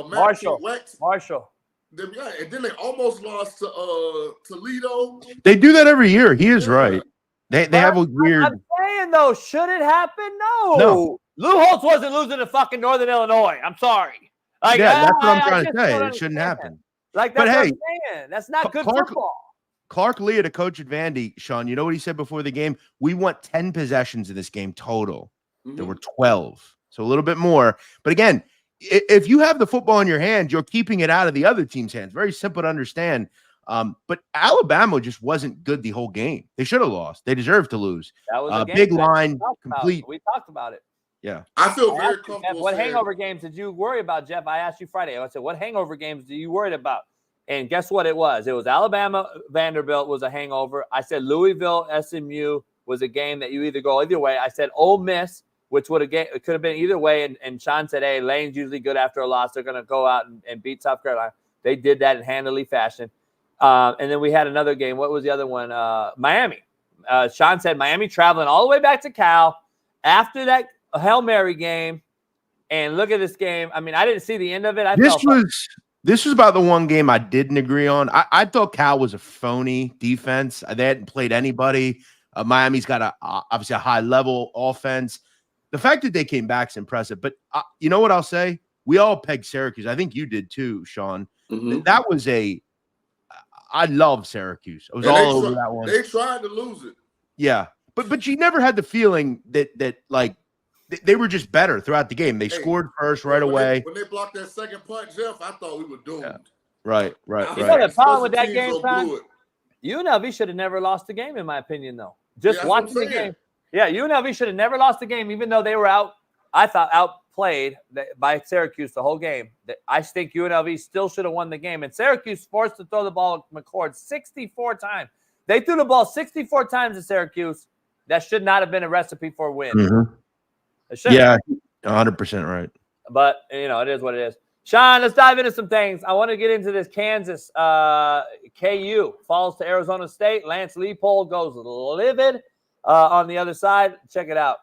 Marshall. And then they almost lost to Toledo. They do that every year. He is right. They have a weird. I'm saying though, should it happen? No. Lou Holtz wasn't losing to fucking Northern Illinois. I'm sorry. That's what I'm trying to say. It shouldn't happen. That's what I'm saying. That's not good football. Clark Leah, the coach at Vandy, Shaun, you know what he said before the game? We want 10 possessions in this game total. There were 12. So a little bit more. But again, if you have the football in your hand, you're keeping it out of the other team's hands. Very simple to understand. But Alabama just wasn't good the whole game. They should have lost. They deserved to lose. That was a big line, complete. We talked about it. Yeah. I feel very comfortable. What hangover games did you worry about, Jeff? I asked you Friday. I said, what hangover games do you worry about? And guess what it was? It was Alabama, Vanderbilt was a hangover. I said Louisville, SMU was a game that you either go either way. I said Ole Miss, which it could have been either way. And Shaun said, hey, Lane's usually good after a loss. They're going to go out and beat South Carolina. They did that in handily fashion. And then we had another game. What was the other one? Miami. Shaun said Miami traveling all the way back to Cal after that Hail Mary game. And look at this game. I mean, I didn't see the end of it. This was about the one game I didn't agree on. I thought Cal was a phony defense. They hadn't played anybody. Miami's got obviously a high-level offense. The fact that they came back is impressive. But you know what I'll say? We all pegged Syracuse. I think you did too, Shaun. That was I love Syracuse. I was all over that one. They tried to lose it. Yeah. But you never had the feeling that they were just better throughout the game. They scored first right away. When they blocked that second punt, Jeff, I thought we were doomed. Yeah. Right. You know the problem with that game, Shaun? UNLV should have never lost the game, in my opinion, though. Just watching the game. Yeah, UNLV should have never lost the game, even though they were played by Syracuse the whole game. I think UNLV still should have won the game. And Syracuse forced to throw the ball at McCord 64 times. They threw the ball 64 times to Syracuse. That should not have been a recipe for a win. Mm-hmm. Yeah, 100% right. But, it is what it is. Shaun, let's dive into some things. I want to get into this Kansas. KU falls to Arizona State. Lance Leipold goes livid on the other side. Check it out.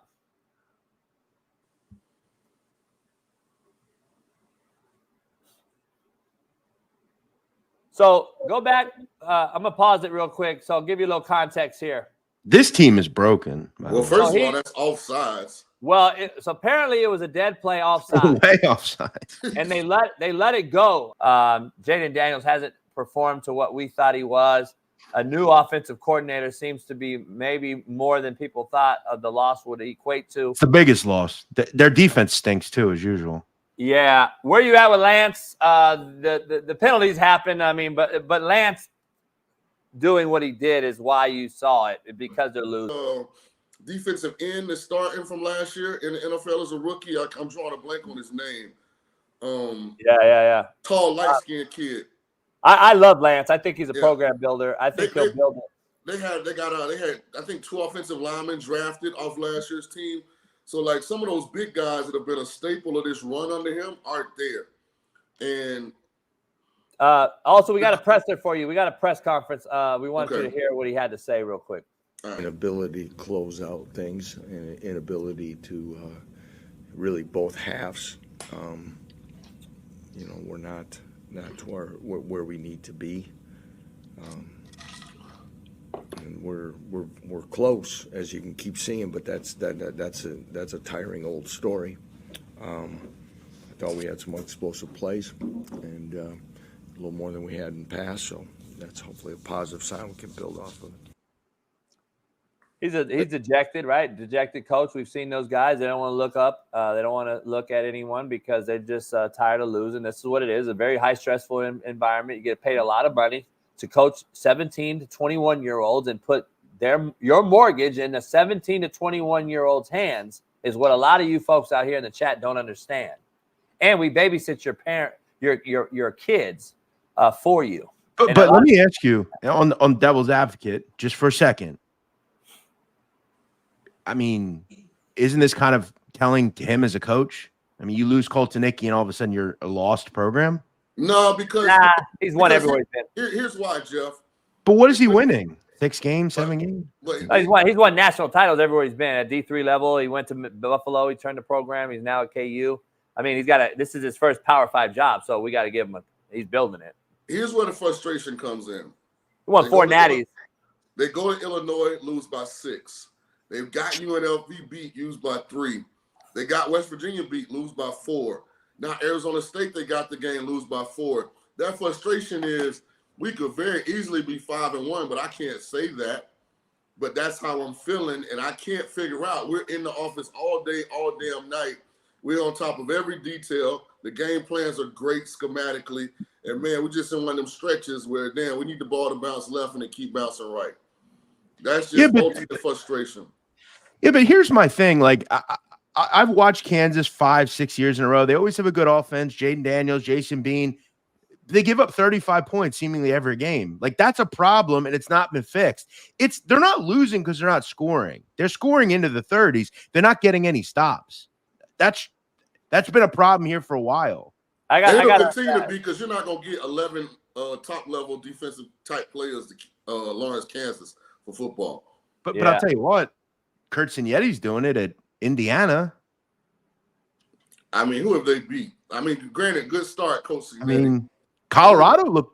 So go back. I'm going to pause it real quick. So I'll give you a little context here. This team is broken. Well, first of all, that's offsides. Well, so apparently it was a dead play offside. Way offside. And they let it go. Jaden Daniels hasn't performed to what we thought he was. A new offensive coordinator seems to be maybe more than people thought the loss would equate to. It's the biggest loss. Their defense stinks too, as usual. Yeah. Where you at with Lance? The penalties happen. I mean, but Lance doing what he did is why you saw it, because they're losing. Defensive end is starting from last year in the NFL as a rookie. I'm drawing a blank on his name. Yeah. Tall, light-skinned kid. I love Lance. I think he's a program builder. I think he'll build it. They had I think 2 offensive linemen drafted off last year's team. So like some of those big guys that have been a staple of this run under him aren't there. And also we got a presser for you. We got a press conference. We want you to hear what he had to say real quick. Inability to close out things, and inability to really both halves. We're not to where we need to be, and we're close, as you can keep seeing. But that's a tiring old story. I thought we had some explosive plays, and a little more than we had in the past. So that's hopefully a positive sign we can build off of it. He's dejected, right? Dejected coach. We've seen those guys. They don't want to look up. They don't want to look at anyone because they're just tired of losing. This is what it is, a very high stressful environment. You get paid a lot of money to coach 17 to 21-year-olds and put your mortgage in the 17 to 21-year-olds' hands is what a lot of you folks out here in the chat don't understand. And we babysit your kids for you. But let me ask you on devil's advocate just for a second. I mean, isn't this kind of telling to him as a coach? I mean, you lose Koltaniki and all of a sudden you're a lost program? No, because he's won everywhere he's been. Here's why, Jeff. But what is he winning? 6 games, 7 games? He's won national titles everywhere he's been at D3 level. He went to Buffalo. He turned the program. He's now at KU. I mean, this is his first Power 5 job, so we got to give him he's building it. Here's where the frustration comes in. He won 4 natties. They go to Illinois, lose by 6. They've got UNLV beat, lose by 3. They got West Virginia beat, lose by 4. Now Arizona State, they got the game, lose by 4. That frustration is we could very easily be 5-1, but I can't say that. But that's how I'm feeling, and I can't figure out. We're in the office all day, all damn night. We're on top of every detail. The game plans are great schematically. And, man, we're just in one of them stretches where, damn, we need the ball to bounce left and it keep bouncing right. That's just ultimate frustration. Yeah, but here's my thing. Like, I've watched Kansas 5-6 years in a row. They always have a good offense. Jaden Daniels, Jason Bean. They give up 35 points seemingly every game. Like, that's a problem, and it's not been fixed. They're not losing because they're not scoring. They're scoring into the 30s. They're not getting any stops. That's been a problem here for a while. I got to continue to be, because you're not going to get 11 top-level defensive type players to Lawrence, Kansas for football. But I'll tell you what, Kurt Signetti's doing it at Indiana. I mean, who have they beat? I mean, granted, good start, Coach Signetti. I mean, Colorado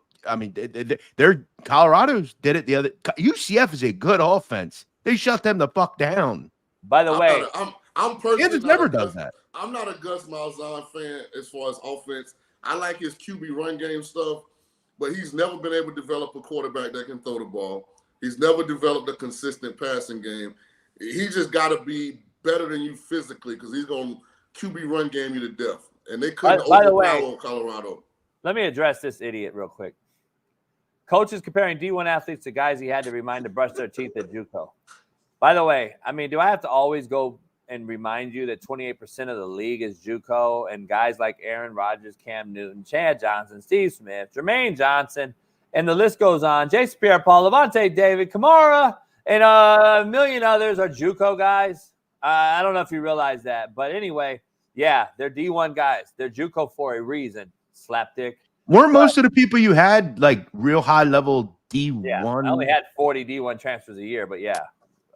Colorado's did it the other. UCF is a good offense. They shut them the fuck down. By the way, I'm personally Kansas never does that. I'm not a Gus Malzahn fan as far as offense. I like his QB run game stuff, but he's never been able to develop a quarterback that can throw the ball. He's never developed a consistent passing game. He just got to be better than you physically, because he's going to QB run game you to death. And they couldn't overpower Colorado. Let me address this idiot real quick. Coach is comparing D1 athletes to guys he had to remind to brush their teeth at JUCO. By the way, I mean, do I have to always go and remind you that 28% of the league is JUCO, and guys like Aaron Rodgers, Cam Newton, Chad Johnson, Steve Smith, Jermaine Johnson, and the list goes on. Jason Pierre-Paul, Levante David, Kamara, and a million others are JUCO guys. I don't know if you realize that, but anyway, yeah, they're D1 guys. They're JUCO for a reason. Slapdick. Weren't most of the people you had like real high level D1? Yeah, I only had 40 D1 transfers a year, but yeah.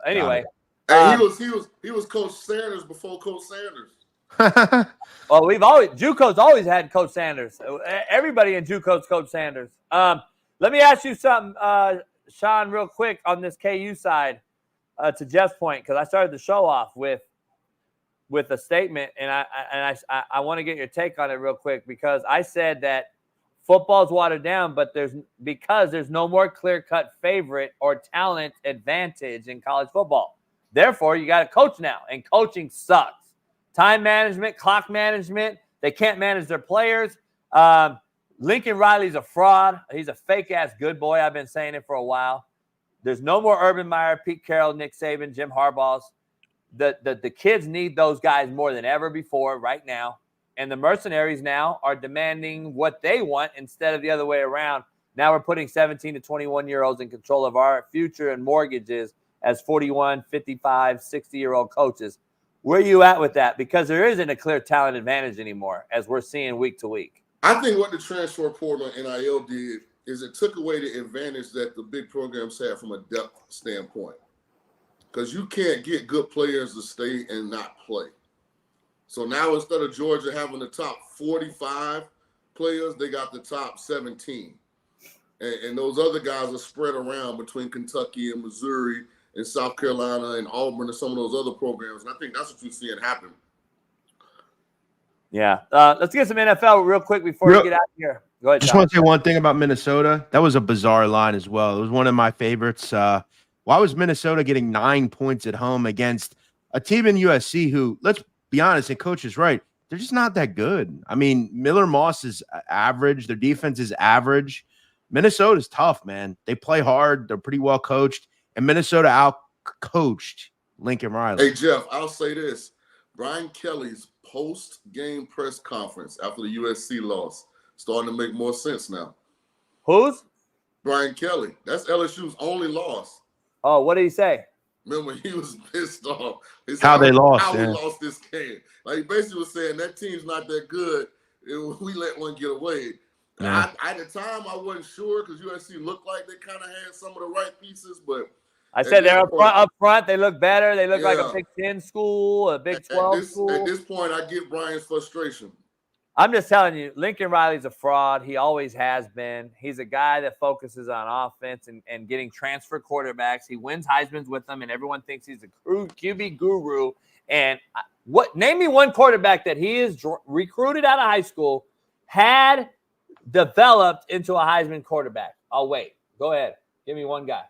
Anyway, And he was Coach Sanders before Coach Sanders. well, JUCO's always had Coach Sanders. Everybody in JUCO's Coach Sanders. Let me ask you something, Shaun, real quick on this KU side. To Jeff's point, because I started the show off with a statement, and I want to get your take on it real quick, because I said that football's watered down, but there's no more clear-cut favorite or talent advantage in college football. Therefore, you got to coach now, and coaching sucks. Time management, clock management, they can't manage their players. Lincoln Riley's a fraud. He's a fake-ass good boy. I've been saying it for a while. There's no more Urban Meyer, Pete Carroll, Nick Saban, Jim Harbaugh's. The kids need those guys more than ever before right now. And the mercenaries now are demanding what they want instead of the other way around. Now we're putting 17 to 21-year-olds in control of our future and mortgages as 41, 55, 60-year-old coaches. Where are you at with that? Because there isn't a clear talent advantage anymore, as we're seeing week to week. I think what the transfer portal and NIL did is it took away the advantage that the big programs had from a depth standpoint. Because you can't get good players to stay and not play. So now instead of Georgia having the top 45 players, they got the top 17. And those other guys are spread around between Kentucky and Missouri and South Carolina and Auburn and some of those other programs. And I think that's what you're seeing happen. Yeah. Let's get some NFL real quick before we get out of here. Go ahead, Just John. want to say one thing about Minnesota. That was a bizarre line as well. It was one of my favorites. Why was Minnesota getting 9 points at home against a team in USC who, let's be honest, and Coach is right, they're just not that good. I mean, Miller Moss is average. Their defense is average. Minnesota's tough, man. They play hard. They're pretty well coached. And Minnesota out-coached Lincoln Riley. Hey, Jeff, I'll say this. Brian Kelly's post-game press conference after the USC loss starting to make more sense now. Who's? Brian Kelly. That's LSU's only loss. Oh, what did he say? Remember, he was pissed off. He said, How they lost, How yeah. we lost this game. Like, he basically was saying that team's not that good. We let one get away. Yeah. At the time, I wasn't sure because USC looked like they kind of had some of the right pieces, but I said they're up front. They look better. They look like a Big 10 school, a Big 12 school. At this point, I get Brian's frustration. I'm just telling you, Lincoln Riley's a fraud. He always has been. He's a guy that focuses on offense and getting transfer quarterbacks. He wins Heisman's with them, and everyone thinks he's a QB guru. And name me one quarterback that he is recruited out of high school, had developed into a Heisman quarterback. I'll wait. Go ahead. Give me one guy.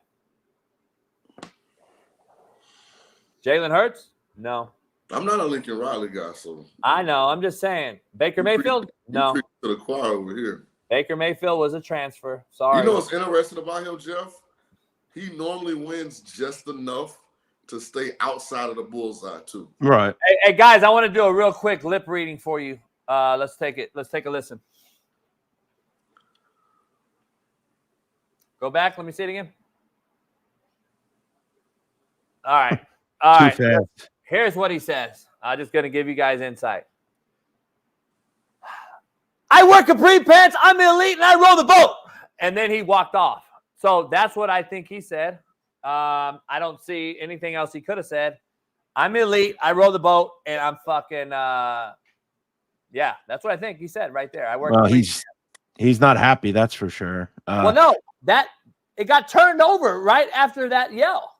Jalen Hurts? No. I'm not a Lincoln Riley guy, so I know. I'm just saying. Baker Mayfield? No. To the choir over here. Baker Mayfield was a transfer. Sorry. You know what's interesting about him, Jeff? He normally wins just enough to stay outside of the bullseye, too. Right. Hey, guys, I want to do a real quick lip reading for you. Let's take it. Let's take a listen. Go back. Let me see it again. All right. All right. fast. Here's what he says. I'm just going to give you guys insight. I wear capri pants. I'm elite, and I row the boat. And then he walked off. So that's what I think he said. I don't see anything else he could have said. I'm elite. I row the boat, and I'm fucking. Yeah, that's what I think he said right there. I work. Well, he's not happy. That's for sure. Well, no, it got turned over right after that yell.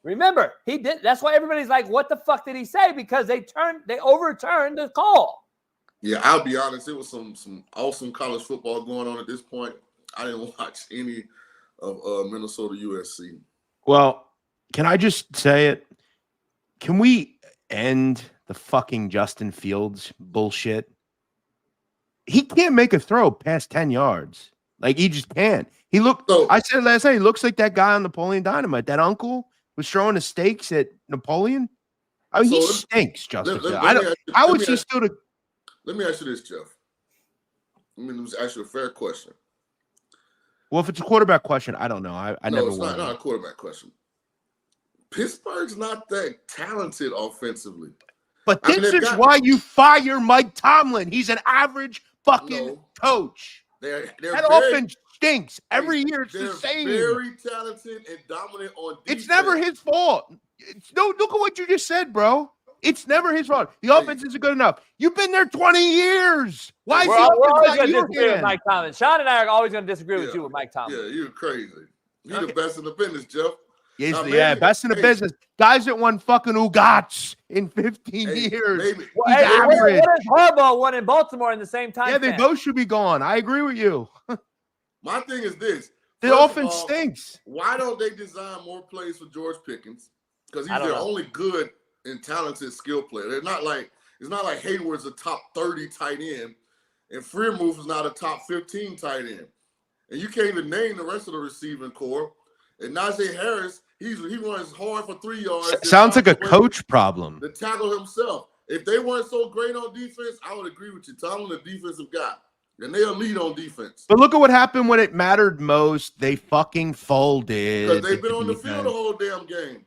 Remember, he did. That's why everybody's like, "What the fuck did he say?" Because they overturned the call. Yeah, I'll be honest. It was some awesome college football going on at this point. I didn't watch any of Minnesota USC. Well, can I just say it? Can we end the fucking Justin Fields bullshit? He can't make a throw past 10 yards. Like, he just can't. I said last night, he looks like that guy on Napoleon Dynamite, that uncle was throwing the steaks at Napoleon. I mean, he stinks, Justin. How is he still to? Let me ask you this, Jeff. Let me ask you a fair question. Well, if it's a quarterback question, I don't know. I never. No, it's not a quarterback question. Pittsburgh's not that talented offensively. But this is why you fire Mike Tomlin. He's an average fucking coach. That offense stinks. Every year it's the same. Very talented and dominant on defense. It's never his fault. Look at what you just said, bro. It's never his fault. The offense isn't good enough. You've been there 20 years. Why is we're always going to disagree with Mike Tomlin. Shaun and I are always going to disagree with you with Mike Tomlin. Yeah, you're crazy. You're the best in the business, Jeff. Best in the business. Guys that won fucking Ugats in 15 years. What if Harbaugh won in Baltimore in the same time? Yeah, they both should be gone. I agree with you. My thing is this. The offense stinks. Why don't they design more plays for George Pickens? Because he's their only good and talented skill player. It's not like Hayward's a top 30 tight end and Freiermuth is not a top 15 tight end. And you can't even name the rest of the receiving core. And Najee Harris, he runs hard for 3 yards. Sounds like a coach problem. To tackle himself. If they weren't so great on defense, I would agree with you. Tomlin, the defensive guy. And they're elite on defense. But look at what happened when it mattered most. They fucking folded. Because they've been on the field the whole damn game.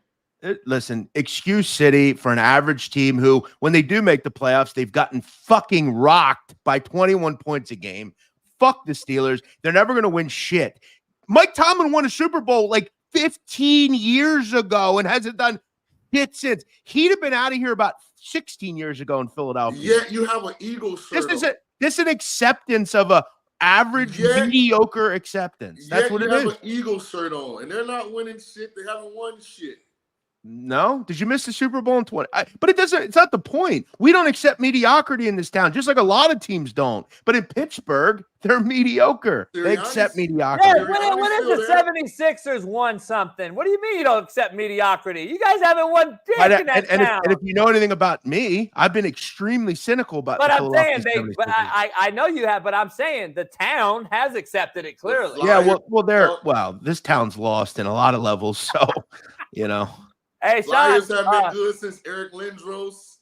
Listen, excuse City for an average team who, when they do make the playoffs, they've gotten fucking rocked by 21 points a game. Fuck the Steelers. They're never going to win shit. Mike Tomlin won a Super Bowl like 15 years ago and hasn't done shit since. He'd have been out of here about 16 years ago in Philadelphia. Yeah, you have an Eagles shirt. This is an acceptance of a average, mediocre acceptance. That's what it is. You have an Eagles shirt on, and they're not winning shit. They haven't won shit. No, did you miss the Super Bowl in 20? But it doesn't. It's not the point. We don't accept mediocrity in this town, just like a lot of teams don't. But in Pittsburgh, they're mediocre. They accept mediocrity. Yeah, when is the 76ers won something? What do you mean you don't accept mediocrity? You guys haven't won dick in that town. And if you know anything about me, I've been extremely cynical about. But I'm saying I know you have. But I'm saying the town has accepted it clearly. Yeah, well, this town's lost in a lot of levels. So, you know. Hey, Flyers have been good since Eric Lindros.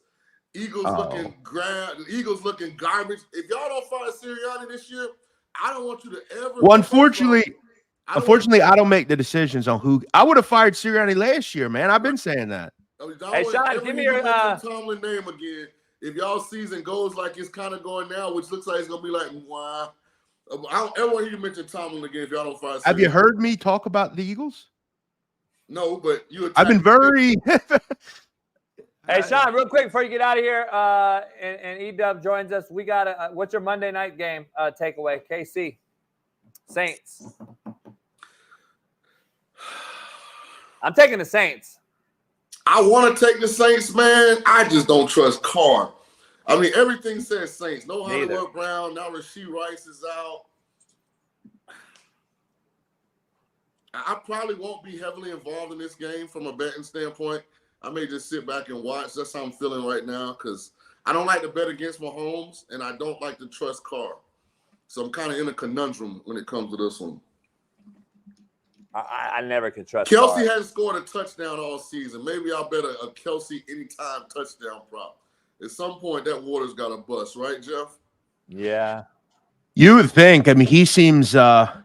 Eagles looking garbage. If y'all don't fire Sirianni this year, I don't want you to ever. Well, unfortunately, I don't make the decisions on who. I would have fired Sirianni last year, man. I've been saying that. Hey, Shaun, give me your Tomlin name again. If y'all season goes like it's kind of going now, which looks like it's gonna be like, wow. I don't ever want you to mention Tomlin again if y'all don't fire Sirianni. Have you heard me talk about the Eagles? No, but I've been very. Hey, Shaun, real quick before you get out of here, and E-Dub joins us. We got what's your Monday night game takeaway? KC Saints. I'm taking the Saints. I want to take the Saints, man. I just don't trust Carr. I mean, everything says Saints. No Hollywood Brown. Now Rashee Rice is out. I probably won't be heavily involved in this game from a betting standpoint. I may just sit back and watch. That's how I'm feeling right now because I don't like to bet against Mahomes, and I don't like to trust Carr. So I'm kind of in a conundrum when it comes to this one. I never can trust Kelsey hasn't scored a touchdown all season. Maybe I'll bet a Kelsey anytime touchdown prop. At some point, that water's got to bust, right, Jeff? Yeah. You would think. I mean, he seems. I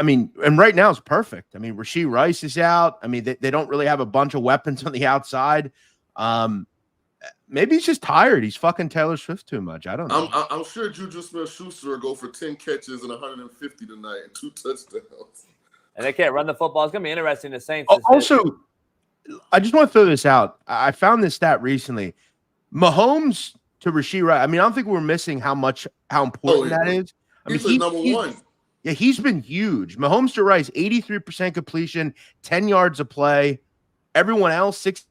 mean, and right now it's perfect. I mean, Rashee Rice is out. I mean, they don't really have a bunch of weapons on the outside. Maybe he's just tired. He's fucking Taylor Swift too much. I don't know. I'm sure Juju Smith-Schuster will go for 10 catches and 150 tonight and 2 touchdowns. And they can't run the football. It's gonna be interesting. The Saints. Also, I just want to throw this out. I found this stat recently. Mahomes to Rashee Rice. I mean, I don't think we're missing how important that is. I mean, he's number one. Yeah, he's been huge. Mahomes to Rice, 83% completion, 10 yards a play. Everyone else, 64%,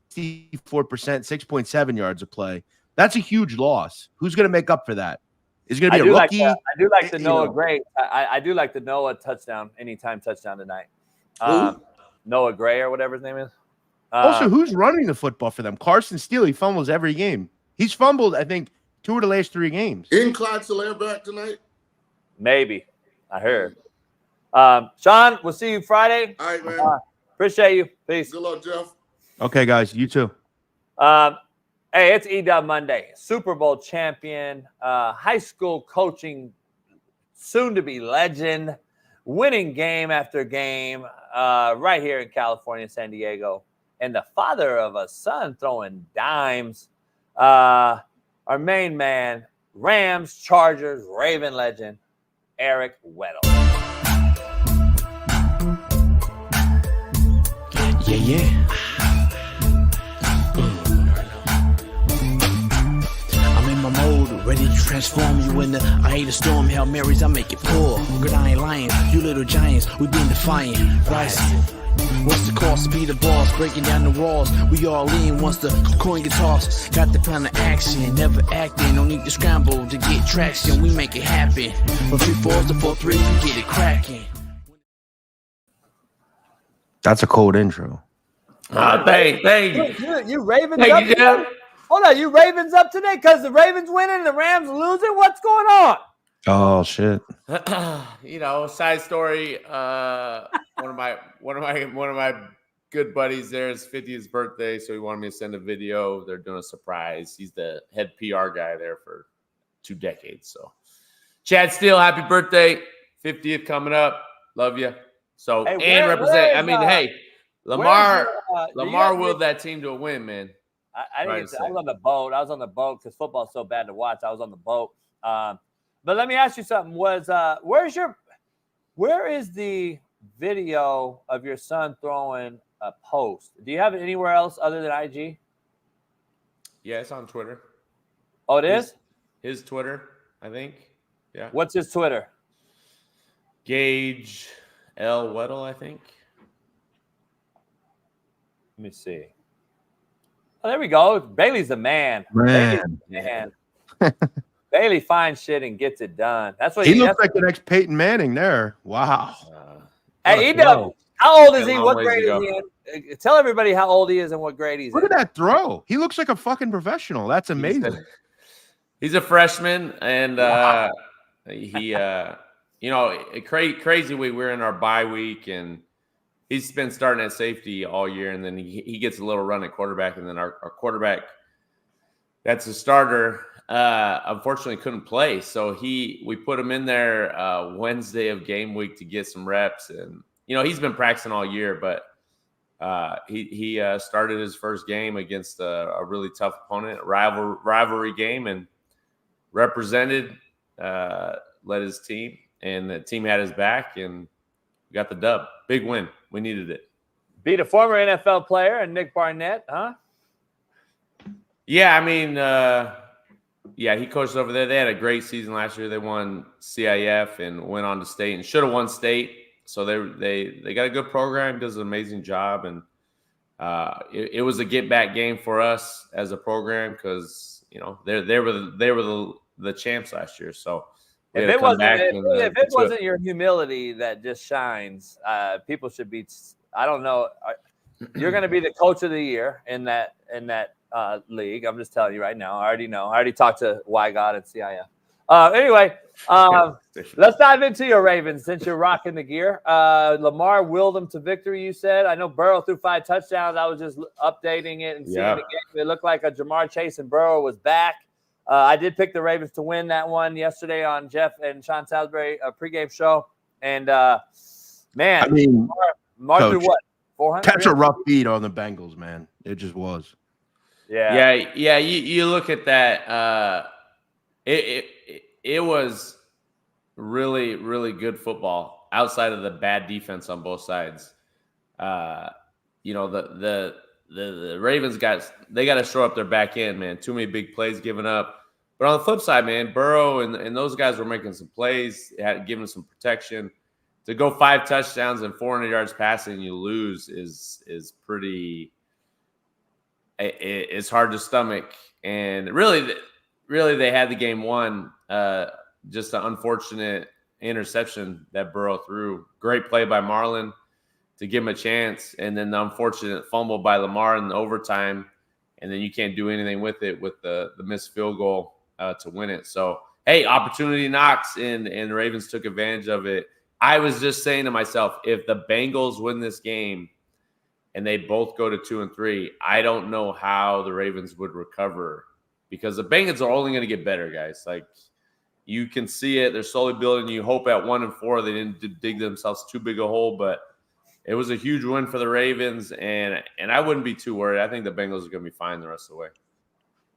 6.7 yards a play. That's a huge loss. Who's going to make up for that? Is it going to be a rookie? I do like the Noah Gray. I do like the Noah anytime touchdown tonight. Noah Gray or whatever his name is. Also, who's running the football for them? Carson Steele. He fumbles every game. He's fumbled, I think, 2 of the last 3 games. Isn't Clyde Solaire back tonight? Maybe. I heard. Shaun, we'll see you Friday. All right, man. Appreciate you. Peace. Good luck, Jeff. Okay, guys. You too. Hey, it's E-Dub Monday. Super Bowl champion, high school coaching, soon-to-be legend, winning game after game right here in California, San Diego, and the father of a son throwing dimes. Our main man, Rams, Chargers, Raven legend, Eric Weddle. Yeah. I'm in my mode, ready to transform you into I hate a storm, Hail Marys, I make it pour. Good, I ain't lying, you little giants, we been defiant. Right. What's the cost to be the boss? Breaking down the walls. We all in once the coin gets tossed. Got the kind of action, never acting. No need to scramble to get traction. We make it happen. From 3-4 to 4-3, we get it cracking. That's a cold intro. Thank you. You Ravens Thank up you, Jeff. today? Hold on, you Ravens up today because the Ravens winning and the Rams losing? What's going on? Oh shit. Side story. One of my good buddies there is 50th birthday, so he wanted me to send a video. They're doing a surprise. He's the head PR guy there for 2 decades. So, Chad Steele, happy birthday! 50th coming up. Love you. So Hey, Lamar Lamar willed that team to a win, man. I didn't get to, I was on the boat. I was on the boat because football's so bad to watch. I was on the boat. But let me ask you something. Where is the video of your son throwing a post? Do you have it anywhere else other than IG? Yeah, it's on Twitter. Oh, it is? His Twitter, I think. Yeah. What's his Twitter? Gage L. Weddle, I think. Let me see. Oh, there we go. Bailey's the man. Bailey finds shit and gets it done. That's what He looks like the next Peyton Manning there. Wow. Hey, E-Dub, how old is he? What grade is he in? Tell everybody how old he is and what grade he's Look in. at that throw. He looks like a fucking professional. That's amazing. He's a freshman, and crazy week. We're in our bye week, and he's been starting at safety all year, and then he gets a little run at quarterback, and then our quarterback, that's a starter, unfortunately couldn't play. So we put him in there Wednesday of game week to get some reps, and he's been practicing all year, but he started his first game against a really tough opponent, a rivalry game, and represented, led his team, and the team had his back, and we got the dub. Big win. We needed it. Beat a former NFL player and Nick Barnett, huh? Yeah, I mean, he coached over there. They had a great season last year. They won CIF and went on to state and should have won state. So they got a good program, does an amazing job, and it was a get back game for us as a program because they were the champs last year. So if it wasn't your humility that just shines, people should be. I don't know. You're going to be the coach of the year in that league. I'm just telling you right now. I already know. I already talked to YGod and CIF. Anyway, let's dive into your Ravens since you're rocking the gear. Lamar willed them to victory, you said. I know Burrow threw 5 touchdowns. I was just updating it and seeing the game. It looked like a Jamar Chase and Burrow was back. I did pick the Ravens to win that one yesterday on Jeff and Shaun Salisbury pregame show. And, man, I mean, Lamar threw what? 400? That's a rough beat on the Bengals, man. It just was. Yeah. You look at that. It was really, really good football outside of the bad defense on both sides. The Ravens got to shore up their back end, man. Too many big plays given up. But on the flip side, man, Burrow and those guys were making some plays, had given some protection. To go 5 touchdowns and 400 yards passing, you lose is pretty. It's hard to stomach, and really they had the game won. Just an unfortunate interception that Burrow threw. Great play by Marlon to give him a chance, and then the unfortunate fumble by Lamar in the overtime, and then you can't do anything with it with the missed field goal to win it. So, hey, opportunity knocks, and the Ravens took advantage of it. I was just saying to myself, if the Bengals win this game, and they both go to 2-3, I don't know how the Ravens would recover, because the Bengals are only going to get better, guys. Like, you can see it. They're slowly building. You hope at 1-4 they didn't dig themselves too big a hole, but it was a huge win for the Ravens, and I wouldn't be too worried. I think the Bengals are going to be fine the rest of the way.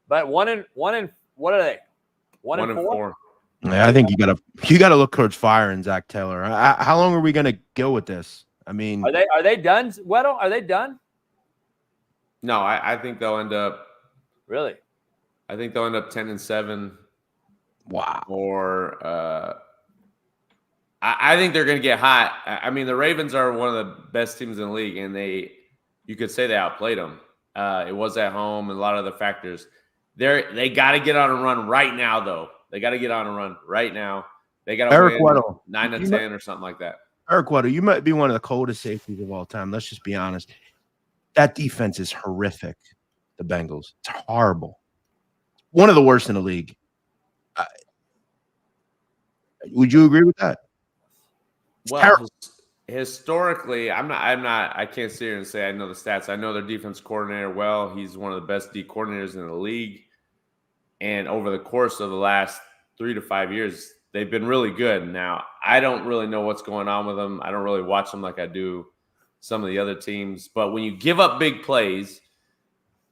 But what are they? 1-4? Yeah, I think you gotta look towards firing Zach Taylor. How long are we gonna go with this? I mean, Are they done, Weddle? Are they done? No, I think they'll end up. Really? I think they'll end up 10-7. Wow. Or I think they're going to get hot. I mean, the Ravens are one of the best teams in the league, and you could say they outplayed them. It was at home, and a lot of the factors. They got to get on a run right now, though. They got to get on a run right now. They got to Eric win Weddle, 9-10 or something like that. Eric Weddle, you might be one of the coldest safeties of all time. Let's just be honest. That defense is horrific. The Bengals. It's horrible. One of the worst in the league. Would you agree with that? Well, historically, I can't sit here and say I know the stats. I know their defense coordinator well. He's one of the best D coordinators in the league. And over the course of the last 3 to 5 years, they've been really good. Now, I don't really know what's going on with them. I don't really watch them like I do some of the other teams. But when you give up big plays,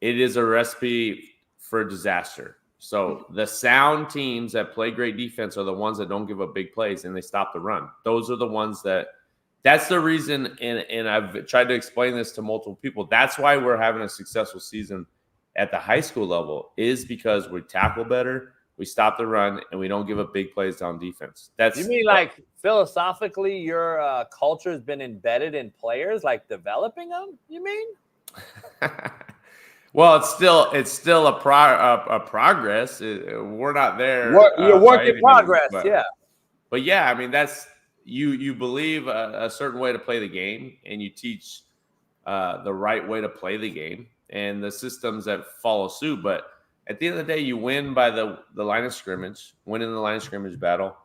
it is a recipe for disaster. So the sound teams that play great defense are the ones that don't give up big plays and they stop the run. Those are the ones that's the reason, and I've tried to explain this to multiple people. That's why we're having a successful season at the high school level, is because we tackle better, we stop the run, and we don't give up big plays on defense. You mean like philosophically your culture has been embedded in players, like developing them, you mean? Well, it's still a progress. We're not there. You're work in progress, yeah. But yeah, I mean, that's you believe a certain way to play the game, and you teach the right way to play the game, and the systems that follow suit. But at the end of the day, you win by the line of scrimmage, winning the line of scrimmage battle,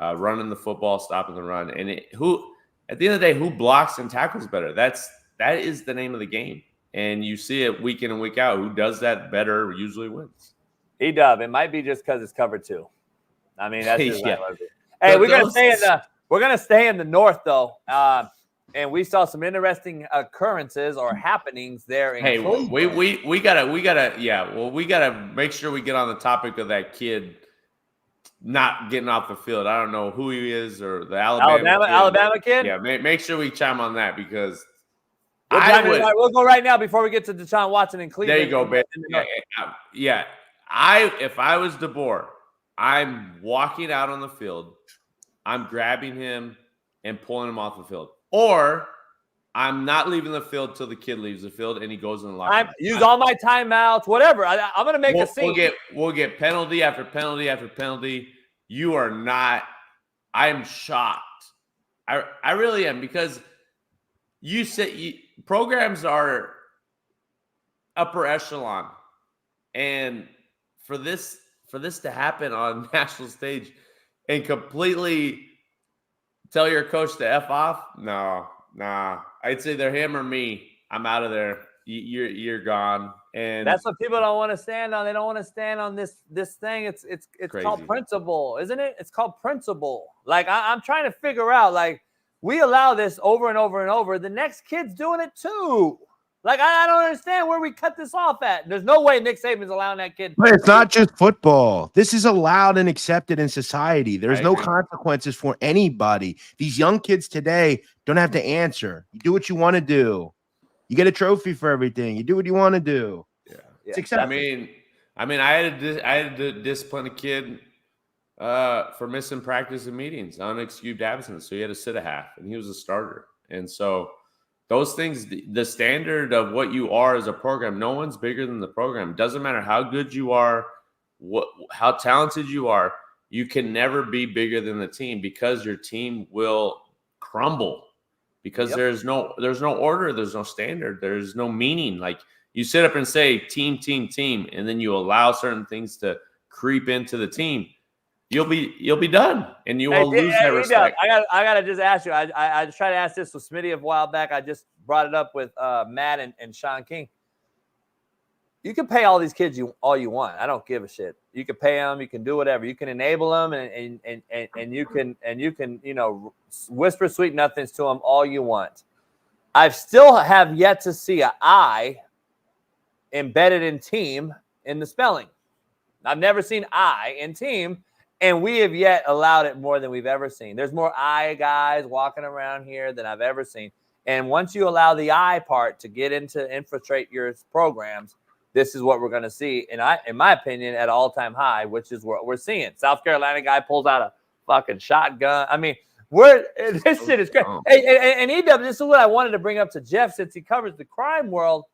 running the football, stopping the run, and at the end of the day, who blocks and tackles better? That is the name of the game. And you see it week in and week out. Who does that better usually wins. E-Dub, it might be just because it's covered 2. I mean, that's just Yeah. Hey, we're gonna stay in the north though, and we saw some interesting occurrences or happenings there. In Cleveland. we gotta yeah. Well, we gotta make sure we get on the topic of that kid not getting off the field. I don't know who he is, or the Alabama kid. Yeah, make sure we chime on that, because. We'll go right now before we get to Deshaun Watson in Cleveland. There you go, baby. Yeah. If I was DeBoer, I'm walking out on the field, I'm grabbing him and pulling him off the field. Or I'm not leaving the field till the kid leaves the field and he goes in the locker room. Use all my timeouts, whatever. I'm going to make a scene. We'll get penalty after penalty after penalty. You are not. I'm shocked. I really am, because you say programs are upper echelon, and for this to happen on national stage and completely tell your coach to F off, nah. I'd say they're him or me. I'm out of there. You're gone. And that's what people don't want to stand on. They don't want to stand on this thing. It's called principle, isn't it? It's called principle. Like I'm trying to figure out, like, we allow this over and over and over. The next kid's doing it too. Like, I don't understand where we cut this off at. There's no way Nick Saban's allowing that kid. But it's not just football. This is allowed and accepted in society. There's no consequences for anybody. These young kids today don't have to answer. You do what you want to do. You get a trophy for everything. You do what you want to do. Yeah. It's accepted. I mean, I had to discipline a kid for missing practice and meetings, unexcused absence. So he had to sit a half, and he was a starter. And so those things, the standard of what you are as a program, no one's bigger than the program. It doesn't matter how good you are, how talented you are, you can never be bigger than the team, because your team will crumble, because there's no order, there's no standard, there's no meaning. Like, you sit up and say team, and then you allow certain things to creep into the team. you'll be done, and you will lose that respect. I gotta just ask you. I tried to ask this with Smitty a while back. I just brought it up with Matt and Shaun King. You can pay all these kids all you want. I don't give a shit. You can pay them. You can do whatever. You can enable them, and you can whisper sweet nothings to them all you want. I still have yet to see an I embedded in team in the spelling. I've never seen I in team, and we have yet allowed it more than we've ever seen. There's more I guys walking around here than I've ever seen. And once you allow the I part to get into infiltrate your programs, this is what we're going to see, in my opinion, at an all-time high, which is what we're seeing. South Carolina guy pulls out a fucking shotgun. I mean, this shit is crazy. And EW, this is what I wanted to bring up to Jeff since he covers the crime world.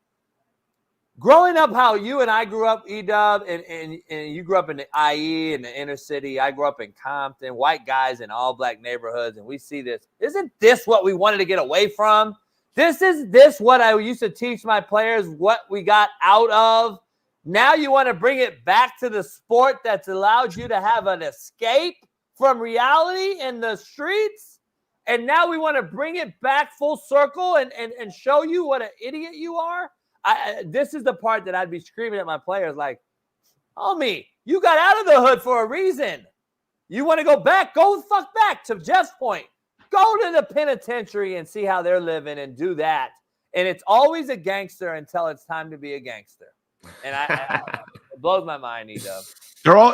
Growing up how you and I grew up, EW, and you grew up in the IE, in the inner city. I grew up in Compton, white guys in all black neighborhoods, and we see this. Isn't this what we wanted to get away from? This what I used to teach my players, what we got out of. Now you want to bring it back to the sport that's allowed you to have an escape from reality in the streets. And now we want to bring it back full circle and show you what an idiot you are. This is the part that I'd be screaming at my players like, homie, you got out of the hood for a reason. You want to go back? Go the fuck back, to Jeff's point. Go to the penitentiary and see how they're living and do that. And it's always a gangster until it's time to be a gangster. And it blows my mind, E-Dub.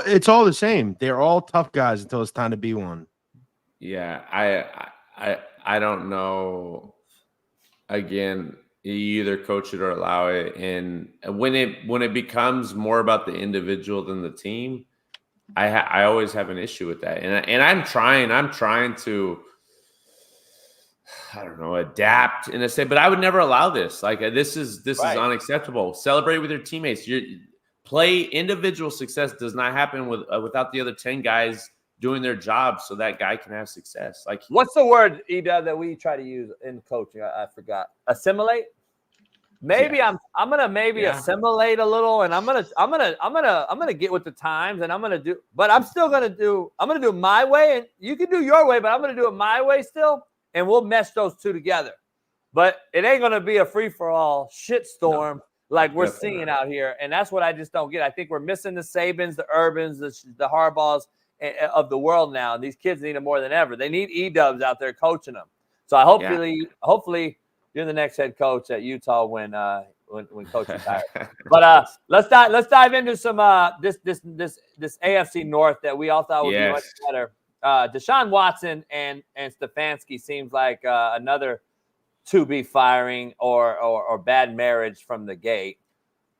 It's all the same. They're all tough guys until it's time to be one. Yeah, I don't know. Again, you either coach it or allow it. And when it becomes more about the individual than the team, I always have an issue with that. And I'm trying to, I don't know, adapt in a sense, but I would never allow this. Like this is unacceptable. Celebrate with your teammates. Play individual success does not happen without the other 10 guys doing their job, so that guy can have success. Like, what's the word, Eda, that we try to use in coaching? I forgot. Assimilate. Maybe yeah. I'm gonna assimilate a little, and I'm gonna get with the times, and I'm gonna do my way, and you can do your way, but I'm gonna do it my way still. And we'll mesh those two together. But it ain't going to be a free-for-all shitstorm like we're seeing out here. And that's what I just don't get. I think we're missing the Sabans, the Urbans, the Harbaughs of the world now. And these kids need them more than ever. They need E-dubs out there coaching them. So hopefully you're the next head coach at Utah when coach retires. But let's dive into some this AFC North that we all thought would be much better. Deshaun Watson and Stefanski seems like another to-be firing or bad marriage from the gate.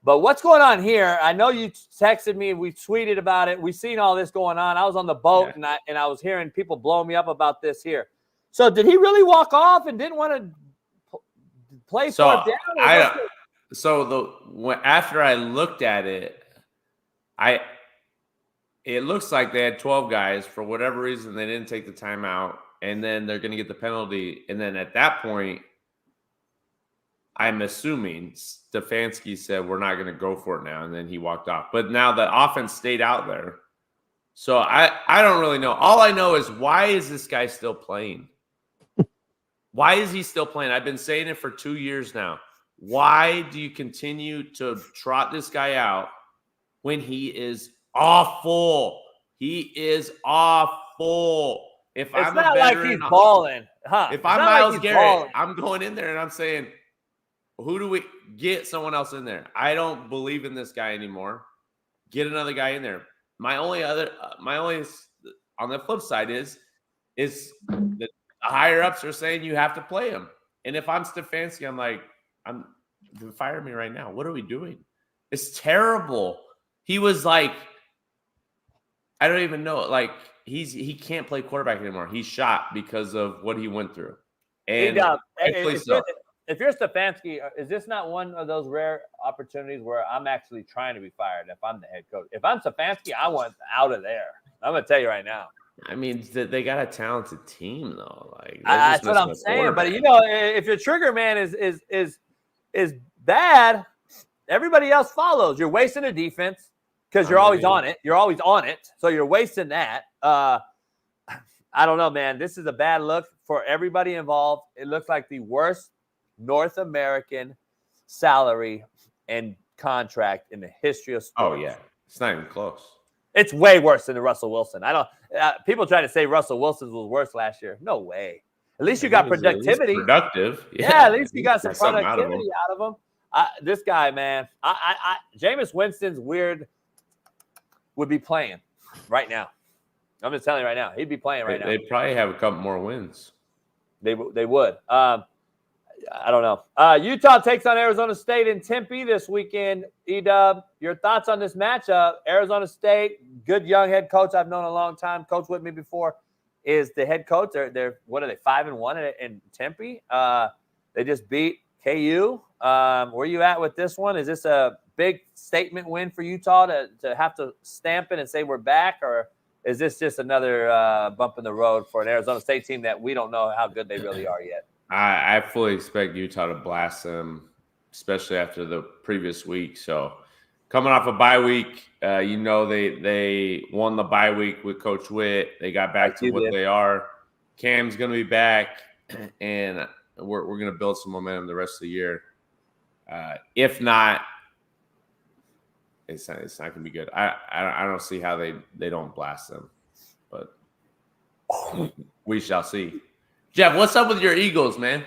But what's going on here? I know you texted me. We tweeted about it. We've seen all this going on. I was on the boat, and I was hearing people blow me up about this here. So did he really walk off and didn't want to play for down? After I looked at it, it looks like they had 12 guys. For whatever reason, they didn't take the timeout, and then they're going to get the penalty. And then at that point, I'm assuming Stefanski said, we're not going to go for it now, and then he walked off. But now the offense stayed out there. So I don't really know. All I know is, why is this guy still playing? Why is he still playing? I've been saying it for 2 years now. Why do you continue to trot this guy out when he is awful? He is awful. It's not like he's balling. If I'm Myles Garrett, I'm going in there and I'm saying, who do we get? Someone else in there. I don't believe in this guy anymore. Get another guy in there. My only on the flip side is the higher ups are saying you have to play him. And if I'm Stefanski, I'm like, fire me right now. What are we doing? It's terrible. He was like, I don't even know. Like, he can't play quarterback anymore. He's shot because of what he went through. And if you're Stefanski, is this not one of those rare opportunities where I'm actually trying to be fired if I'm the head coach? If I'm Stefanski, I want out of there. I'm going to tell you right now. I mean, they got a talented team, though. Like, that's what I'm saying. But, if your trigger man is bad, everybody else follows. You're wasting a defense because you're always on it. You're always on it. So you're wasting that. I don't know, man. This is a bad look for everybody involved. It looks like the worst North American salary and contract in the history of sports. Oh yeah, it's not even close. It's way worse than the Russell Wilson. I don't. People try to say Russell Wilson's was worse last year. No way. At least you got productivity. Productive. Yeah, at least you got some something productivity out of him. This guy, man. Jameis Winston's weird. Would be playing right now. I'm just telling you right now. He'd be playing right now. They'd probably have a couple more wins. They would. I don't know. Utah takes on Arizona State in Tempe this weekend. E-Dub, your thoughts on this matchup? Arizona State, good young head coach I've known a long time. Coach with me before is the head coach. They're what are they, 5-1 in Tempe? They just beat KU. Where you at with this one? Is this a big statement win for Utah to have to stamp it and say we're back, or is this just another bump in the road for an Arizona State team that we don't know how good they really are yet? I fully expect Utah to blast them, especially after the previous week. So coming off a bye week, they won the bye week with Coach Witt. They got back to what they are. Cam's going to be back, and we're going to build some momentum the rest of the year. If not, it's not going to be good. I don't see how they don't blast them, but we shall see. Jeff, what's up with your Eagles, man?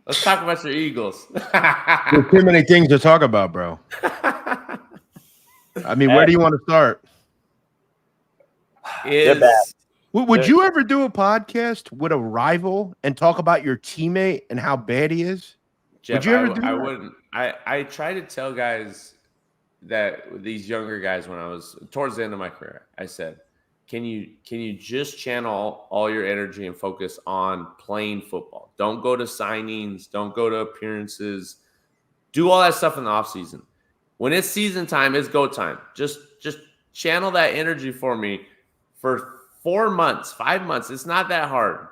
Let's talk about your Eagles. There's too many things to talk about, bro. I mean, where do you want to start? Would you ever do a podcast with a rival and talk about your teammate and how bad he is? Jeff, would you ever do I that? wouldn't. I try to tell guys that these younger guys when I was towards the end of my career, I said, Can you just channel all your energy and focus on playing football? Don't go to signings. Don't go to appearances. Do all that stuff in the offseason. When it's season time, it's go time. Just channel that energy for me for 4 months, 5 months. It's not that hard.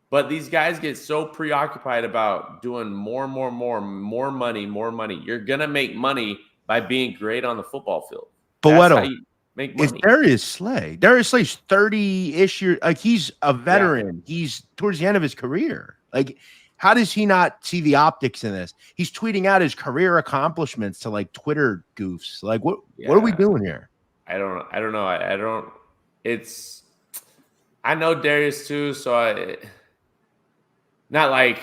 But these guys get so preoccupied about doing more money. You're going to make money by being great on the football field. But That's Weddle, how you make money. It's Darius Slay. Darius Slay's 30-ish years. Like, he's a veteran. Yeah. He's towards the end of his career. Like, how does he not see the optics in this? He's tweeting out his career accomplishments to like Twitter goofs. Like, what are we doing here? I don't know. I know Darius too, so not like,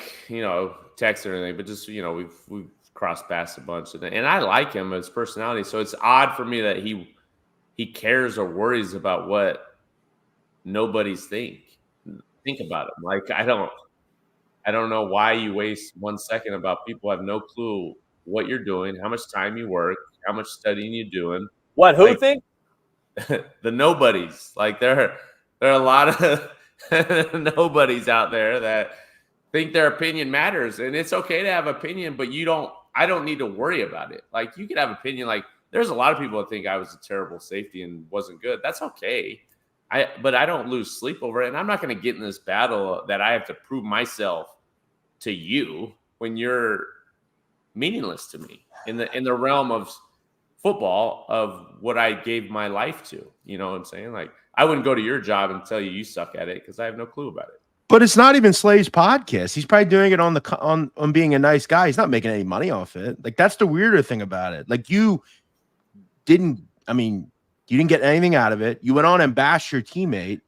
text or anything, but just, we've crossed paths a bunch, and I like him as personality. So it's odd for me that he cares or worries about what nobody's think about him. Like, I don't know why you waste 1 second about people who have no clue what you're doing, how much time you work, how much studying you're doing. What, who think? The nobodies. Like, there are a lot of nobodies out there that think their opinion matters, and it's okay to have opinion, but I don't need to worry about it. Like, you could have opinion. Like, there's a lot of people that think I was a terrible safety and wasn't good. That's okay. But I don't lose sleep over it. And I'm not going to get in this battle that I have to prove myself to you when you're meaningless to me in the realm of football, of what I gave my life to. You know what I'm saying? Like, I wouldn't go to your job and tell you suck at it because I have no clue about it. But it's not even Slay's podcast. He's probably doing it on being a nice guy. He's not making any money off it. Like, that's the weirder thing about it. Like, you didn't get anything out of it. You went on and bashed your teammate.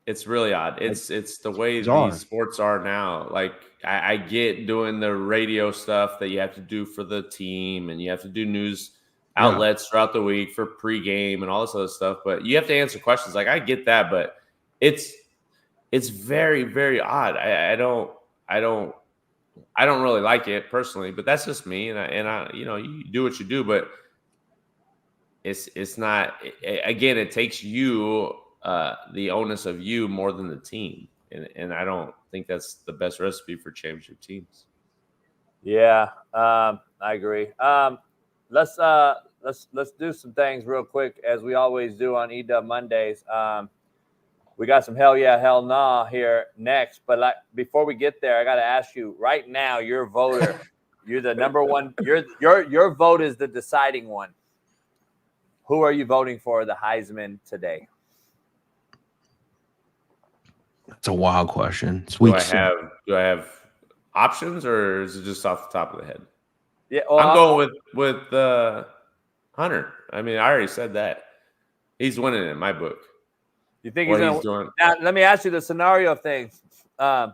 It's really odd. It's the way bizarre. These sports are now. Like, I get doing the radio stuff that you have to do for the team, and you have to do news outlets throughout the week for pregame and all this other stuff. But you have to answer questions. Like, I get that, but it's very, very odd. I don't really like it personally, but that's just me. And I you do what you do, but it's not. Again, it takes you the onus of you more than the team, and I don't think that's the best recipe for championship teams. Yeah, I agree. Let's do some things real quick, as we always do on EW Mondays. We got some hell yeah, hell nah here next. But before we get there, I got to ask you right now, your voter, you're the number one. Your vote is the deciding one. Who are you voting for the Heisman today? It's a wild question. It's Do week I 6. have options, or is it just off the top of the head? Yeah, well, I'm going with Hunter. I mean, I already said that. He's winning in my book. You think What he's he's going doing? Now, let me ask you the scenario thing. I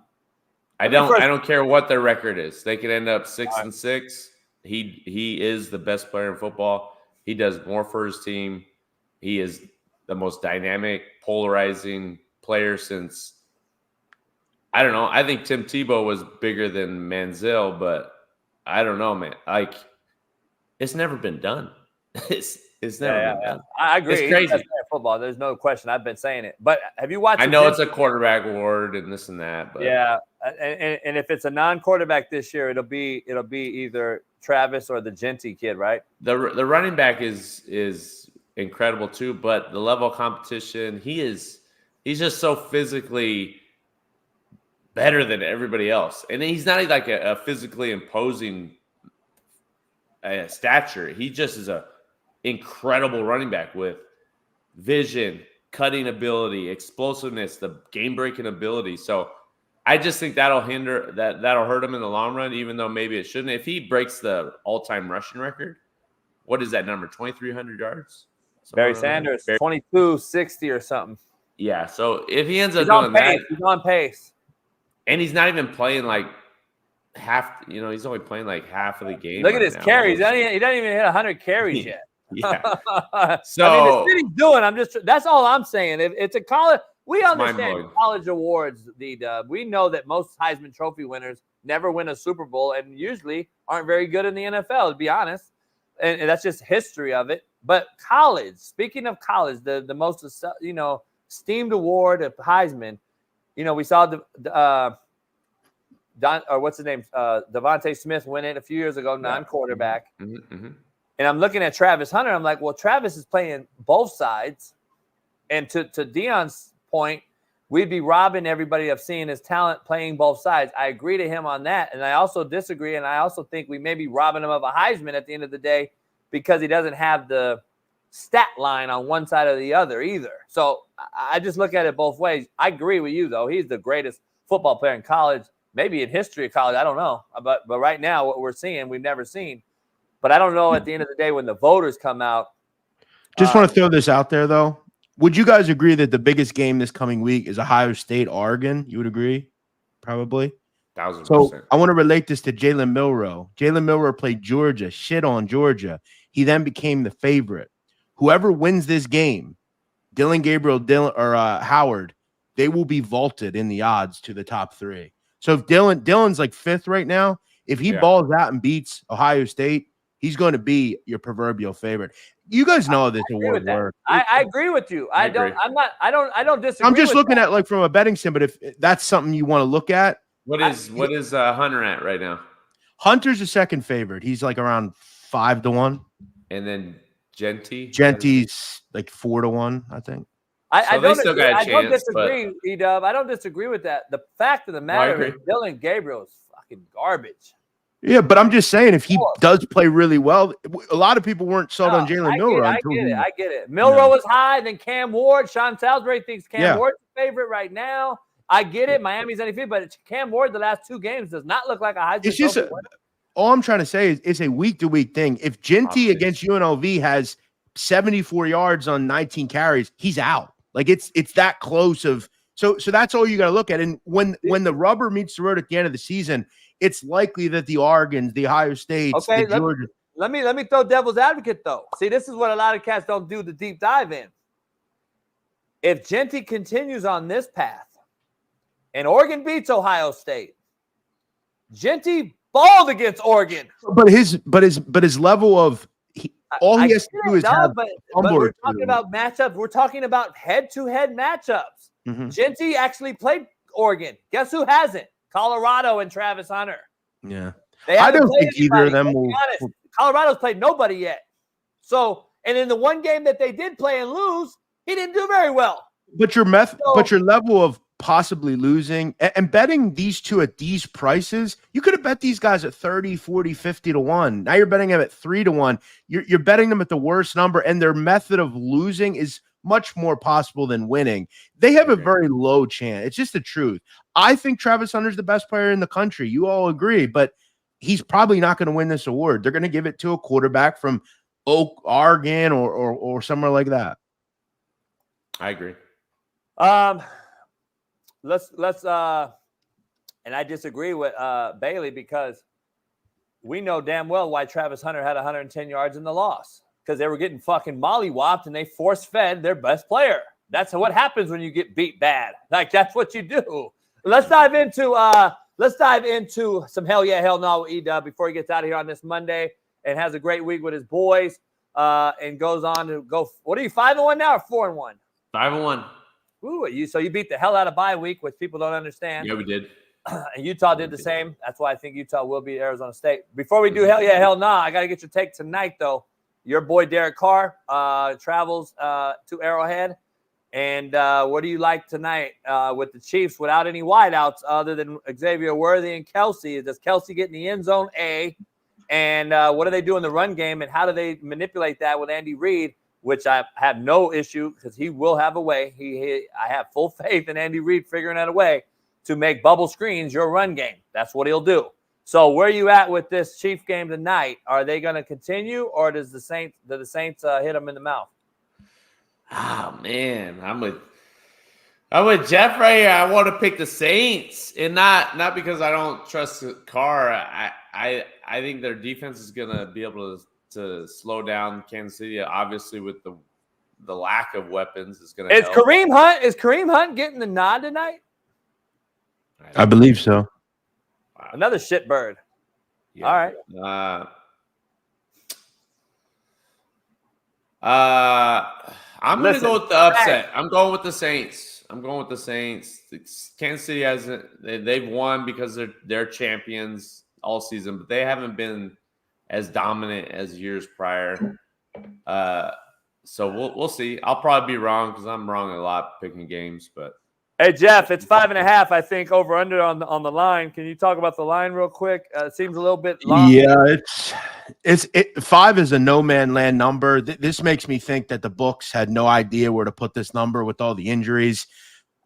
don't care what their record is. They could end up 6-6. He is the best player in football. He does more for his team. He is the most dynamic, polarizing player since, I don't know. I think Tim Tebow was bigger than Manziel, but I don't know, man. Like, it's never been done. It's never been done. I agree. It's He's crazy. the best player in football. There's no question. I've been saying it. But have you watched? I know it's a quarterback award and this and that, but yeah, and if it's a non-quarterback this year, it'll be either Travis or the Genty kid, right? the running back is incredible too. But the level of competition, he's just so physically better than everybody else, and he's not like a physically imposing stature. He just is a incredible running back with vision, cutting ability, explosiveness, the game-breaking ability. So I just think that'll hurt him in the long run, even though maybe it shouldn't. If he breaks the all-time rushing record, what is that number? 2,300 yards? Barry Sanders, 2260 or something. Yeah. So if he ends up He's on doing pace. that, He's on pace. and he's not even playing like half. He's only playing like half of the game. Look at right his now. carries. He doesn't even hit 100 carries yet. Yeah. So So- I mean, the city's doing. That's all I'm saying. If it's a college, we understand mind-blowing. college awards. We know that most Heisman Trophy winners never win a Super Bowl and usually aren't very good in the NFL. To be honest, and that's just history of it. But college. Speaking of college, the most esteemed award of Heisman. We saw Devontae Smith win it a few years ago, non-quarterback. Mm-hmm. And I'm looking at Travis Hunter. I'm like, well, Travis is playing both sides. And to Deion's point, we'd be robbing everybody of seeing his talent playing both sides. I agree to him on that. And I also disagree. And I also think we may be robbing him of a Heisman at the end of the day because he doesn't have the stat line on one side or the other either. So I just look at it both ways. I agree with you, though. He's the greatest football player in college, maybe in history of college. I don't know. But right now, what we're seeing, we've never seen. But I don't know at the end of the day when the voters come out. Just want to throw this out there, though. Would you guys agree that the biggest game this coming week is Ohio State, Oregon? You would agree? Probably. 1,000%. So I want to relate this to Jalen Milroe. Jalen Milroe played Georgia, shit on Georgia. He then became the favorite. Whoever wins this game, Dylan Gabriel, Howard, they will be vaulted in the odds to the top 3. So if Dylan's like 5th right now, if he balls out and beats Ohio State, he's going to be your proverbial favorite. You guys know how this award works. I agree with you. I don't disagree. I'm just with looking that. at like from a betting sim, but if that's something you want to look at, What is Hunter at right now? Hunter's the second favorite. He's like around 5-1. And then Genty's like 4-1, I think. I don't disagree, but- E-Dub. I don't disagree with that. The fact of the matter is Dylan Gabriel is fucking garbage. Yeah, but I'm just saying if he does play really well, a lot of people weren't sold on Jalen Milroe. I get it. Milroe was high, then Cam Ward. Sean Salisbury thinks Cam Ward's the favorite right now. I get it. Miami's undefeated, but Cam Ward the last 2 games does not look like a Heisman. It's just all I'm trying to say is it's a week-to-week thing. If Genty against UNLV has 74 yards on 19 carries, he's out. Like it's that close of so that's all you got to look at. And when the rubber meets the road at the end of the season, it's likely that the Oregons, the Ohio States, the Georgia. Let me throw devil's advocate though. See, this is what a lot of cats don't do the deep dive in. If Genty continues on this path and Oregon beats Ohio State, Genty balled against Oregon. But his level of all he has to do is have but we're talking about matchups. We're talking about head-to-head matchups. Mm-hmm. Genty actually played Oregon. Guess who hasn't? Colorado and Travis Hunter. Yeah. I don't think either of them will. Colorado's played nobody yet. So, and in the one game that they did play and lose, he didn't do very well. But your level of possibly losing and betting these two at these prices, you could have bet these guys at 30, 40, 50-1. Now you're betting them at 3-1. You're betting them at the worst number, and their method of losing is much more possible than winning. They have a very low chance. It's just the truth. I think Travis Hunter's the best player in the country. You all agree, but he's probably not going to win this award. They're going to give it to a quarterback from Oregon or somewhere like that. I agree. Let's and I disagree with Bailey because we know damn well why Travis Hunter had 110 yards in the loss, because they were getting fucking mollywopped and they force-fed their best player. That's what happens when you get beat bad. Like, that's what you do. Let's dive into some hell yeah, hell no with E-Dub before he gets out of here on this Monday and has a great week with his boys and goes on to go. What are you, 5-1 now or 4-1? 5-1. Ooh, so you beat the hell out of bye week, which people don't understand. Yeah, we did. And Utah did the same. That's why I think Utah will beat Arizona State. Before we do hell yeah, hell nah, I got to get your take tonight, though. Your boy Derek Carr travels to Arrowhead. And what do you like tonight with the Chiefs without any wideouts other than Xavier Worthy and Kelsey? Does Kelsey get in the end zone, A? And what do they do in the run game, and how do they manipulate that with Andy Reid, which I have no issue because he will have a way. I have full faith in Andy Reid figuring out a way to make bubble screens your run game. That's what he'll do. So where are you at with this Chief game tonight? Are they going to continue, or do the Saints hit them in the mouth? Oh man, I'm with Jeff right here. I want to pick the Saints, and not because I don't trust Carr. I think their defense is going to be able to slow down Kansas City. Obviously, with the lack of weapons, is going to. Is Kareem Hunt getting the nod tonight? I believe so. Wow. Another shitbird. Yeah. All right. I'm going to go with the upset. I'm going with the Saints. Kansas City hasn't. They've won because they're champions all season, but they haven't been as dominant as years prior. So we'll see. I'll probably be wrong because I'm wrong a lot picking games, but. Hey, Jeff, it's 5.5, I think, over under on the line. Can you talk about the line real quick? It seems a little bit long. Yeah, it's 5 is a no man land number. This makes me think that the books had no idea where to put this number with all the injuries.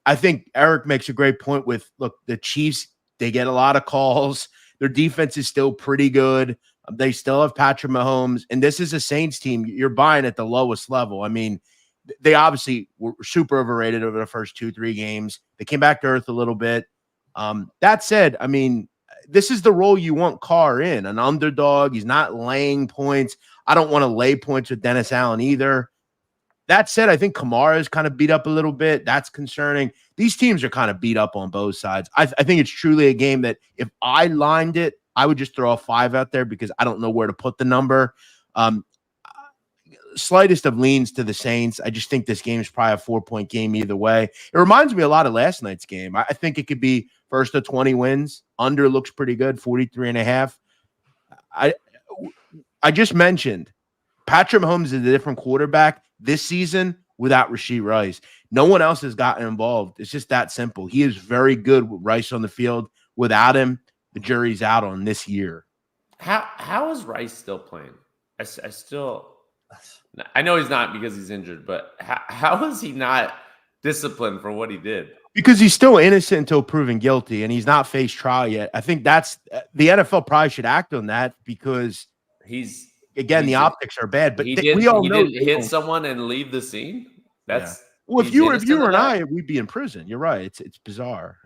I think Eric makes a great point with, look, the Chiefs, they get a lot of calls. Their defense is still pretty good. They still have Patrick Mahomes, and this is a Saints team. You're buying at the lowest level. I mean, they obviously were super overrated over the first 2-3 games. They came back to earth a little bit. That said, I mean, this is the role you want Carr in, an underdog. He's not laying points. I don't want to lay points with Dennis Allen either. That said, I think Kamara is kind of beat up a little bit. That's concerning. These teams are kind of beat up on both sides. I think it's truly a game that if I lined it, I would just throw a 5 out there because I don't know where to put the number. Slightest of leans to the Saints. I just think this game is probably a 4-point game either way. It reminds me a lot of last night's game. I think it could be first of 20 wins. Under looks pretty good, 43.5. I just mentioned Patrick Mahomes is a different quarterback this season without Rashee Rice. No one else has gotten involved. It's just that simple. He is very good with Rice on the field. Without him, the jury's out on this year. How is Rice still playing? I know he's not because he's injured, but how is he not disciplined for what he did? Because he's still innocent until proven guilty, and he's not faced trial yet. I think that's the NFL probably should act on that because the optics are bad. But we all know he didn't hit someone and leave the scene. That's well, if you were and I, we'd be in prison. You're right. It's bizarre,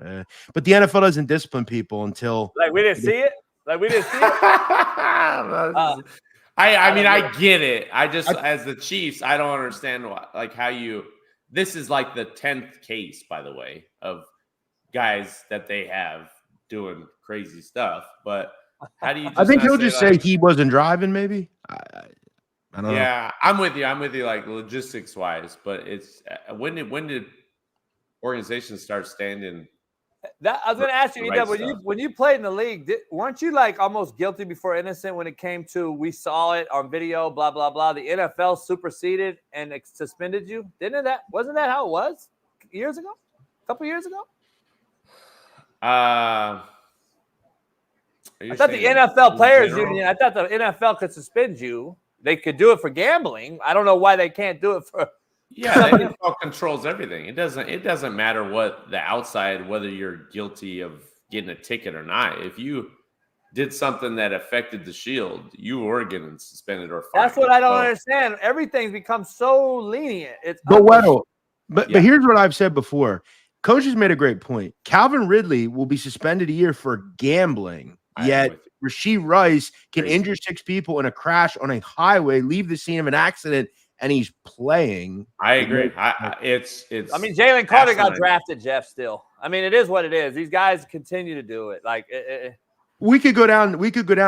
but the NFL doesn't discipline people until we didn't see it. I mean, I get it. As the Chiefs, I don't understand this is like the 10th case, by the way, of guys that they have doing crazy stuff. But how do you? I think he'll just say he wasn't driving. Maybe I don't know. Yeah, I'm with you. like logistics wise, but it's when did organizations start standing? I was going to ask you, when you played in the league, weren't you like almost guilty before innocent when it came to we saw it on video, blah, blah, blah. The NFL superseded and suspended you? Wasn't that how it was years ago? A couple years ago? I thought the NFL Players Union, I thought the NFL could suspend you. They could do it for gambling. I don't know why they can't do it for Yeah, the NFL controls everything. It doesn't matter what the outside, whether you're guilty of getting a ticket or not. If you did something that affected the shield, you were getting suspended or fined. That's what I don't understand. Everything's become so lenient. But here's what I've said before. Coach has made a great point. Calvin Ridley will be suspended a year for gambling, yet Rashee Rice can injure 6 people in a crash on a highway, leave the scene of an accident, and he's playing. I agree. It's. I mean, Jalen Carter got drafted, Jeff. Still, I mean, it is what it is. These guys continue to do it. Like we could go down.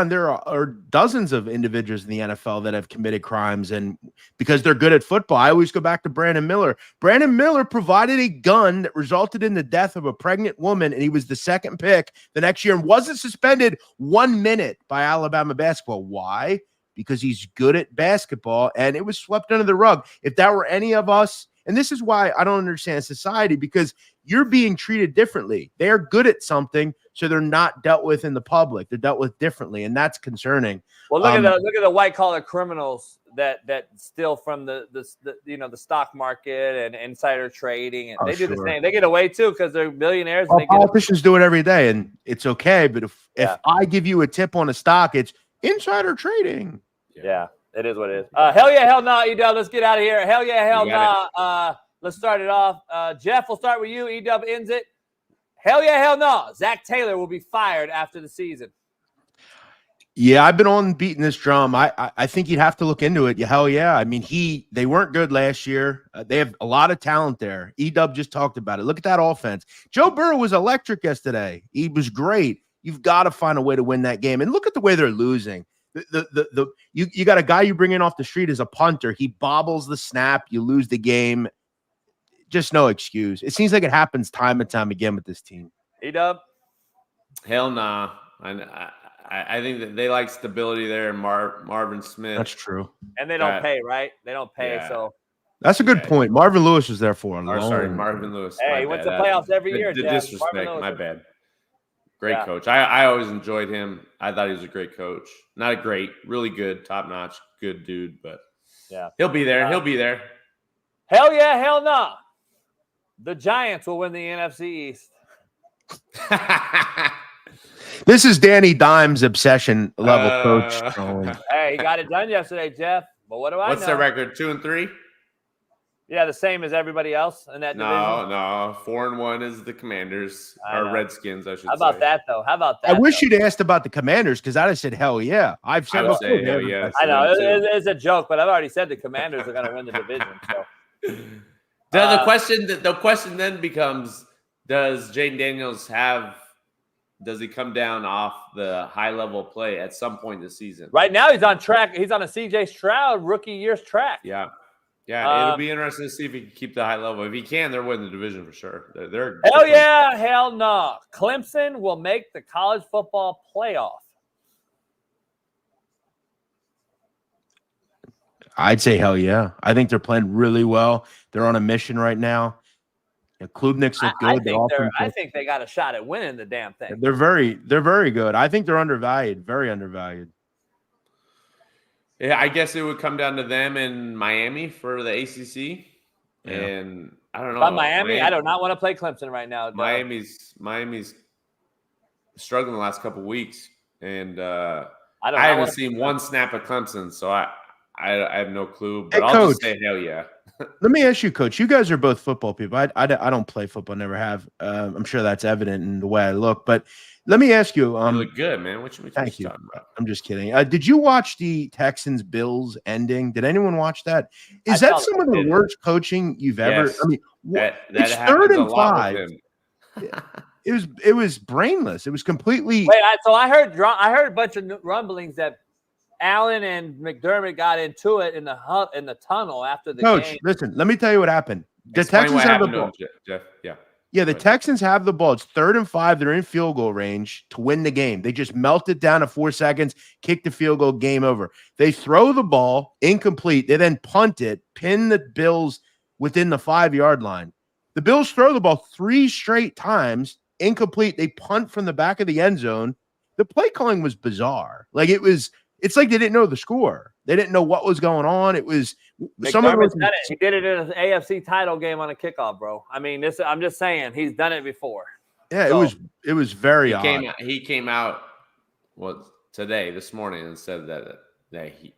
There are dozens of individuals in the NFL that have committed crimes, and because they're good at football, I always go back to Brandon Miller. Brandon Miller provided a gun that resulted in the death of a pregnant woman, and he was the second pick the next year and wasn't suspended 1 minute by Alabama basketball. Why? Because he's good at basketball, and it was swept under the rug. If that were any of us, and this is why I don't understand society, because you're being treated differently. They're good at something, so they're not dealt with in the public. They're dealt with differently, and that's concerning. Well, look at the white collar criminals that steal from the stock market and insider trading, and they do the same. They get away too because they're billionaires. And politicians do it every day, and it's okay. But if I give you a tip on a stock, it's insider trading. Yeah, it is what it is. Hell yeah, hell nah, E-Dub. Let's get out of here. Hell yeah, hell nah. Let's start it off. Jeff, we'll start with you. E-Dub ends it. Hell yeah, hell no. Zach Taylor will be fired after the season. Yeah, I've been on beating this drum. I think you'd have to look into it. Hell yeah. I mean, they weren't good last year. They have a lot of talent there. E-Dub just talked about it. Look at that offense. Joe Burrow was electric yesterday. He was great. You've got to find a way to win that game. And look at the way they're losing. You got a guy you bring in off the street as a punter. He bobbles the snap. You lose the game. Just no excuse. It seems like it happens time and time again with this team. E-Dub? Hell nah. I think that they like stability there in Marvin Smith. That's true. And they don't pay, right? They don't pay, so. That's a good point. Marvin Lewis was there for him. Marvin Lewis. Hey, he went to playoffs every year, The Jeff. disrespect, my bad. Great coach. I always enjoyed him. I thought he was a great coach. Not a great, really good, top-notch, good dude, but he'll be there. He'll be there. Hell yeah, hell no. The Giants will win the NFC East. This is Danny Dimes' obsession level coach. Hey, he got it done yesterday, Jeff. But what do I know? What's their record? 2-3? Yeah, the same as everybody else in that division. No. 4-1 is the Commanders or Redskins, I should say. How about that, though? How about that? I wish you'd asked about the Commanders because I'd have said hell yeah. I've said before. Hell yeah. I know it's a joke, but I've already said the Commanders are going to win the division. So. The question then becomes: does Jaden Daniels does he come down off the high level play at some point this season? Right now, he's on track. He's on a CJ Stroud rookie year's track. Yeah. It'll be interesting to see if he can keep the high level. If he can, they're winning the division for sure. They're hell yeah, hell no. Clemson will make the college football playoff. I'd say hell yeah. I think they're playing really well. They're on a mission right now. And Klubnik's look good. I think they got a shot at winning the damn thing. They're very good. I think they're undervalued, very undervalued. Yeah, I guess it would come down to them in Miami for the ACC. Yeah. And I don't know. About Miami, I do not want to play Clemson right now. Miami's struggling the last couple of weeks. And I haven't seen one snap of Clemson, so I have no clue. But I'll just say hell yeah. Let me ask you, Coach. You guys are both football people. I don't play football, never have. I'm sure that's evident in the way I look. But let me ask you. You look good, man. What you thank you. Talking about? I'm just kidding. Did you watch the Texans-Bills ending? Did anyone watch that? Is that some of the worst coaching you've ever? Yes. I mean, it's 3rd and 5. It was brainless. It was completely. Wait, so I heard a bunch of rumblings that Allen and McDermott got into it in the tunnel after the game. Coach, listen, let me tell you what happened. The Texans have the ball. Jeff. Yeah, the Texans have the ball. It's 3rd and 5. They're in field goal range to win the game. They just melt it down to 4 seconds, kick the field goal, game over. They throw the ball, incomplete. They then punt it, pin the Bills within the 5-yard line. The Bills throw the ball 3 straight times, incomplete. They punt from the back of the end zone. The play calling was bizarre. Like, it was It's like they didn't know the score. They didn't know what was going on. It was McDermott's done it. He did it in an AFC title game on a kickoff, bro. I mean, I'm just saying he's done it before. Yeah, it was very odd. He came out today, this morning, and said that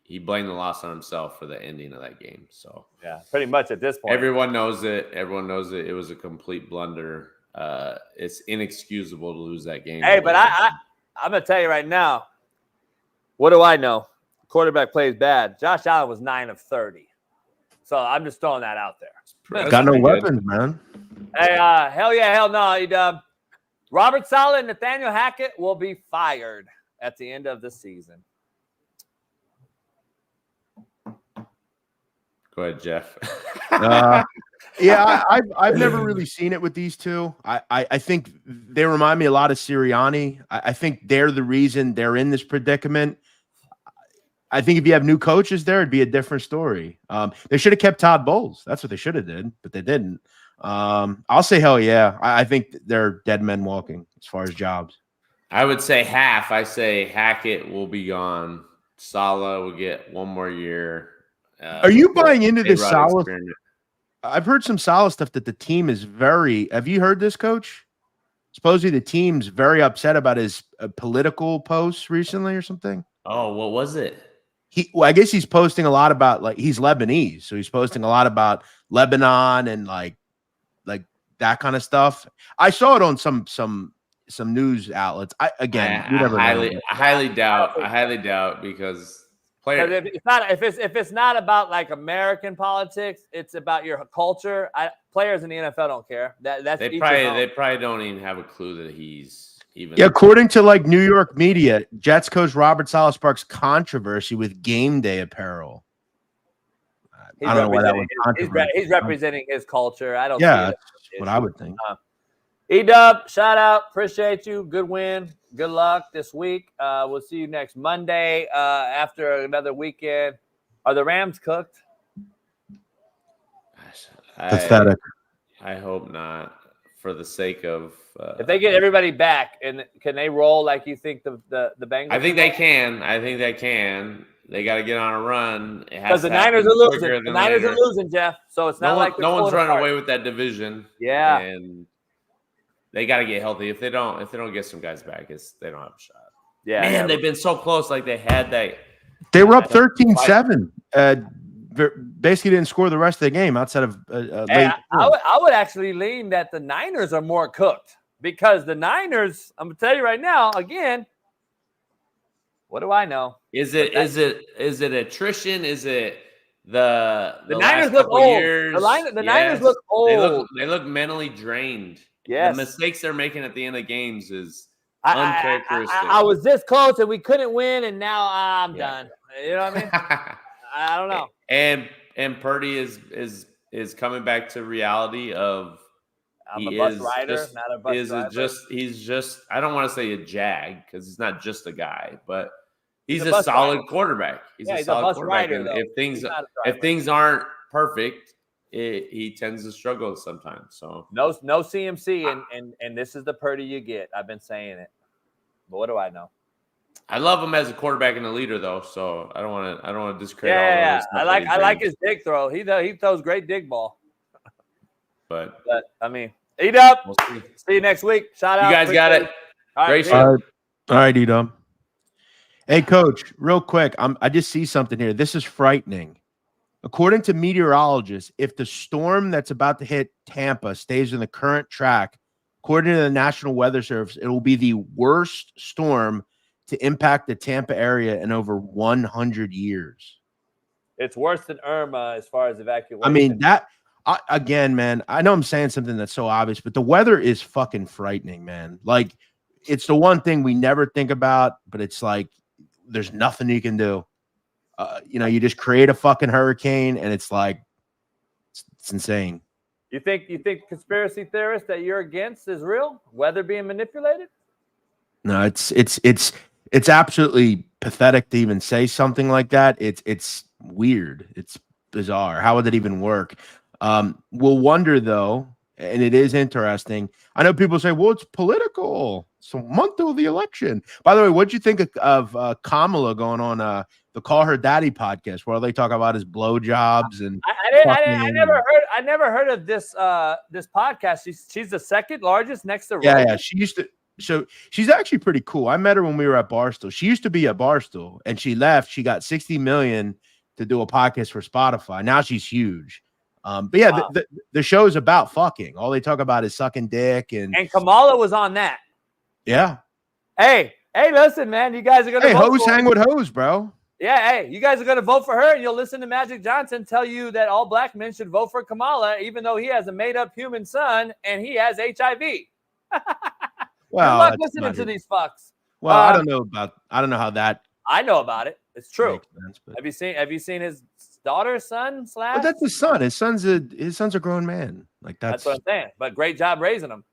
he blamed the loss on himself for the ending of that game. So yeah, pretty much at this point, everyone knows it. Everyone knows it. It was a complete blunder. It's inexcusable to lose that game. Hey, but I'm gonna tell you right now. What do I know? Quarterback plays bad. Josh Allen was 9 of 30. So I'm just throwing that out there. Got no weapons, man. Hey, hell yeah, hell no, E-Dub. Robert Saleh and Nathaniel Hackett will be fired at the end of the season. Go ahead, Jeff. Yeah, I've never really seen it with these two. I think they remind me a lot of Sirianni. I think they're the reason they're in this predicament. I think if you have new coaches there, it'd be a different story. They should have kept Todd Bowles. That's what they should have did, but they didn't. I'll say hell yeah. I think they're dead men walking as far as jobs. I would say half. I say Hackett will be gone. Saleh will get one more year. Are you buying into this Saleh? I've heard some Saleh stuff that the team is very. Have you heard this, Coach? Supposedly the team's very upset about his political posts recently or something. Oh, what was it? I guess he's posting a lot about, like, he's Lebanese, so he's posting a lot about Lebanon and like that kind of stuff. I saw it on some news outlets. I highly doubt because players. If it's not about like American politics, it's about your culture. Players in the NFL don't care. They probably don't even have a clue that he's. Yeah, according to like New York media, Jets coach Robert Saleh sparks controversy with game day apparel. I don't know why that was controversial. He's representing his culture. I don't. Yeah, that's what I would think. E-Dub, shout out, appreciate you. Good win, good luck this week. We'll see you next Monday after another weekend. Are the Rams cooked? Pathetic. I hope not. For the sake of if they get everybody back, and can they roll like you think the Bengals? I think they can. They got to get on a run because the Niners are losing. The Niners are losing, Jeff. So it's not like no one's running away with that division. Yeah, and they got to get healthy. If they don't get some guys back, they don't have a shot. Yeah, man, they've been so close. Like they had that. They were up 13-7. Basically didn't score the rest of the game outside of late. I would actually lean that the Niners are more cooked because the Niners, I'm gonna tell you right now, again, what do I know? Is it attrition? Is it the Niners look old? Years? The Niners look old. They look mentally drained. Yes. The mistakes they're making at the end of games is uncharacteristic. I was this close and we couldn't win, and now I'm done. You know what I mean? I don't know. And Purdy is coming back to reality of I'm a bus rider, not a bus driver. He's just I don't want to say a jag because he's not just a guy, but he's a solid quarterback. He's a solid quarterback. Rider, and if things aren't perfect, he tends to struggle sometimes. So no CMC, and this is the Purdy you get. I've been saying it, but what do I know? I love him as a quarterback and a leader, though. So I don't want to discredit. Yeah. I like his dig throw. He throws great dig ball. But I mean, E-Dub. We'll see you next week. Shout out. You guys got it. Great show. All right, E-Dub. Hey, Coach, real quick. I just see something here. This is frightening. According to meteorologists, if the storm that's about to hit Tampa stays in the current track, according to the National Weather Service, it will be the worst storm to impact the Tampa area in over 100 years. It's worse than Irma as far as evacuation. I mean, again, man, I know I'm saying something that's so obvious, but the weather is fucking frightening, man. Like, it's the one thing we never think about, but it's like there's nothing you can do. You just create a fucking hurricane, and it's like it's insane. You think conspiracy theorists that you're against is real? Weather being manipulated? No, it's absolutely pathetic to even say something like that. It's weird. It's bizarre. How would that even work? We'll wonder though and it is interesting. I know people say, well, it's political. It's a month till the election. By the way, what'd you think of Kamala going on the Call Her Daddy podcast, where they talk about his blowjobs and I never heard of this this podcast. She's the second largest next to yeah. She used to. So she's actually pretty cool. I met her when we were at Barstool. She used to be at Barstool, and she left. She got $60 million to do a podcast for Spotify. Now she's huge. But yeah, wow. the show is about fucking. All they talk about is sucking dick, and Kamala was on that. Yeah. Hey, listen, man, you guys are gonna hoes hang with hoes, bro. Yeah, hey, you guys are gonna vote for her, and you'll listen to Magic Johnson tell you that all black men should vote for Kamala, even though he has a made-up human son and he has HIV. Well, good luck listening to these fucks. Well, I don't know how that. I know about it. It's true. Sense, have you seen his daughter, son, slash? Well, that's his son. His son's a grown man. Like that's what I'm saying. But great job raising him.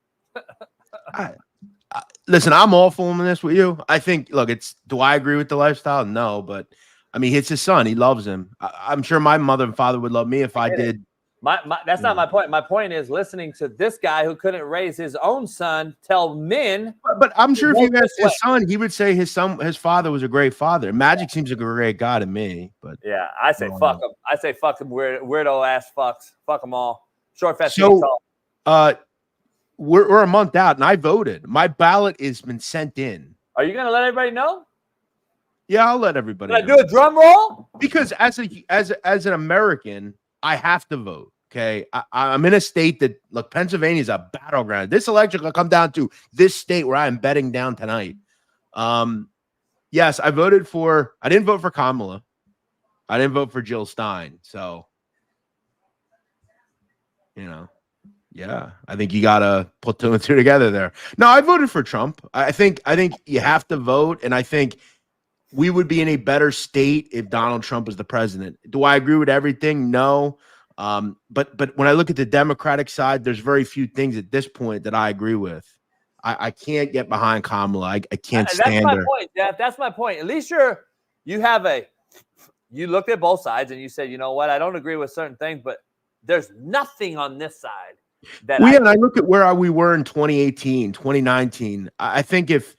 Listen, I'm all for this with you. I think, look, do I agree with the lifestyle? No, but I mean, it's his son. He loves him. I'm sure my mother and father would love me if I did. That's not my point. My point is listening to this guy who couldn't raise his own son tell men. But I'm sure if you asked his son, he would say his father was a great father. Magic seems like a great guy to me. But yeah, I say fuck him. I say fuck him. Weirdo ass fucks. Fuck them all. Short, fast, tall. We're a month out, and I voted. My ballot has been sent in. Are you gonna let everybody know? Yeah, I'll let everybody know. Do a drum roll? Because as an American, I have to vote. Okay, I'm in a state that, look, Pennsylvania is a battleground. This election will come down to this state where I'm betting down tonight. Yes, I didn't vote for Kamala. I didn't vote for Jill Stein. So, yeah, I think you gotta put two and two together there. No, I voted for Trump. I think you have to vote, and I think we would be in a better state if Donald Trump was the president. Do I agree with everything? No. But when I look at the Democratic side, there's very few things at this point that I agree with. I can't get behind Kamala. I can't stand her. That's my point, Jeff. That's my point. At least you looked at both sides and you said, you know what, I don't agree with certain things, but there's nothing on this side that I look at where we were in 2018, 2019. I think if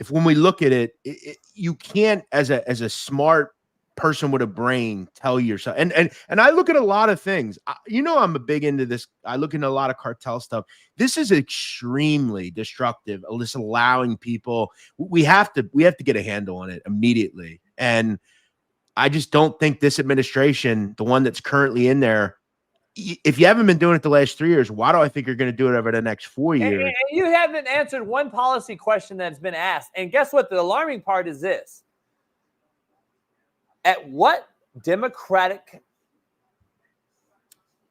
when we look at it, you can't as a smart person with a brain tell yourself, and I look at a lot of things. I'm a big into this. I look into a lot of cartel stuff. This is extremely destructive. Just allowing people. We have to get a handle on it immediately. And I just don't think this administration, the one that's currently in there, if you haven't been doing it the last 3 years, why do I think you're going to do it over the next 4 years? And you haven't answered one policy question that's been asked. And guess what? The alarming part is this. At what Democratic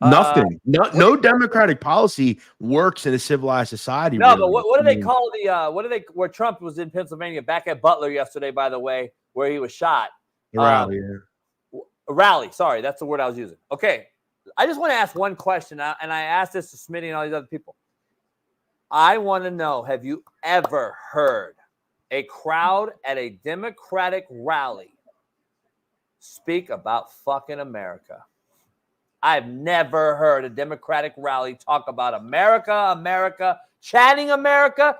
nothing? No Democratic policy works in a civilized society. No, really. but what do they call where Trump was in Pennsylvania back at Butler yesterday, by the way, where he was shot? A rally. Sorry, that's the word I was using. Okay. I just want to ask one question, and I asked this to Smitty and all these other people. I want to know, have you ever heard a crowd at a Democratic rally speak about fucking America? I've never heard a Democratic rally talk about America, chatting America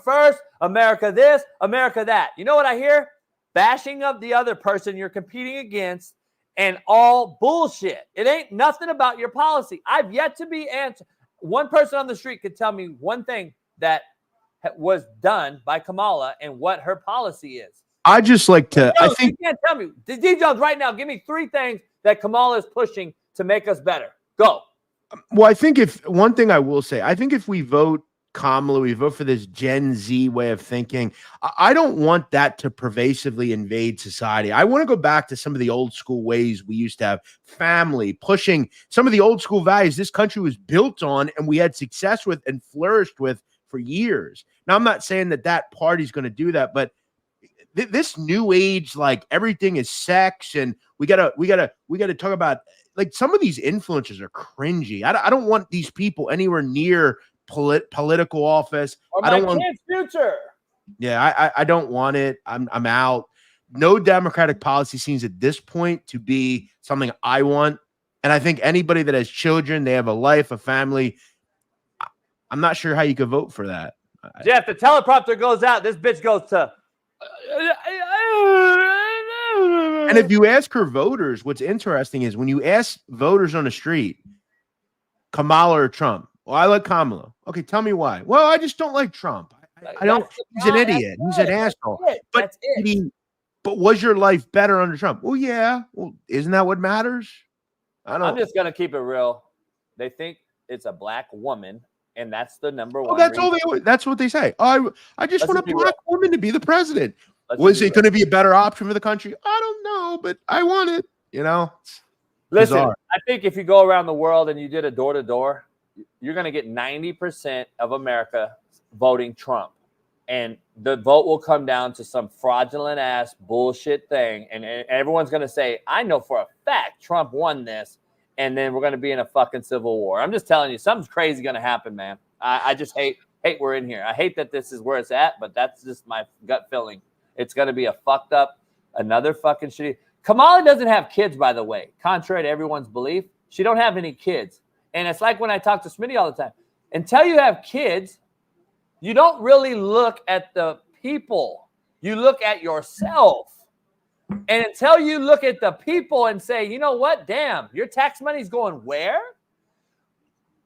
first, America this, America that. You know what I hear? Bashing of the other person you're competing against and all bullshit. It ain't nothing about your policy. I've yet to be answered. One person on the street could tell me one thing that was done by Kamala and what her policy is. I just like to. No, you can't tell me. D. Jones, right now, give me 3 things that Kamala is pushing to make us better. Go. Well, I think one thing I will say, I think if we vote Kamala, we vote for this Gen Z way of thinking. I don't want that to pervasively invade society. I want to go back to some of the old school ways we used to have family, pushing some of the old school values this country was built on and we had success with and flourished with for years. Now, I'm not saying that party's going to do that, but this new age, like everything is sex, and we gotta talk about, like, some of these influencers are cringy. I don't want these people anywhere near political office. Or I don't my want kid's future. Yeah, I don't want it. I'm out. No Democratic policy seems at this point to be something I want. And I think anybody that has children, they have a life, a family, I'm not sure how you could vote for that. Jeff, the teleprompter goes out. This bitch goes to. And if you ask her voters, what's interesting is when you ask voters on the street, Kamala or Trump. Well, I like Kamala. Okay, tell me why. Well, I just don't like Trump. I don't. He's an idiot. He's an asshole. But was your life better under Trump? Well, yeah. Well, isn't that what matters? I'm just gonna keep it real. They think it's a black woman, and that's the number one. That's what they say. Oh, I just want a black woman to be the president. Was it going to be a better option for the country? I don't know, but I want it. You know. Listen, I think if you go around the world and you did a door-to-door, you're going to get 90% of America voting Trump. And the vote will come down to some fraudulent ass bullshit thing. And everyone's going to say, I know for a fact Trump won this. And then we're going to be in a fucking civil war. I'm just telling you, something's crazy going to happen, man. I just hate we're in here. I hate that this is where it's at, but that's just my gut feeling. It's going to be a fucked up, another fucking shitty. Kamala doesn't have kids, by the way, contrary to everyone's belief. She don't have any kids. And it's like when I talk to Smitty all the time. Until you have kids, you don't really look at the people. You look at yourself. And until you look at the people and say, you know what? Damn, your tax money's going where?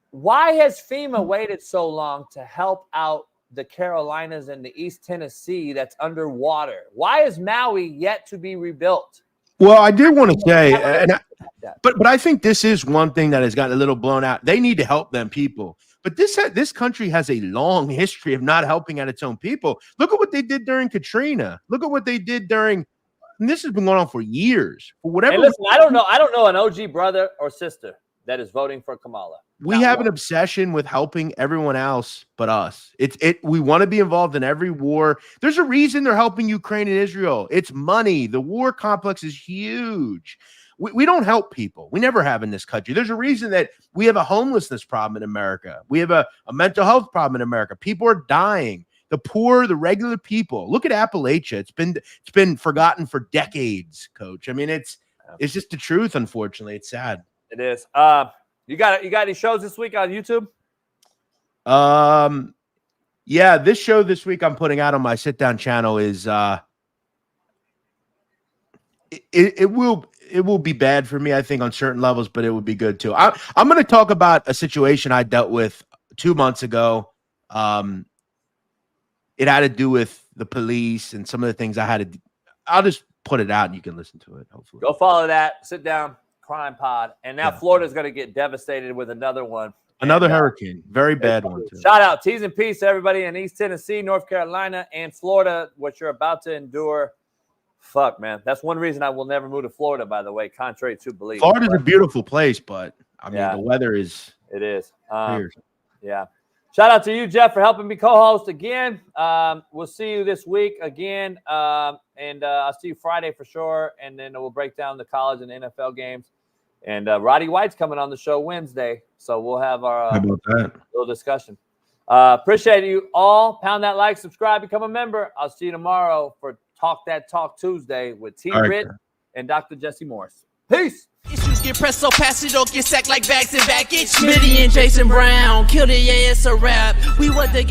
Why has FEMA waited so long to help out the Carolinas and the East Tennessee that's underwater? Why is Maui yet to be rebuilt? Well, I did want to say, but I think this is one thing that has gotten a little blown out. They need to help them people. But this country has a long history of not helping out its own people. Look at what they did during Katrina. Look at what they did during. And this has been going on for years. For whatever. Hey, listen, I don't know an OG brother or sister that is voting for Kamala. We have an obsession with helping everyone else but us. We want to be involved in every war. There's a reason they're helping Ukraine and Israel. It's money. The war complex is huge. We don't help people. We never have in this country. There's a reason that we have a homelessness problem in America. We have a mental health problem in America. People are dying. The poor, the regular people. Look at Appalachia. It's been forgotten for decades, Coach. I mean, it's just the truth. Unfortunately, it's sad. It is. You got any shows this week on YouTube? Yeah, this show this week I'm putting out on my sit down channel is it will be bad for me, I think, on certain levels, but it would be good too. I'm going to talk about a situation I dealt with 2 months ago. It had to do with the police and some of the things I had to. I'll just put it out and you can listen to it. Hopefully, go follow that. Sit down. Crime Pod. And now Florida's going to get devastated with another one. Another hurricane. Very bad one, too. Shout out. T's and peace to everybody in East Tennessee, North Carolina, and Florida, what you're about to endure. Fuck, man. That's one reason I will never move to Florida, by the way, contrary to belief. Florida's a beautiful place, but, I mean, the weather is. It is. Yeah. Shout out to you, Jeff, for helping me co-host again. We'll see you this week again. And I'll see you Friday for sure. And then we'll break down the college and NFL games. And Roddy White's coming on the show Wednesday. So we'll have our little discussion. Appreciate you all. Pound that like, subscribe, become a member. I'll see you tomorrow for Talk That Talk Tuesday with T. Ritt and Dr. Jesse Morse. Peace. Issues get pressed so fast, you don't get sacked like bags and baggage. Smitty and Jason Brown, kill the ass a rap. We want the game.